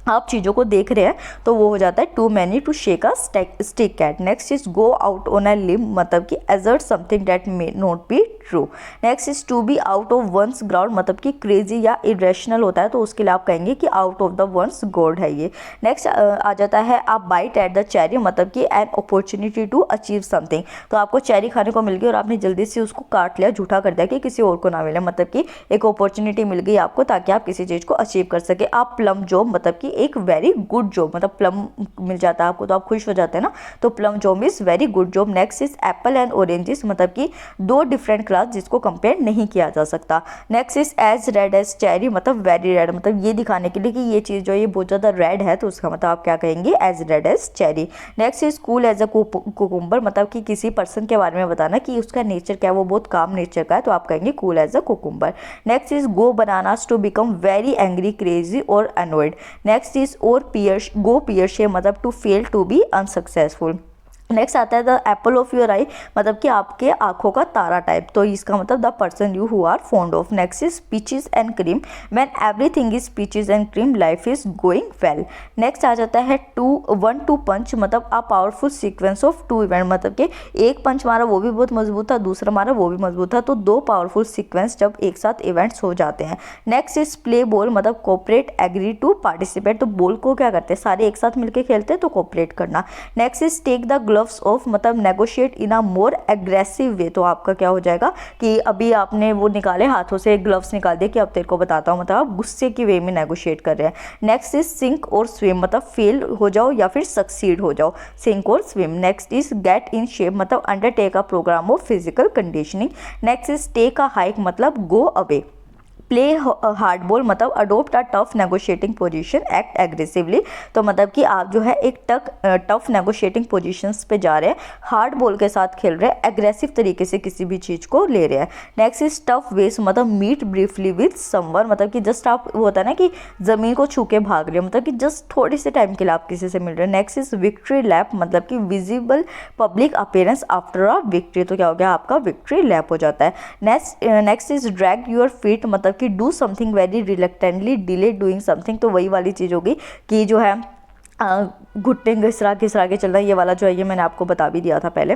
आप चीज़ों को देख रहे हैं तो वो हो जाता है too many to shake a stick at. Next is go out on a limb मतलब कि assert something that may not be true. Next is to be out of one's ground मतलब कि क्रेजी या इरेशनल होता है तो उसके लिए आप कहेंगे कि out of the ones God है ये। नेक्स्ट आ जाता है आप बाइट एट द चेरी मतलब कि an opportunity to achieve something, तो आपको चेरी खाने को मिल गई और आपने जल्दी से उसको काट लिया, झूठा कर दिया कि किसी और को ना मिले, मतलब कि एक अपॉर्चुनिटी मिल गई आपको ताकि आप किसी चीज़ को अचीव कर सके। आप प्लम जॉब मतलब कि एक वेरी गुड जॉब मतलब प्लम मिल जाता है आपको तो आप खुश हो जाते हैं ना, तो plum job is very good job. Next is Apple and oranges मतलब कि दो डिफरेंट ग्लास जिसको कंपेयर नहीं किया जा सकता। Next is as red as cherry, मतलब वेरी रेड, मतलब ये दिखाने के लिए कि ये चीज़ जो है ये बहुत ज़्यादा रेड है, तो उसका मतलब आप क्या कहेंगे, as red as cherry. Next is cool as a cucumber, मतलब कि किसी पर्सन के बारे में बताना कि उसका नेचर क्या है, वो बहुत काम नेचर का है, तो आप कहेंगे cool as a cucumber. Next is go bananas to become very angry, crazy और अनोइड। नेक्स्ट इज और पियर, गो पियर शेप, मतलब to fail to be unsuccessful. Next आता है the apple of your eye, मतलब कि आपके आंखों का तारा टाइप, तो इसका मतलब the person you who are fond of. Next is peaches and cream, when everything is peaches and cream life is going well. Next आ जाता है वन टू पंच, मतलब a powerful sequence of two event, मतलब कि एक पंच मारा वो भी बहुत मजबूत था, दूसरा मारा वो भी मजबूत था, तो दो पावरफुल सीक्वेंस जब एक साथ इवेंट्स हो जाते हैं। नेक्स्ट इज प्ले बॉल, मतलब कोऑपरेट एग्री टू पार्टिसिपेट, तो बॉल को क्या करते हैं, सारे एक साथ मिलकर खेलते हैं, तो कोऑपरेट करना। Next is take the gloves off, मतलब negotiate in a more aggressive way, तो आपका क्या हो जाएगा कि अभी आपने वो निकाले हाथों से ग्लव्स निकाल दिए कि अब तेरे को बताता हूँ, मतलब आप गुस्से की वे में नेगोशिएट कर रहे हैं। नेक्स्ट इज सिंक और स्विम, मतलब फेल हो जाओ या फिर सक्सीड हो जाओ, सिंक और swim. Next is get in shape, मतलब undertake a programme of physical conditioning. Next is take a hike, मतलब गो अवे। प्ले हार्डबॉल, मतलब adopt a tough negotiating position, act aggressively, तो मतलब कि आप जो है एक टफ नेगोशिएटिंग पोजीशंस पे जा रहे हैं, हार्ड बॉल के साथ खेल रहे हैं, एग्रेसिव तरीके से किसी भी चीज़ को ले रहे हैं। नेक्स्ट इज टफ वेस, मतलब मीट ब्रीफली विद समवन, मतलब कि जस्ट आप, वो होता है ना कि ज़मीन को छू के भाग रहे हो, मतलब कि जस्ट थोड़े से टाइम के लिए आप किसी से मिल रहे हैं। नेक्स्ट इज विक्ट्री लैप, मतलब कि visible public appearance after a victory, तो क्या हो गया आपका विक्ट्री लैप हो जाता है। Next is drag your feet, मतलब कि do something very reluctantly, delay doing something, तो वही वाली चीज़ होगी कि जो है घुटने घिसरा के चलना, ये वाला जो है ये मैंने आपको बता भी दिया था पहले,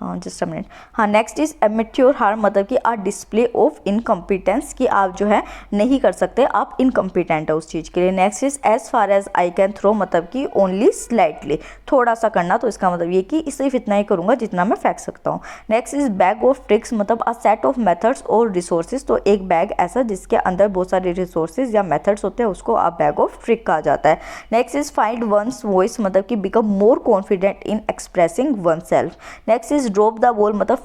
जस्ट अ मिनट। हाँ, नेक्स्ट इज एमेच्योर हार्म, मतलब कि आ डिस्प्ले ऑफ इनकम्पिटेंस, कि आप जो है नहीं कर सकते, आप इनकम्पिटेंट है उस चीज़ के लिए। Next is as far as I can throw, मतलब कि ओनली स्लाइटली, थोड़ा सा करना, तो इसका मतलब ये कि सिर्फ इतना ही करूँगा जितना मैं फेंक सकता हूँ। Next is bag of tricks, मतलब अ सेट ऑफ मेथड्स और रिसोर्सेज, तो एक बैग ऐसा जिसके अंदर बहुत सारे रिसोर्सेज या मेथड्स होते हैं, उसको आप बैग ऑफ ट्रिक कहा जाता है। Next is find one's voice, मतलब कि become more confident in expressing one self. Next is drop the ball, मतलब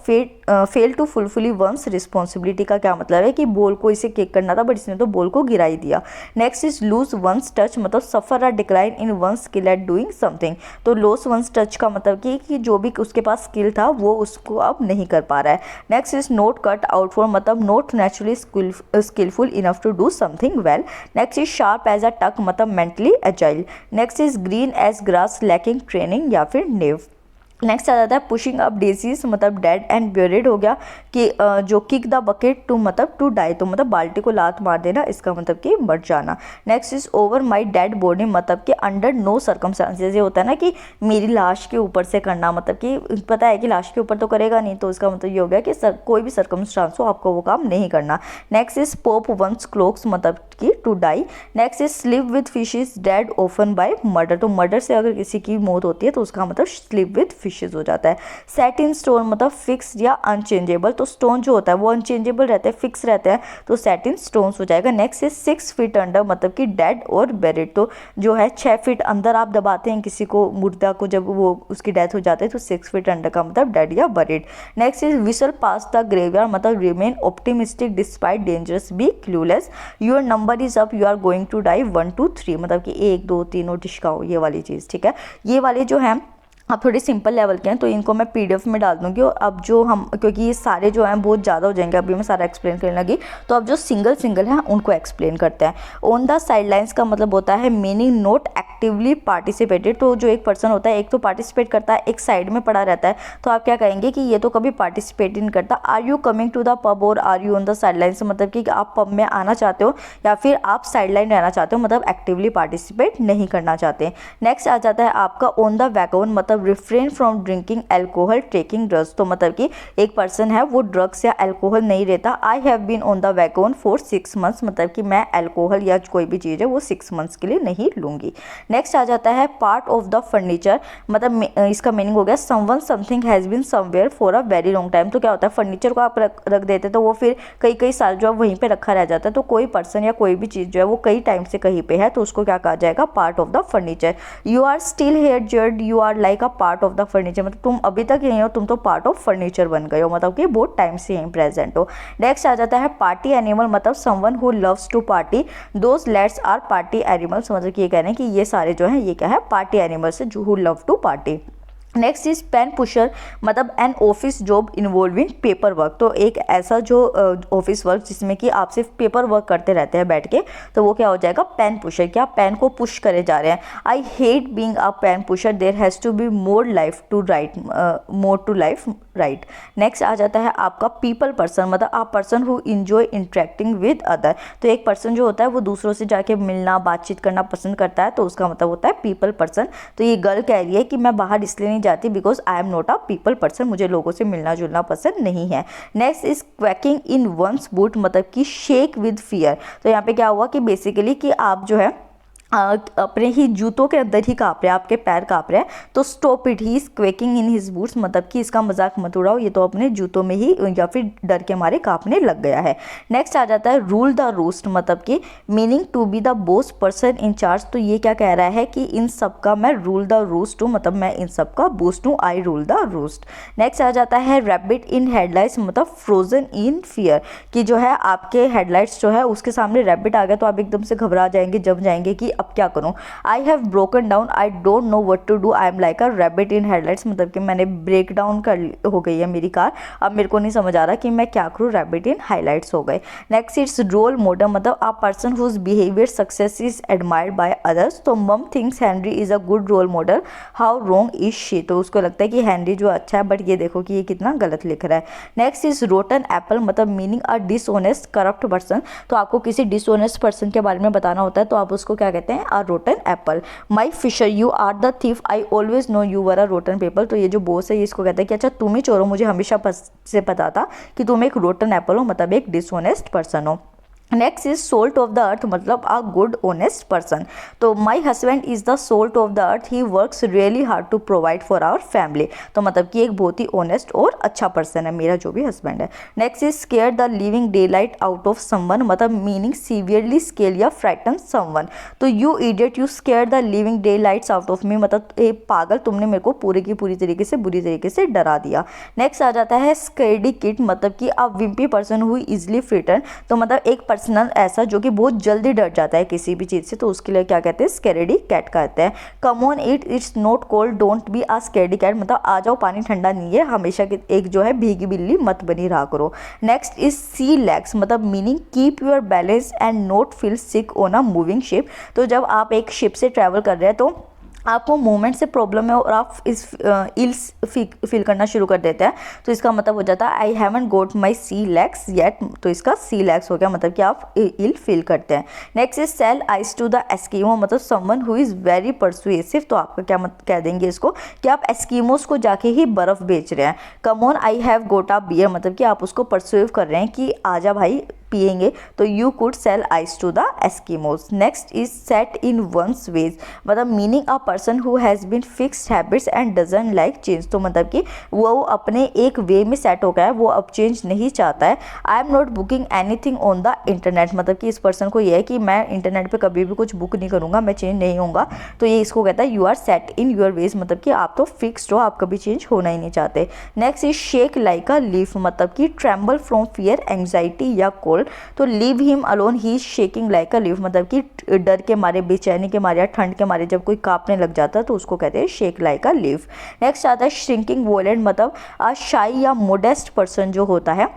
fail to fulfil one's responsibility, का क्या मतलब है कि बॉल को इसे किक करना था बट इसने तो बॉल को गिरा ही दिया। Next is lose one's touch, मतलब suffer a decline in one skill at doing something, तो लॉस वंस टच का मतलब कि जो भी उसके पास स्किल था वो उसको अब नहीं कर पा रहा है। Next is not cut out for, मतलब not naturally skilful enough to do something well. Next is sharp as a tack, मतलब mentally agile. Next is green as grass, lacking training या फिर नेव। नेक्स्ट आ जाता है पुशिंग अप डेजीज, मतलब डेड एंड ब्यूरिड हो गया कि जो किक द बकेट टू, मतलब टू डाई, तो मतलब बाल्टी को लात मार देना, इसका मतलब कि मर जाना। Next is over my dead body, मतलब कि अंडर नो सर्कमस्टांसेस, ये होता है ना कि मेरी लाश के ऊपर से करना, मतलब कि पता है कि लाश के ऊपर तो करेगा नहीं, तो इसका मतलब ये हो गया कि कोई भी सर्कमस्टांस हो आपको वो काम नहीं करना। Next is pop one's clogs, मतलब कि to die. Next is sleep with fishes dead often by murder, तो मर्डर से अगर किसी की मौत होती है तो उसका मतलब स्लीप विद फिशेज हो जाता है। सेट इन स्टोन, मतलब फिक्स या अनचेंजेबल, तो स्टोन जो होता है वो अनचेंजेबल रहते हैं, फिक्स रहते हैं, तो सेट इन स्टोन्स हो जाएगा। नेक्स्ट इज 6 फीट अंडर, मतलब कि डेड और बेरिड, तो जो है 6 फीट अंदर आप दबाते हैं किसी को, मुर्दा को, जब वो उसकी डेथ हो जाती है तो 6 फीट अंडर का मतलब डेड या buried. Next is whistle pass the graveyard, मतलब remain optimistic despite dangerous, be clueless, your number is up, you are going to die 1 2 3, मतलब कि 1 2 3 और डिशकाओ, ये वाली चीज़, ठीक है। ये वाले जो है आप थोड़ी सिंपल लेवल के हैं तो इनको मैं पीडीएफ में डाल दूंगी। और अब जो हम, क्योंकि ये सारे जो हैं बहुत ज़्यादा हो जाएंगे, अभी मैं सारा एक्सप्लेन करने लगी, तो अब जो सिंगल सिंगल हैं उनको एक्सप्लेन करते हैं। ऑन द साइडलाइंस का मतलब होता है मीनिंग नॉट एक्टिवली पार्टिसिपेटेड, तो जो एक पर्सन होता है एक तो पार्टिसिपेट करता है, एक साइड में पड़ा रहता है, तो आप क्या कहेंगे कि ये तो कभी पार्टिसिपेट नहीं करता। Are you coming to the pub और are you on the sidelines, मतलब कि आप पब में आना चाहते हो या फिर आप साइडलाइन रहना चाहते हो, मतलब एक्टिवली पार्टिसिपेट नहीं करना चाहते। नेक्स्ट आ जाता है आपका ऑन द वैगन, मतलब refrain from drinking alcohol taking drugs, तो मतलब कि एक पर्सन है वो ड्रग्स या एल्कोहल नहीं रहता। I have been on the wagon for 6 months, मतलब कि मैं एल्कोहल या कोई भी चीज़ है वो 6 मंथ्स के लिए नहीं लूँगी। नेक्स्ट आ जाता है पार्ट ऑफ द फर्नीचर, मतलब इसका मीनिंग हो गया someone something has been somewhere for a very long time, तो क्या होता है फर्नीचर को आप रख देते तो वो फिर कई साल जो है वहीं पे रखा रह जाता है, तो कोई पर्सन या कोई भी चीज़ जो है वो कई टाइम से कहीं पे है तो उसको क्या कहा जाएगा, part of the furniture. You are still here जर्ड, you are like a part of the furniture, मतलब तुम अभी तक यहीं हो, तुम तो पार्ट ऑफ फर्नीचर बन गए हो, मतलब कि बहुत टाइम से यहीं प्रेजेंट हो। नेक्स्ट आ जाता है पार्टी एनिमल, मतलब someone who loves to party, those lads are party animals, मतलब कि ये कह रहे हैं कि ये सारे जो हैं ये क्या है, पार्टी एनिमल्स है जो who love to party. Next is pen pusher, मतलब an office job involving paper work, तो एक ऐसा जो ऑफिस वर्क जिसमें कि आप सिर्फ पेपर वर्क करते रहते हैं बैठ के, तो वो क्या हो जाएगा, पेन पुशर, क्या पेन को पुश करे जा रहे हैं। I hate being a pen pusher, there has to be more life to right, more to life right. Next आ जाता है आपका पीपल पर्सन, मतलब आप person who enjoy interacting with other, तो एक पर्सन जो होता है वो दूसरों से जाके मिलना बातचीत करना पसंद करता है, तो उसका मतलब होता है पीपल पर्सन। तो ये गर्ल कह रही है कि मैं बाहर इसलिए नहीं जाती because I am not a people person, मुझे लोगों से मिलना जुलना पसंद नहीं है। Next is quaking in one's boot, मतलब कि शेक विद फियर, तो यहाँ पे क्या हुआ कि बेसिकली कि आप जो है अपने ही जूतों के अंदर ही काँप रहे हैं, आपके पैर काँप रहे हैं, तो stop it, he is quaking in his boots, मतलब कि इसका मजाक मत उड़ाओ, ये तो अपने जूतों में ही या फिर डर के मारे काँपने लग गया है। नेक्स्ट आ जाता है रूल द रोस्ट, मतलब कि meaning to be the boss person in charge, तो ये क्या कह रहा है कि इन सब का मैं रूल द रोस्ट हूँ, मतलब मैं इन सब का बोस्ट हूँ, I rule the roost. Next आ जाता है रैबिट इन हेडलाइट्स, मतलब फ्रोजन इन फियर, कि जो है आपके हेडलाइट्स जो है उसके सामने रैबिट आ गया तो आप एकदम से घबरा जाएंगे, जम जाएंगे कि अब क्या करूं। I have broken down, I don't know what to do, I am like a rabbit in headlights, मतलब कि मैंने ब्रेक डाउन हो गई है मेरी कार, अब मेरे को नहीं समझ आ रहा कि मैं क्या करूं, रैबिट इन हाईलाइट्स हो गए। नेक्स्ट इट्स रोल मॉडल, मतलब a person whose behaviour success is admired by others, तो mum thinks Henry is a good role model, how wrong is she, तो उसको लगता है कि हेनरी जो अच्छा है बट ये देखो कि ये कितना गलत लिख रहा है। नेक्स्ट इज रोटन एप्पल, मतलब मीनिंग अ डिसऑनेस्ट करप्ट पर्सन, तो आपको किसी डिसऑनेस्ट पर्सन के बारे में बताना होता है तो आप उसको क्या कहते हैं, a rotten apple. My fisher, you are the thief. I always know you were a rotten apple. तो ये जो बॉस है ये इसको कहता है कि अच्छा तुम ही चोर हो, मुझे हमेशा से पता था कि तुम एक रोटन एप्पल हो, मतलब एक डिसऑनेस्ट पर्सन हो। Next is salt of the earth, मतलब अ गुड ऑनेस्ट पर्सन, तो my husband is the salt of the earth, he works really hard to provide for our family, तो मतलब कि एक बहुत ही ऑनेस्ट और अच्छा पर्सन है मेरा जो भी हस्बैंड है। Next is square the living day light out of someone, मतलब मीनिंग सीवियरली स्केल या फ्राइटन समवन, तो you idiot you square the living day lights out of me, मतलब ए पागल तुमने मेरे को पूरी की पूरी तरीके से बुरी तरीके से डरा दिया। नेक्स्ट आ जाता है स्केर्डी किड, मतलब कि अ विम्पी पर्सन हु इजली फ्रिटन, तो मतलब एक पर्सनल ऐसा जो कि बहुत जल्दी डर जाता है किसी भी चीज़ से, तो उसके लिए क्या कहते हैं, स्कैरेडी कैट कहते हैं। Come on it, it's not cold, don't be a scaredy cat, मतलब आ जाओ पानी ठंडा नहीं है, हमेशा एक जो है भीगी बिल्ली मत बनी रहा करो। नेक्स्ट इज सी लेग्स, मतलब meaning keep your balance and not feel sick on a moving ship, तो जब आप एक शिप से ट्रैवल कर रहे हैं तो आपको मूवमेंट से प्रॉब्लम है और आप इस इल्स फील करना शुरू कर देते हैं, तो इसका मतलब हो जाता है I haven't got my sea legs yet, तो इसका सी लेग्स हो गया, मतलब कि आप इल फील करते हैं। Next is sell ice to the Eskimo, मतलब someone who is very persuasive, तो आपका क्या कह देंगे इसको कि आप एस्कीमोस को जाके ही बर्फ़ बेच रहे हैं। Come on I have got a beer, मतलब कि आप उसको परसुएव कर रहे हैं कि आजा भाई पिएंगे, तो you could sell ice to the Eskimos. Next is set in one's ways, मतलब meaning a person who has been fixed habits and doesn't like change, तो मतलब कि वो अपने एक वे में सेट हो गया है, वो अब चेंज नहीं चाहता है। आई am not booking anything on the internet, मतलब कि इस पर्सन को ये है कि मैं इंटरनेट पे कभी भी कुछ बुक नहीं करूँगा, मैं चेंज नहीं होऊंगा, तो ये इसको कहता है you are set in your ways, मतलब कि आप तो फिक्स्ड हो, आप कभी चेंज होना ही नहीं चाहते। Next is shake like a leaf, मतलब कि ट्रेम्बल फ्रॉम फियर एंग्जाइटी या कोल्ड, तो leave him alone, he is shaking like a leaf, मतलब कि डर के मारे, बेचैनी के मारे या ठंड के मारे जब कोई कांपने लग जाता है तो उसको कहते हैं shake like a leaf. Next आता है श्रिंकिंग वॉयलेट, मतलब अ शाई या मोडेस्ट पर्सन जो होता है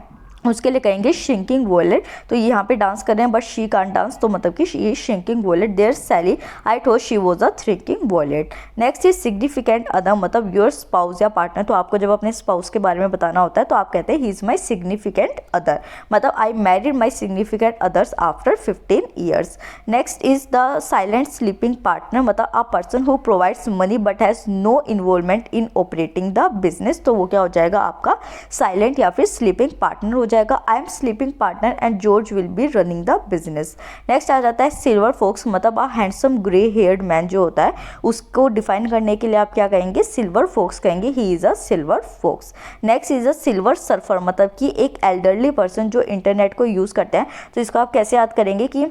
उसके लिए कहेंगे श्रिंकिंग वॉयलेट, तो यहाँ पे डांस कर रहे हैं बट शी कांट डांस, तो मतलब कि she is shrinking violet, there Sally I thought she was a shrinking violet. Next is significant other, मतलब योर स्पाउस या पार्टनर, तो आपको जब अपने स्पाउस के बारे में बताना होता है तो आप कहते हैं he is my significant other, मतलब I married my significant others after 15 years. Next is the silent sleeping partner, मतलब a person who provides money but has no involvement in operating the business, तो वो क्या हो जाएगा आपका साइलेंट या फिर स्लीपिंग पार्टनर हो जाएगा। I am sleeping partner and George will be running the business. Next आ जाता है सिल्वर फॉक्स, मतलब a handsome grey haired man जो होता है उसको डिफाइन करने के लिए आप क्या कहेंगे, सिल्वर फॉक्स कहेंगे, he is a silver fox. Next is a silver surfer, मतलब कि एक एल्डरली पर्सन जो इंटरनेट को यूज़ करते हैं, तो इसको आप कैसे याद करेंगे कि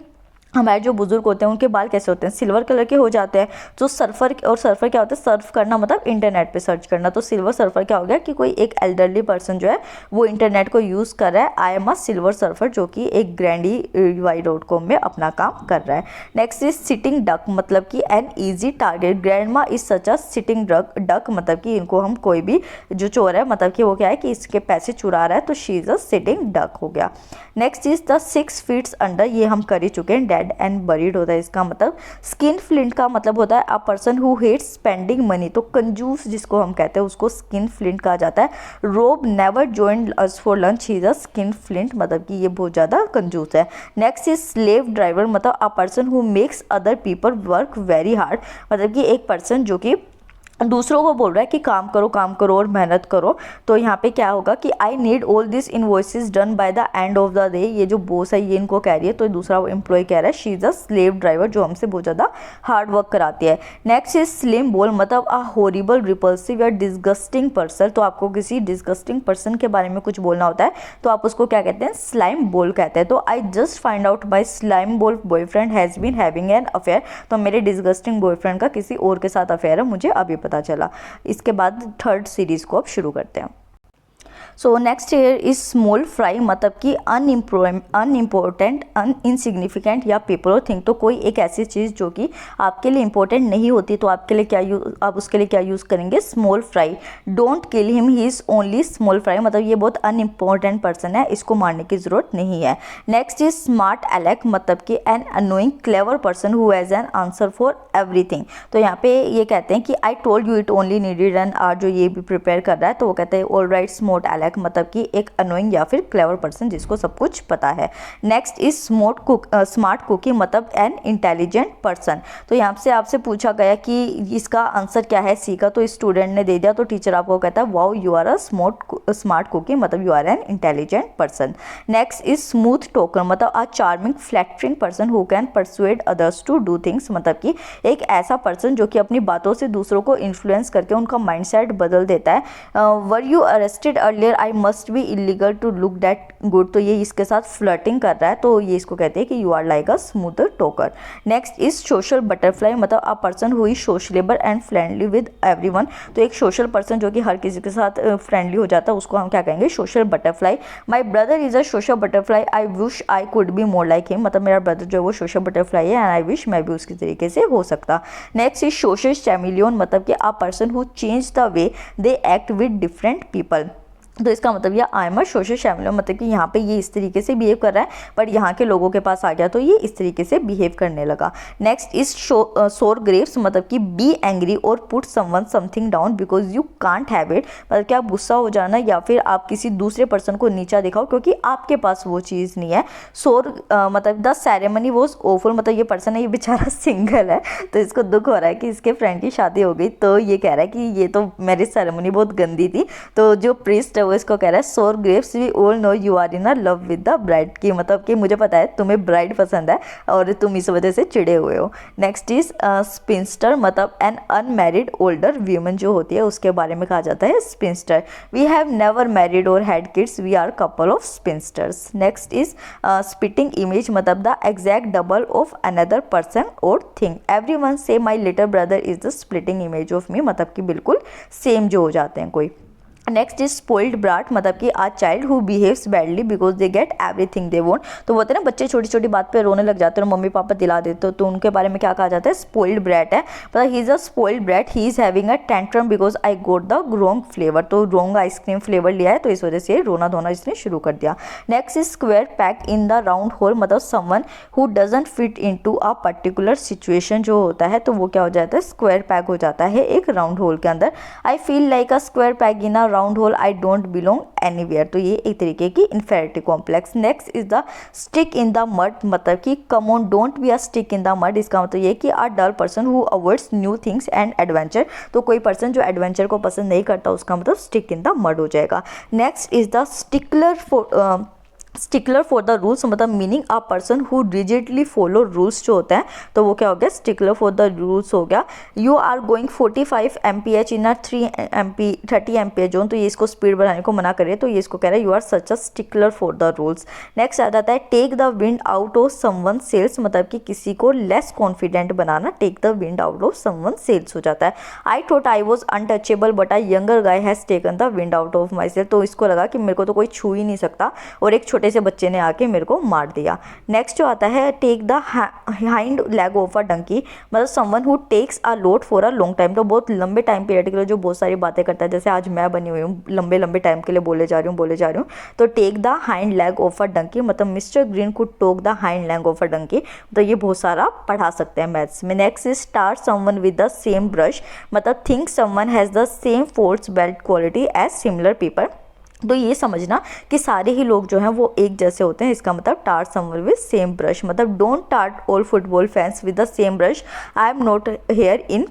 हमारे जो बुजुर्ग होते हैं उनके बाल कैसे होते हैं, सिल्वर कलर के हो जाते हैं। तो सर्फर, और सर्फर क्या होता है, सर्फ करना मतलब इंटरनेट पे सर्च करना। तो सिल्वर सर्फर क्या हो गया कि कोई एक एल्डरली पर्सन जो है वो इंटरनेट को यूज़ कर रहा है। आई एम अ सिल्वर सर्फर, जो कि एक grandey.com में अपना काम कर रहा है। नेक्स्ट इज सिटिंग डक, मतलब कि an easy target. Grandma is such a sitting duck, मतलब कि इनको हम कोई भी जो चोर है, मतलब कि वो क्या है कि इसके पैसे चुरा रहा है, तो she is a sitting duck हो गया। Next is the 6 feets under, ये हम कर ही चुके हैं। डेड एंड बरीड होता है इसका मतलब। स्किन फ्लिंट का मतलब होता है a person who hates spending money, तो कंजूस जिसको हम कहते हैं उसको स्किन फ्लिंट कहा जाता है। रोब never joined us for lunch, he is a skin flint, मतलब कि ये बहुत ज़्यादा कंजूस है। नेक्स्ट इज स्लेव ड्राइवर, मतलब a person who makes other people work very hard, मतलब कि एक पर्सन जो कि दूसरों को बोल रहा है कि काम करो और मेहनत करो। तो यहाँ पे क्या होगा कि I need all this invoices done by the end of the day, ये जो बॉस है ये इनको कह रही है, तो दूसरा एम्प्लॉय कह रहा है she is a slave driver, जो हमसे बहुत ज़्यादा हार्ड वर्क कराती है। नेक्स्ट इज स्लिम बोल, मतलब अ हॉरिबल रिपल्सिव या डिस्गस्टिंग पर्सन। तो आपको किसी डिस्गस्टिंग पर्सन के बारे में कुछ बोलना होता है तो आप उसको क्या कहते हैं, स्लाइम बोल कहते हैं। तो I just find out my slime ball boyfriend has been having an affair, तो मेरे डिस्गस्टिंग बॉयफ्रेंड का किसी और के साथ अफेयर है, मुझे अभी पता चला। इसके बाद थर्ड सीरीज को अब शुरू करते हैं। So next year is small fry, मतलब कि अनइम्पोर्टेंट, इनसिग्निफिकेंट या पीपल और थिंग। तो कोई एक ऐसी चीज़ जो कि आपके लिए इंपॉर्टेंट नहीं होती, तो आपके लिए क्या आप उसके लिए क्या यूज़ करेंगे, small fry. Don't kill him, he is only small fry, मतलब ये बहुत अनइम्पॉर्टेंट पर्सन है, इसको मारने की ज़रूरत नहीं है। नेक्स्ट इज स्मार्ट एलेक, मतलब कि an annoying clever person who has an answer for everything. तो यहाँ पे ये कहते हैं कि I told you it only needed an R, जो ये भी प्रिपेयर कर रहा है, तो वो कहते हैं ऑल राइट स्मार्ट एलेक, मतलब कि एक अनोइंग या फिर क्लेवर पर्सन जिसको सब कुछ पता है। नेक्स्ट इज स्मार्ट कुकी, मतलब एन इंटेलिजेंट पर्सन। तो यहाँ से आपसे पूछा गया कि इसका आंसर क्या है सी का, तो स्टूडेंट ने दे दिया, तो टीचर आपको कहता है wow you are a smart cookie, मतलब you are an intelligent person. Next is smooth talker, मतलब a charming flattering person who can persuade others to do things, मतलब कि एक ऐसा पर्सन जो कि अपनी बातों से दूसरों को इन्फ्लुएंस करके उनका माइंडसेट बदल देता है। Were you arrested earlier, I must be illegal to look that good, तो ये इसके साथ फ्लर्टिंग कर रहा है, तो ये इसको कहते हैं कि you are like a smooth talker. Next is social butterfly, मतलब a person who is sociable and friendly with everyone. तो एक सोशल पर्सन जो कि हर किसी के साथ फ्रेंडली हो जाता है उसको हम क्या कहेंगे, social butterfly. My brother is a social butterfly, I wish I could be more like him, मतलब मेरा ब्रदर जो है वो सोशल बटरफ्लाई है एंड आई विश मैं भी उसकी तरीके से हो सकता। नेक्स्ट इज सोशल चैमिलियन, मतलब कि a person who change the way they act with different people. तो इसका मतलब ये आई एम अ सोशल चैमिलियन, मतलब कि यहाँ पे ये इस तरीके से बिहेव कर रहा है, बट यहाँ के लोगों के पास आ गया तो ये इस तरीके से बिहेव करने लगा। नेक्स्ट इज सोर ग्रेव्स, मतलब कि बी एंग्री और put someone something down because you can't have it, मतलब कि आप गुस्सा हो जाना या फिर आप किसी दूसरे पर्सन को नीचा दिखाओ क्योंकि आपके पास वो चीज़ नहीं है। सोर मतलब द सेरेमनी वॉज ओफुल, मतलब ये पर्सन है ये बेचारा सिंगल है, तो इसको दुख हो रहा है कि इसके फ्रेंड की शादी हो गई, तो ये कह रहा है कि ये तो मैरिज सेरेमनी बहुत गंदी थी। तो जो प्रीस्ट वो इसको कह रहा है sour grapes we all know you are in a love with the bride, की मतलब कि मुझे पता है तुम्हें ब्राइड पसंद है और तुम इस वजह से चिड़े हुए हो। नेक्स्ट इज स्पिंस्टर, मतलब एन अनमैरिड ओल्डर वीमन जो होती है उसके बारे में कहा जाता है spinster. We have never married और had kids, we are couple of spinsters. Next is spitting image, मतलब the exact double of another person और थिंग। एवरीवन से my little brother is the splitting image of me, मतलब कि बिल्कुल सेम जो हो जाते हैं कोई। नेक्स्ट इज स्पोइल्ड ब्राट, मतलब कि a child who behaves badly because they get everything they want. तो बोलते हैं ना बच्चे छोटी छोटी बात पे रोने लग जाते हैं और मम्मी पापा दिला देते हो, तो उनके बारे में क्या कहा जाता है, स्पोइल्ड ब्रैट है। मतलब he is a spoiled brat, he is having a tantrum because I goat the wrong flavour, तो रॉन्ग आइसक्रीम फ्लेवर लिया है तो इस वजह से रोना धोना इसने शुरू कर दिया। Next is square peg in the round hole, मतलब someone who doesn't fit into a particular situation जो होता है तो वो क्या हो जाता है, स्क्वायर पैक हो जाता है एक राउंड होल के अंदर। I feel like a square peg in a round hole, I don't belong anywhere, तो ये एक तरीके की inferiority complex. Next is the stick in the mud, मतलब कि come on don't be a stick in the mud, इसका मतलब ये कि a dull person who avoids new things and adventure, तो कोई पर्सन जो एडवेंचर को पसंद नहीं करता उसका मतलब स्टिक इन द मड हो जाएगा। Next is the stickler stickler for the rules मतलब meaning a person who rigidly follow rules जो होता है, तो वो क्या हो गया, स्टिकलर फॉर द रूल्स हो गया। You are going 45 mph in a 30 mph zone, तो ये इसको स्पीड बढ़ाने को मना करे, तो ये इसको कह रहा है you are such a stickler for the rules. Next आ जाता है take the wind out of someone sails, मतलब कि किसी को लेस कॉन्फिडेंट बनाना, take the wind out of someone sails हो जाता है। I thought I was untouchable but a younger guy has taken the wind out of my self, तो इसको लगा कि मेरे को तो कोई छू ही नहीं सकता और एक छोटे से बच्चे ने आके मेरे को मार दिया। नेक्स्ट जो आता है take the hind leg off a donkey, मतलब someone who talks a lot for a long time, तो बहुत लंबे टाइम पीरियड के लिए जो बहुत सारी बातें करता है, जैसे आज मैं बनी हुई हूँ लंबे लंबे टाइम के लिए बोले जा रही हूँ, तो take the hind leg off a donkey, मतलब mister Green could talk the hind leg off a donkey, तो ये बहुत सारा पढ़ा सकते हैं मैथ्स में। Next is tar someone with the same brush, मतलब think someone has the same faults bad quality as similar people, तो ये समझना कि सारे ही लोग जो हैं वो एक जैसे होते हैं, इसका मतलब tar someone with same brush, मतलब don't tar all football fans with the same brush, I am not here in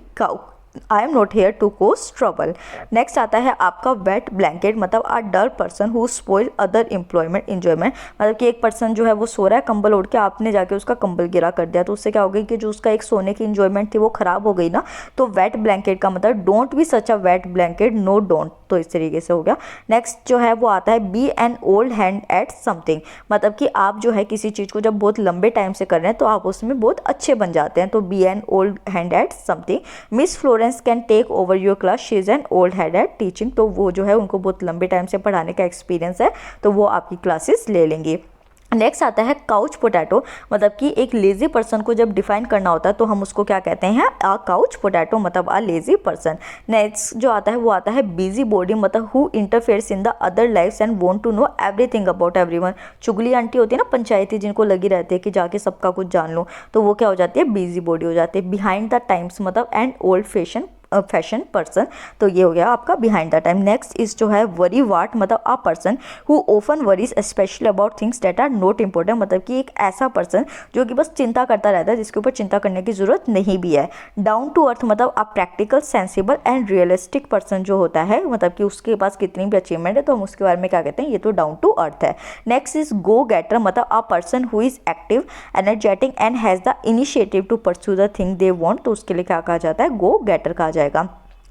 I am not here to cause trouble. Next आता है आपका वेट ब्लैंकेट, मतलब a dull person who spoil other employment enjoyment, मतलब कि एक पर्सन जो है वो सो रहा है कंबल ओढ़ के, आपने जाके उसका कंबल गिरा कर दिया, तो उससे क्या हो गई कि जो उसका एक सोने की इंजॉयमेंट थी वो खराब हो गई ना। तो वेट ब्लैंकेट का मतलब don't be such a wet blanket, no don't, तो इस तरीके से हो गया। नेक्स्ट जो है वो आता है be an old hand at something, मतलब कि आप जो है किसी चीज़ को जब बहुत लंबे टाइम से कर रहे हैं तो आप उसमें बहुत अच्छे बन जाते हैं, तो be an old hand at something. Miss Florence can take over your class, she is an old hand at teaching, तो वो जो है उनको बहुत लंबे टाइम से पढ़ाने का एक्सपीरियंस है, तो वो आपकी क्लासेस ले लेंगी। नेक्स्ट आता है काउच पोटैटो, मतलब कि एक लेजी पर्सन को जब डिफाइन करना होता है तो हम उसको क्या कहते हैं, अ काउच पोटैटो, मतलब अ लेजी पर्सन। नेक्स्ट जो आता है वो आता है बिजी बॉडी, मतलब who interferes in the other lifes and want to know everything about everyone. चुगली आंटी होती है ना पंचायती, जिनको लगी रहती है कि जाके सबका कुछ जान लो, तो वो क्या हो जाती है, बिजी बॉडी हो जाती है। बिहाइंड द टाइम्स मतलब एंड ओल्ड फैशन पर्सन, तो ये हो गया आपका behind the time. Next is जो है वरी वाट, मतलब a person who often worries especially about things that are not important, मतलब कि एक ऐसा पर्सन जो कि बस चिंता करता रहता है जिसके ऊपर चिंता करने की जरूरत नहीं भी है। डाउन टू अर्थ मतलब a practical sensible and realistic person जो होता है, मतलब कि उसके पास कितनी भी अचीवमेंट है तो हम उसके बारे में क्या कहते हैं, ये तो डाउन टू अर्थ है। नेक्स्ट इज गो गेटर, मतलब a person who is active energetic and has the initiative to pursue the thing they want, तो उसके लिए क्या कहा जाता है, गो गेटर कहा जाएगा।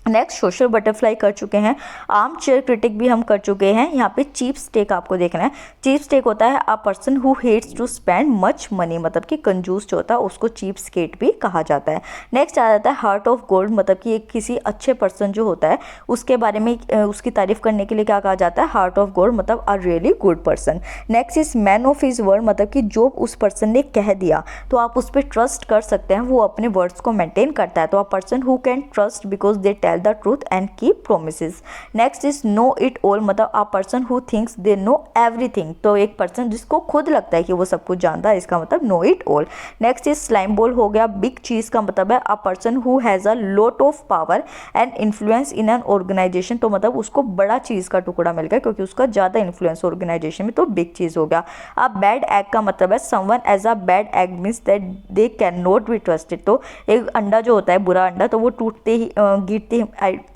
नेक्स्ट सोशल बटरफ्लाई कर चुके हैं, आर्म चेयर क्रिटिक भी हम कर चुके हैं। यहाँ पे चीप स्टेक आपको देखना है। चीप स्टेक होता है a person who hates to spend much money, मतलब कि कंजूस जो होता है उसको चीप स्केट भी कहा जाता है। नेक्स्ट आ जाता है हार्ट ऑफ गोल्ड, मतलब कि एक किसी अच्छे पर्सन जो होता है उसके बारे में उसकी तारीफ करने के लिए क्या कहा जाता है, हार्ट ऑफ गोल्ड, मतलब a really good person. Next is man of his word, मतलब कि जो उस पर्सन ने कह दिया तो आप उस पर ट्रस्ट कर सकते हैं, वो अपने वर्ड्स को मेंटेन करता है, तो a person who can trust because they tell the truth and keep promises. Next is know it all, मतलब a person who thinks they know everything, तो एक पर्सन जिसको खुद लगता है कि वो सब कुछ जानता है, इसका मतलब know it all. Next is slime ball हो गया। बिग चीज का मतलब है a person who has a lot of power and influence in an organisation, तो मतलब उसको बड़ा चीज का टुकड़ा मिल गया क्योंकि उसका ज्यादा इन्फ्लुएंस ऑर्गेनाइजेशन में, तो बिग चीज हो गया। अ बैड एग का मतलब है someone as a bad egg means that they can not be trusted, तो एक अंडा जो होता है बुरा अंडा, तो वो टूटते ही गिरते ही,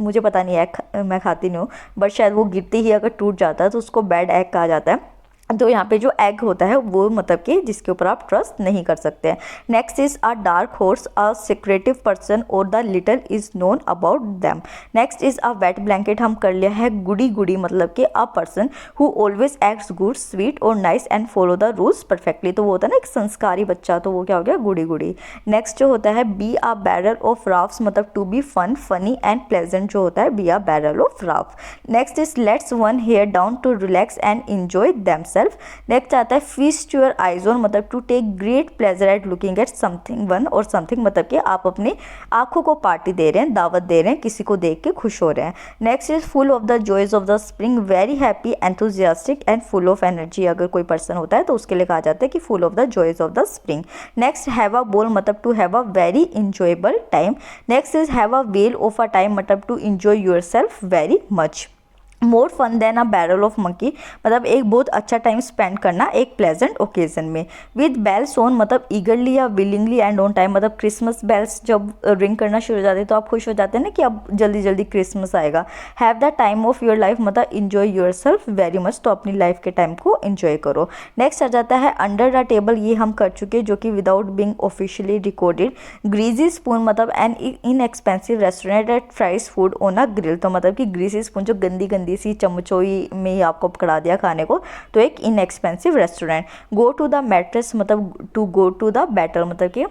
मुझे पता नहीं है, मैं खाती नहीं हूँ, बट शायद वो गिरते ही अगर टूट जाता है तो उसको बैड एग कहा जाता है। तो यहाँ पे जो एग होता है वो मतलब कि जिसके ऊपर आप ट्रस्ट नहीं कर सकते हैं। Next is a dark horse, a secretive person और the little is known about them. Next is a wet blanket, हम कर लिया है गुडी गुडी, मतलब कि a person who always acts good sweet और nice and follow the rules perfectly, तो वो होता है ना एक संस्कारी बच्चा, तो वो क्या हो गया, गुडी गुडी। नेक्स्ट जो होता है be a barrel of laughs, मतलब to be fun funny and pleasant जो होता है, be a barrel of laugh. Next is lets one hair down to relax and enjoy themselves. Next आता है फीस्ट योर आइज ऑन, मतलब to take great pleasure at looking at something one और समथिंग, मतलब कि आप अपनी आंखों को पार्टी दे रहे हैं, दावत दे रहे हैं, किसी को देख के खुश हो रहे हैं। Next is full of the joys of the spring, very happy enthusiastic and full of energy, अगर कोई पर्सन होता है तो उसके लिए कहा जाता है कि full of the joys of the spring. Next have a ball, मतलब to have a very enjoyable time. Next is have a whale of a time, मतलब to enjoy yourself very much. More fun than a barrel of monkey, मतलब एक बहुत अच्छा टाइम स्पेंड करना एक प्लेजेंट ओकेजन में। विद बेल्स ऑन, मतलब ईगरली या विलिंगली एंड ऑन टाइम, मतलब क्रिसमस बेल्स जब रिंग करना शुरू हो जाते हैं तो आप खुश हो जाते हैं ना कि अब जल्दी जल्दी क्रिसमस आएगा। Have the time of your life, मतलब enjoy yourself very much, तो अपनी लाइफ के टाइम को इंजॉय करो। नेक्स्ट आ जाता है अंडर द टेबल, ये हम कर चुके हैं जो कि without being officially recorded. Greasy spoon, मतलब an inexpensive restaurant at fries food on a grill, तो मतलब कि ग्रीसी स्पून जो गंदी गंदी सी चमचोई में ही आपको पकड़ा दिया खाने को, तो एक inexpensive restaurant. Go to the mattress, मतलब to go to the battle, मतलब कि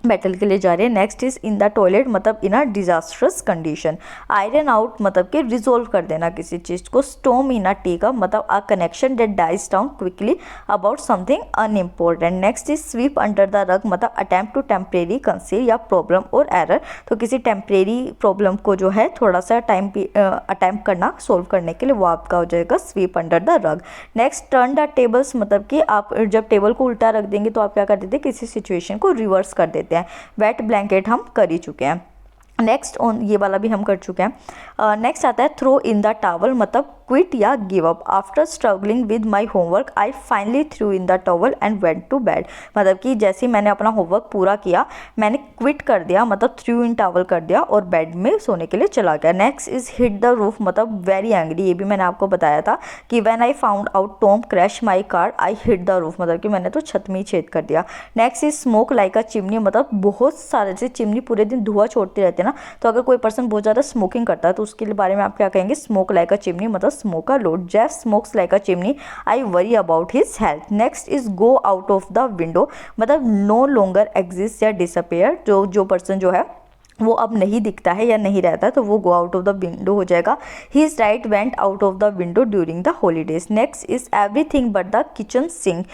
बैटल के लिए जा रहे हैं। Next is in the toilet, मतलब in a disastrous condition. Iron out, मतलब कि रिजोल्व कर देना किसी चीज़ को। स्टोम इन अ टेक अप, मतलब a connection that dies down quickly about something unimportant. Next is sweep under the rug, मतलब अटेम्प्ट टू टेम्परेरी कंसील या प्रॉब्लम और एरर, तो किसी टेम्परेरी प्रॉब्लम को जो है थोड़ा सा टाइम अटेम्प्ट करना सोल्व करने के लिए, वो आपका हो जाएगा स्वीप अंडर द रग। नेक्स्ट टर्न द टेबल्स, मतलब कि आप जब टेबल को उल्टा रख देंगे तो आप क्या कर देते हैं, किसी सिचुएशन को रिवर्स कर देते हैं। वेट ब्लैंकेट हम कर ही चुके हैं। नेक्स्ट ऑन, ये वाला भी हम कर चुके हैं। नेक्स्ट आता है थ्रो इन द टावल, मतलब क्विट या give up. After struggling with my homework I finally threw in the towel and went to bed, मतलब कि जैसे ही मैंने अपना होमवर्क पूरा किया मैंने क्विट कर दिया, मतलब थ्रू इन टॉवल कर दिया और बेड में सोने के लिए चला गया। Next is hit the roof, मतलब वेरी एंग्री, ये भी मैंने आपको बताया था कि when I found out Tom crash my car I hit the roof, मतलब कि मैंने तो छत में ही छेद कर दिया। Next is smoke like a chimney, मतलब बहुत सारे जैसे चिमनी पूरे दिन धुआं छोड़ते रहते हैं ना, तो अगर कोई पर्सन बहुत ज़्यादा स्मोकिंग करता है तो उसके बारे में आप क्या कहेंगे, स्मोक लाइक अ चिमनी, मतलब smoke a load. Jeff smokes like a chimney, I worry about his health. Next is go out of the window, मतलब नो लॉन्गर एग्जिस्ट या डिसअपेयर, जो पर्सन जो है वो अब नहीं दिखता है या नहीं रहता, तो वो go out of the window हो जाएगा। His right went out of the window during the holidays. Next is everything but the kitchen sink,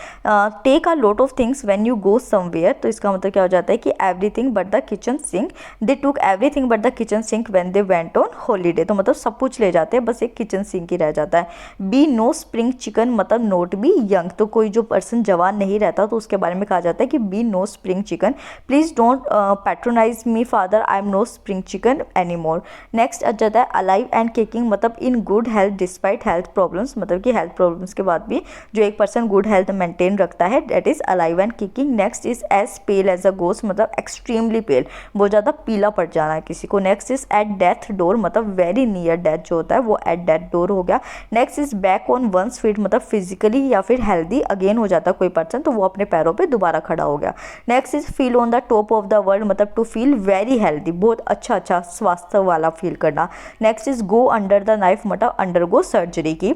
take a lot of things when you go somewhere, तो इसका मतलब क्या हो जाता है कि everything but the kitchen sink, they took everything but the kitchen sink when they went on holiday, तो मतलब सब कुछ ले जाते हैं, बस एक किचन सिंक ही रह जाता है। बी नो स्प्रिंग चिकन, मतलब नोट बी यंग, तो कोई जो पर्सन जवान नहीं रहता तो उसके बारे में कहा जाता है कि be no spring chicken. Please don't patronise me father, I am no spring chicken any more. Next आ जाता है अलाइव एंड किकिंग, मतलब in good health despite health problems, मतलब कि हेल्थ प्रॉब्लम्स के बाद भी जो एक पर्सन गुड हेल्थ मेंटेन रखता है, that is alive and kicking. Next is as pale as a ghost, मतलब एक्सट्रीमली पेल, बहुत ज़्यादा पीला पड़ जाना है किसी को। Next is at death door, मतलब वेरी नियर डेथ जो होता है वो एट डेथ डोर हो गया। Next is back on one's feet, मतलब फिजिकली या फिर हेल्दी अगेन हो जाता है कोई पर्सन, तो वो अपने पैरों पे दोबारा खड़ा हो गया। Next is feel on the top of the world, मतलब टू फील वेरी हेल्दी, बहुत अच्छा स्वास्थ्य वाला फील करना। Next is go under the knife, मतलब अंडरगो सर्जरी की।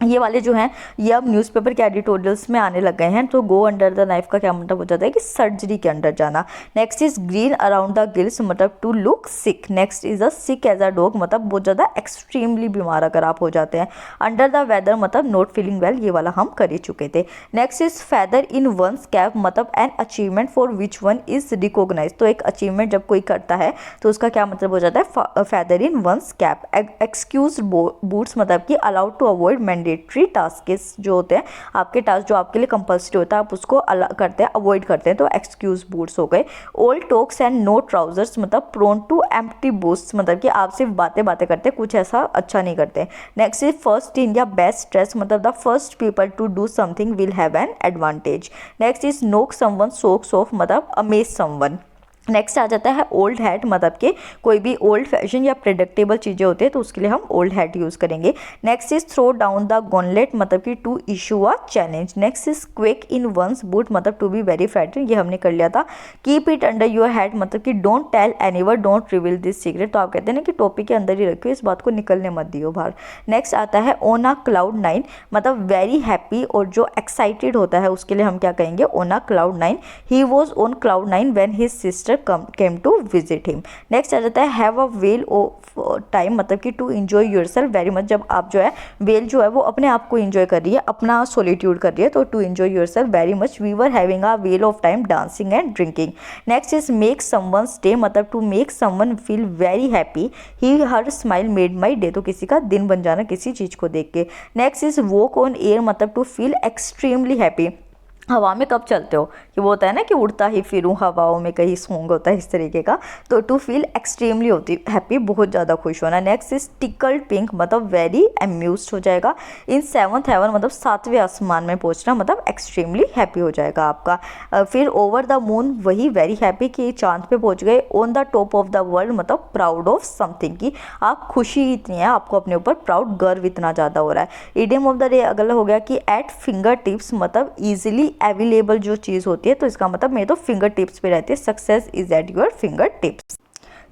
ये वाले जो हैं ये अब न्यूज़पेपर के एडिटोरियल्स में आने लग गए हैं, तो गो अंडर द नाइफ का क्या मतलब हो जाता है कि सर्जरी के अंदर जाना। Next is green around the gills, मतलब to look sick. Next is a sick as a dog, मतलब बहुत ज़्यादा एक्सट्रीमली बीमार अगर आप हो जाते हैं। अंडर द वेदर, मतलब नॉट फीलिंग वेल, ये वाला हम कर ही चुके थे। Next is feather in one's cap, मतलब an achievement for which one is recognise, तो एक अचीवमेंट जब कोई करता है तो उसका क्या मतलब हो जाता है feather in one's cap. Excuse boots, मतलब कि allowed to avoid mandatory task जो होते हैं, आपके टास्क जो आपके लिए कंपल्सरी होता है आप उसको करते हैं, अवॉइड करते हैं, तो एक्सक्यूज बूट्स हो गए। Old talks and no trousers, मतलब प्रोन टू एम्प्टी बूस्ट, मतलब कि आप सिर्फ बातें करते हैं, कुछ ऐसा अच्छा नहीं करते। नेक्स्ट इज फर्स्ट इन या बेस्ट ड्रेस, मतलब the first people to do something will have an advantage. Next is knock someone socks off, मतलब अमेज समवन। नेक्स्ट आ जाता है ओल्ड हैट, मतलब कि कोई भी ओल्ड फैशन या प्रेडिक्टेबल चीज़ें होती है तो उसके लिए हम ओल्ड हैट यूज़ करेंगे। Next is throw down the gauntlet, मतलब कि to issue a challenge. Next is quake in one's boot, मतलब टू बी वेरी फ्राइटेंड, ये हमने कर लिया था। Keep it under your head, मतलब कि don't tell anyone, don't reveal this secret, तो आप कहते हैं ना कि टोपी के अंदर ही रखियो, इस बात को निकलने मत दियो बाहर। नेक्स्ट आता है ऑन अ क्लाउड नाइन, मतलब वेरी हैप्पी और जो एक्साइटेड होता है उसके लिए हम क्या कहेंगे, on a cloud nine. He was on cloud nine when his sister came to visit him। Next आ जाता है have a whale of time, मतलब कि to enjoy yourself very much, जब आप जो है वेल जो है वो अपने आप को एंजॉय कर रही है, अपना सोलिट्यूड कर रही है, तो to enjoy yourself very much. We were having a whale of time dancing and drinking. Next is make someone's day, मतलब to make someone feel very happy, he her smile made my day, तो किसी का दिन बन जाना किसी चीज़ को देख के। Next is walk on air, मतलब टू फील एक्सट्रीमली हैप्पी, हवा में कब चलते हो, कि वो होता है ना कि उड़ता ही फिरूं हवाओं में, कहीं सॉन्ग होता है इस तरीके का। तो टू फील एक्सट्रीमली होती हैप्पी, बहुत ज़्यादा खुश होना। नेक्स्ट इज टिकल्ड पिंक, मतलब वेरी अम्यूज हो जाएगा। इन सेवंथ हेवन, मतलब सातवें आसमान में पहुंचना, मतलब एक्सट्रीमली हैप्पी हो जाएगा आपका। फिर ओवर द मून, वही वेरी हैप्पी कि चांद पे पहुंच गए। On the top of the world, मतलब प्राउड ऑफ समथिंग, की आप खुशी इतनी है, आपको अपने ऊपर प्राउड, गर्व इतना ज़्यादा हो रहा है। इडियम ऑफ द डे अगला हो गया कि एट फिंगर टिप्स, मतलब ईजिली अवेलेबल जो चीज़ होती है, तो इसका मतलब मेरे तो फिंगर टिप्स पे रहती है, success is at your finger tips.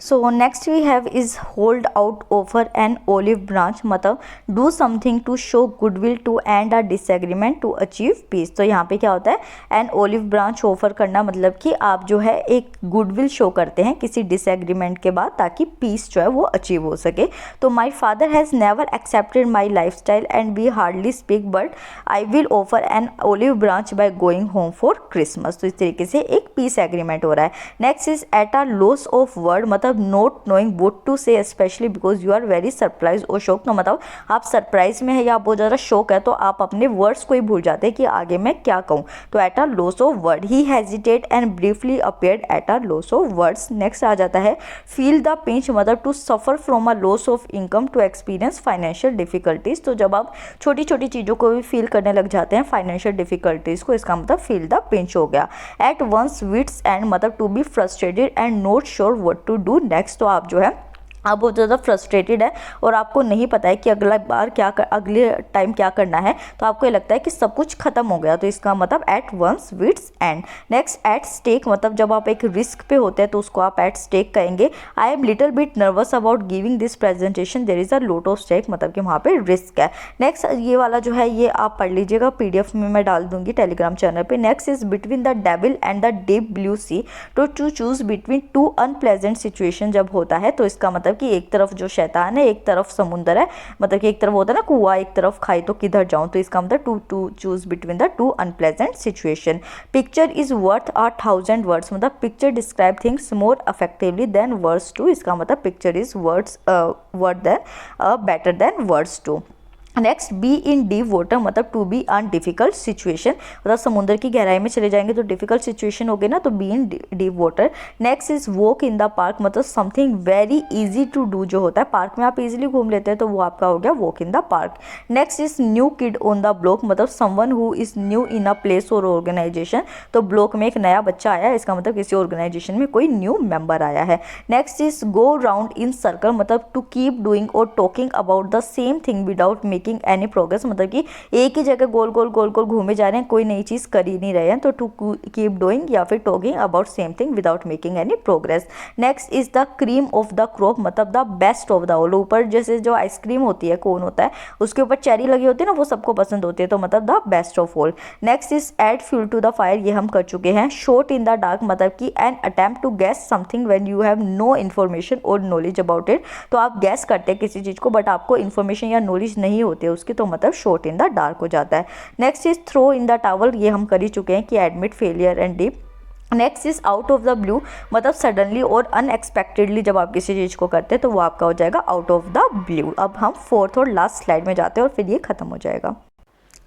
So next we have is hold out offer an olive branch, मतलब do something to show goodwill to end a disagreement to achieve peace. तो यहाँ पे क्या होता है, एन ओलिव ब्रांच ऑफर करना, मतलब कि आप जो है एक गुडविल शो करते हैं किसी डिसएग्रीमेंट के बाद, ताकि पीस जो है वो अचीव हो सके। तो my father has never accepted my lifestyle and we hardly speak, but I will offer an olive branch by going home for Christmas. तो इस तरीके से एक पीस एग्रीमेंट हो रहा है। Next is at a loss of word, मतलब not knowing what to say especially because you are very surprise और शॉक। तो मतलब आप सरप्राइज में है या बहुत ज़्यादा शौक है, तो आप अपने वर्ड्स को ही भूल जाते हैं कि आगे मैं क्या कहूँ। तो at a loss of word, he hesitate and briefly appeared at a loss of words. Next आ जाता है फील द पिंच, मतलब to suffer from a loss of income to experience financial difficulties. तो जब आप छोटी छोटी चीज़ों को भी फील करने लग जाते हैं, फाइनेंशियल डिफिकल्टीज को, इसका मतलब फील द पिंच हो गया। एट वंस विट्स एंड, मतलब to be frustrated and not sure what to do next. तो आप जो है आप बहुत ज़्यादा फ्रस्ट्रेटेड है और आपको नहीं पता है कि अगला बार अगले टाइम क्या करना है, तो आपको ये लगता है कि सब कुछ खत्म हो गया। तो इसका मतलब at one's wits end. Next at stake, मतलब जब आप एक रिस्क पे होते हैं तो उसको आप एट स्टेक कहेंगे। I am little bit nervous about giving this presentation, there is a lot of stake, मतलब कि वहाँ पे रिस्क है। नेक्स्ट ये वाला जो है ये आप पढ़ लीजिएगा, PDF में मैं डाल दूंगी टेलीग्राम चैनल पे। Next is between the devil and the deep blue sea, to choose between two unpleasant situation जब होता है, तो इसका मतलब कि एक तरफ जो शैतान है, एक तरफ समुंदर है, मतलब कि एक तरफ होता है ना कुआं, एक तरफ खाई, तो किधर जाऊं। तो इसका मतलब to choose between the two unpleasant situation. Picture is worth 1000 words, मतलब picture describe things more effectively than words too. इसका मतलब picture is words word than better than words too. Next be in deep water, मतलब to be in difficult situation, मतलब समुद्र की गहराई में चले जाएंगे तो डिफिकल्ट सिचुएशन हो गई ना, तो be in deep water. Next is walk in the park, मतलब something very easy to do, जो होता है पार्क में आप इजीली घूम लेते हैं, तो वो आपका हो गया walk in the park. Next is new kid on the block, मतलब someone who is new in a place और ऑर्गेनाइजेशन। तो ब्लॉक में एक नया बच्चा आया है, इसका मतलब किसी ऑर्गेनाइजेशन में कोई न्यू मेंबर आया है। Next is go round in circle, मतलब टू कीप डूइंग और talking about the same thing without making any progress, मतलब कि एक ही जगह गोल गोल गोल गोल घूमे जा रहे हैं, कोई नई चीज़ कर ही नहीं रहे हैं। तो टू कीप डूइंग या फिर talking about same thing without making any progress. Next is the cream of the crop, मतलब the best of the all. ऊपर जैसे जो आइसक्रीम होती है, कोन होता है, उसके ऊपर चेरी लगी होती है ना, वो सबको पसंद होती है, तो मतलब the best of all. Next is add fuel to the fire, ये हम कर चुके हैं। शॉट इन द डार्क, मतलब कि an attempt to guess something when you have no information और नॉलेज अबाउट इट। तो आप गैस करते हैं किसी चीज़ को, बट आपको इन्फॉर्मेशन या नॉलेज नहीं होती है उसकी, तो मतलब शॉट इन द डार्क हो जाता है। Next is throw in the towel, ये हम कर ही चुके हैं कि admit failure and deep. Next is out of the blue, मतलब सडनली और अनएक्सपेक्टेडली जब आप किसी चीज़ को करते हैं तो वो आपका हो जाएगा आउट ऑफ द ब्लू। अब हम फोर्थ और लास्ट स्लाइड में जाते हैं और फिर ये खत्म हो जाएगा।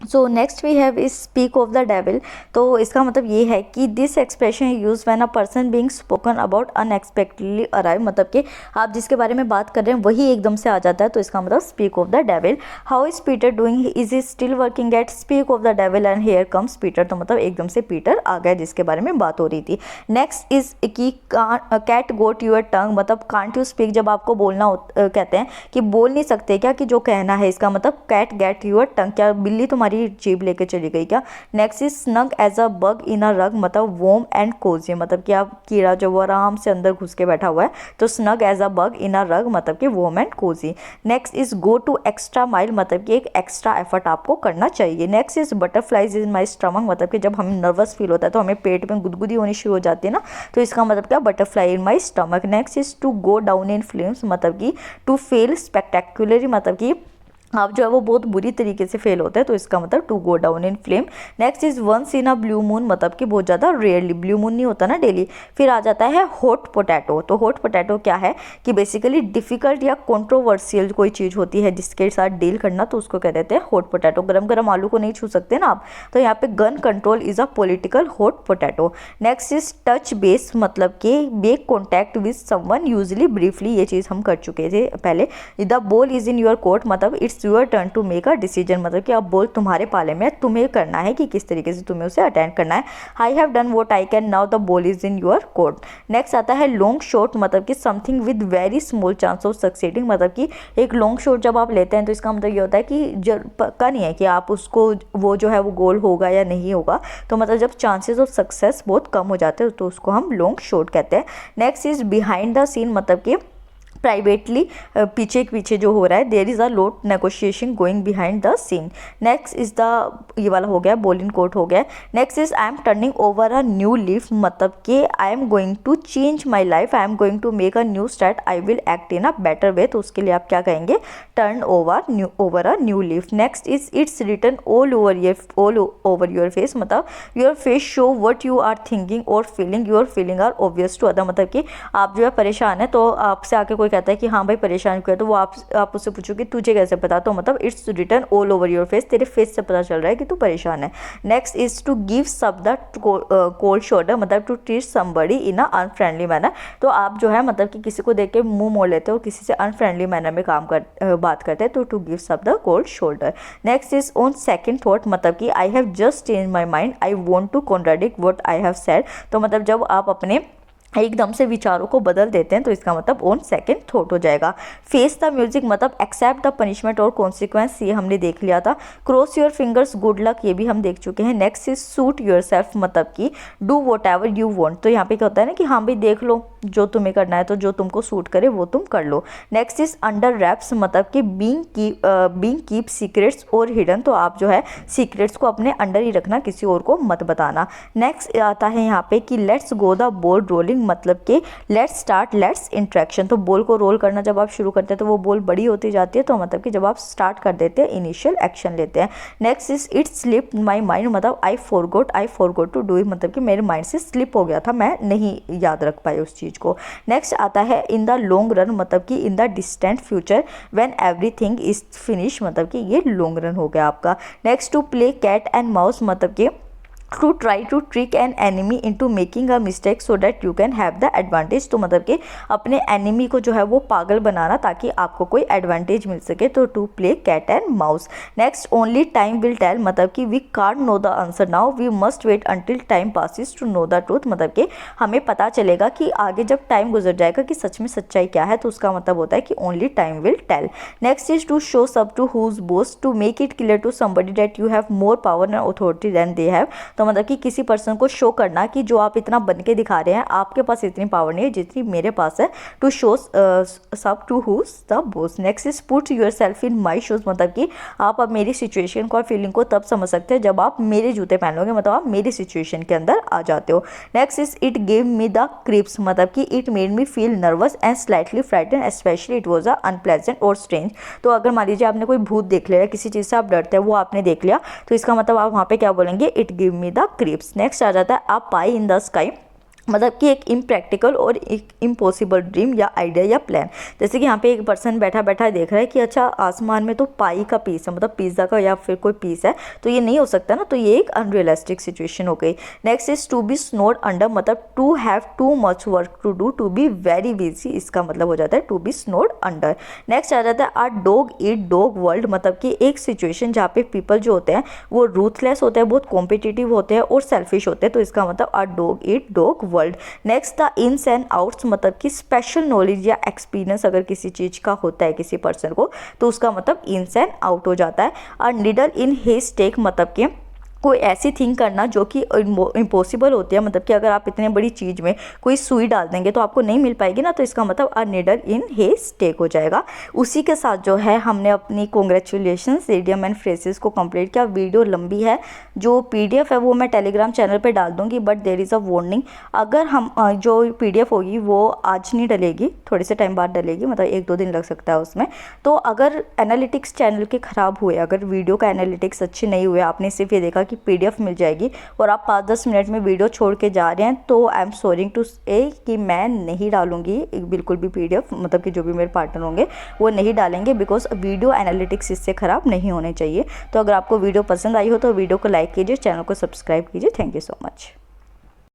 So next we have is speak of the devil. तो इसका मतलब ये है कि this expression use when a person being spoken about unexpectedly arrive, मतलब कि आप जिसके बारे में बात कर रहे हैं वही एकदम से आ जाता है, तो इसका मतलब speak of the devil. How is Peter doing, is he still working at, speak of the devil and here comes Peter. तो मतलब एकदम से पीटर आ गया जिसके बारे में बात हो रही थी। नेक्स्ट इज कि कैट गोट यूर टंग, मतलब कांट यू स्पीक, जब आपको बोलना कहते हैं कि बोल नहीं सकते क्या, कि जो कहना है, इसका मतलब कैट गेट यूर टंग, क्या बिल्ली तुम्हारी जीभ लेके चली गई क्या। Next is snug as a bug in a rug, मतलब वोम एंड कोजी, मतलब कि आप कीड़ा जो वो आराम से अंदर घुस के बैठा हुआ है, तो snug as a bug in a rug, मतलब कि warm and cosy. Next is go to extra mile, मतलब कि एक एक्स्ट्रा एफर्ट आपको करना चाहिए। Next is butterflies in my stomach, मतलब कि जब हमें नर्वस फील होता है तो हमें पेट में गुदगुदी होनी शुरू हो जाती है ना, तो इसका मतलब क्या, butterfly in my stomach. Next is to go down in flames, मतलब कि टू फेल स्पेक्टेक्युलरली, मतलब कि आप जो है वो बहुत बुरी तरीके से फेल होते हैं, तो इसका मतलब to go down in flame. Next is once in a blue moon, मतलब कि बहुत ज़्यादा रेयरली, ब्लू मून नहीं होता ना डेली। फिर आ जाता है हॉट पोटैटो। तो हॉट पोटैटो क्या है कि बेसिकली डिफिकल्ट या कंट्रोवर्शियल कोई चीज़ होती है जिसके साथ डील करना, तो उसको कह देते हैं हॉट पोटैटो। गरम गरम आलू को नहीं छू सकते ना आप, तो यहाँ पे gun control is a political hot potato. Next is touch base, मतलब कि make contact with someone usually briefly, ये चीज़ हम कर चुके थे पहले। The ball is in your court, मतलब it's your turn to make a decision, मतलब कि अब बॉल तुम्हारे पाले में, तुम्हें करना है कि किस तरीके से तुम्हें उसे अटेंड करना है। I have done what I can, now the ball is in your court. Next आता है लॉन्ग शॉट, मतलब कि something with very small chance of succeeding, मतलब कि एक लॉन्ग शॉट जब आप लेते हैं तो इसका मतलब ये होता है कि पक्का नहीं है कि आप उसको वो जो है वो गोल होगा या नहीं होगा, तो मतलब जब चांसेस ऑफ सक्सेस बहुत कम हो जाते हैं तो उसको हम लॉन्ग शॉट कहते हैं। Next is behind the scene, मतलब कि प्राइवेटली पीछे पीछे जो हो रहा है, there is a lot negotiation going behind the scene. Next is the, ये वाला हो गया, बॉल इन कोर्ट हो गया। Next is I am turning over a new leaf, मतलब कि I am going to change my life, I am going to make a new start, I will act in a better way, तो उसके लिए आप क्या कहेंगे, turn over a new leaf. Next is it's written all over your face, मतलब your face show what you are thinking और feeling, your feeling are obvious to other, मतलब कि आप जो है परेशान है तो आपसे आके कोई कहता है कि हाँ भाई परेशान क्यों है, तो वो आप उससे पूछो कि तुझे कैसे पता, तो मतलब it's written all over your face, तेरे फेस से पता चल रहा है कि तू परेशान है। नेक्स्ट इज टू गिव शब्द कोल्ड शोल्डर, मतलब to treat somebody in a unfriendly manner, तो आप जो है मतलब कि किसी को देख के मुंह मोड़ लेते हो, किसी से अनफ्रेंडली मैनर में बात करते हैं, तो टू गिव शब्द cold shoulder. Next is on second thought, मतलब कि I have just change my mind, I want to contradict what I have said, तो मतलब जब आप अपने एकदम से विचारों को बदल देते हैं तो इसका मतलब ऑन सेकेंड थॉट हो जाएगा। फेस द म्यूजिक, मतलब एक्सेप्ट द पनिशमेंट और कॉन्सिक्वेंस, ये हमने देख लिया था। Cross your fingers, good luck, ये भी हम देख चुके हैं। Next is suit your self, मतलब कि do what ever you want, तो यहाँ पे क्या होता है ना कि हाँ भाई देख लो जो तुम्हें करना है, तो जो तुमको सूट करे वो तुम कर लो। नेक्स्ट इज अंडर रैप्स, मतलब कि बीइंग कीप सीक्रेट्स और हिडन, तो आप जो है सीक्रेट्स को अपने अंडर ही रखना, किसी और को मत बताना। नेक्स्ट आता है यहाँ पे कि let's go the ball rolling, मतलब कि लेट्स स्टार्ट लेट्स इंट्रैक्शन, तो बॉल को रोल करना जब आप शुरू करते हैं तो वो बॉल बड़ी होती जाती है, तो मतलब कि जब आप स्टार्ट कर देते हैं इनिशियल एक्शन लेते हैं। Next is it slip my mind, मतलब I forgot to do it, मतलब कि मेरे माइंड से स्लिप हो गया था, मैं नहीं याद रख पाई उस चीज़ को। नेक्स्ट आता है इन द लॉन्ग रन, मतलब कि in the distant future when everything is finish, मतलब कि ये लॉन्ग रन हो गया आपका। Next to play cat and mouse, मतलब कि to try to trick an enemy into making a mistake so that you can have the advantage, तो मतलब कि अपने एनिमी को जो है वो पागल बनाना ताकि आपको कोई एडवांटेज मिल सके, तो to play cat and mouse. Next only time will tell, मतलब कि we can't know the answer now, we must wait until time passes to know the truth, मतलब कि हमें पता चलेगा कि आगे जब टाइम गुजर जाएगा कि सच में सच्चाई क्या है, तो उसका मतलब होता है कि only time will tell. Next is to show सब to who's boss, to make it clear to somebody that you have more power and authority than they have, तो मतलब कि किसी पर्सन को शो करना कि जो आप इतना बन के दिखा रहे हैं आपके पास इतनी पावर नहीं है जितनी मेरे पास है। टू शो सब to who's the boss. Next is put yourself in my shoes, मतलब कि आप अब मेरी सिचुएशन को और फीलिंग को तब समझ सकते हैं जब आप मेरे जूते पहन लोगे, मतलब आप मेरी सिचुएशन के अंदर आ जाते हो। Next is it gave me the creeps, मतलब कि it made me feel nervous and slightly frighten especially it was a unpleasant और स्ट्रेंज, तो अगर मान लीजिए आपने कोई भूत देख लिया, किसी चीज़ से आप डरते हैं वो आपने देख लिया, तो इसका मतलब आप वहाँ पे क्या बोलेंगे, it give me the creeps. Next आ जाता है अ पाई इन द स्काई, मतलब कि एक इम्प्रैक्टिकल और एक इम्पॉसिबल ड्रीम या आइडिया या प्लान। जैसे कि यहाँ पे एक पर्सन बैठा बैठा देख रहा है कि अच्छा आसमान में तो पाई का पीस है, मतलब पिज़्ज़ा का या फिर कोई पीस है, तो ये नहीं हो सकता ना, तो ये एक अनरियलिस्टिक सिचुएशन हो गई। Next is to be snowed under, मतलब to have too much work to do, to be very busy, इसका मतलब हो जाता है to be snowed under. Next आ जाता है a dog eat dog world, मतलब कि एक सिचुएशन जहाँ पे पीपल जो होते हैं वो रूथलेस होते हैं, बहुत कॉम्पिटिटिव होते हैं और सेल्फिश होते हैं, तो इसका मतलब a dog eat dog world. Next the ins and outs, मतलब कि स्पेशल नॉलेज या एक्सपीरियंस अगर किसी चीज़ का होता है किसी पर्सन को, तो उसका मतलब इन्स एंड आउट हो जाता है। और निडल इन हेज टेक, मतलब कि कोई ऐसी थिंग करना जो कि इम्पॉसिबल होती है, मतलब कि अगर आप इतने बड़ी चीज़ में कोई सुई डाल देंगे तो आपको नहीं मिल पाएगी ना, तो इसका मतलब a needle in haystack हो जाएगा। उसी के साथ जो है हमने अपनी कॉन्ग्रेचुलेशंस इडियम एंड फ्रेजेस को कंप्लीट किया। वीडियो लंबी है, जो पीडीएफ है वो मैं टेलीग्राम चैनल पे डाल दूंगी, but there is a warning, अगर हम जो पीडीएफ होगी वो आज नहीं डलेगी, थोड़े से टाइम बाद डलेगी, मतलब 1-2 दिन लग सकता है उसमें। तो अगर एनालिटिक्स चैनल के ख़राब हुए, अगर वीडियो का एनालिटिक्स अच्छे नहीं हुए, आपने सिर्फ ये देखा कि पीडीएफ मिल जाएगी और आप 5-10 मिनट में वीडियो छोड़ के जा रहे हैं, तो आई एम सॉरी टू से कि मैं नहीं डालूंगी बिल्कुल भी पीडीएफ, मतलब कि जो भी मेरे पार्टनर होंगे वो नहीं डालेंगे, बिकॉज वीडियो एनालिटिक्स इससे ख़राब नहीं होने चाहिए। तो अगर आपको वीडियो पसंद आई हो तो वीडियो को लाइक कीजिए, चैनल को सब्सक्राइब कीजिए। Thank you so much.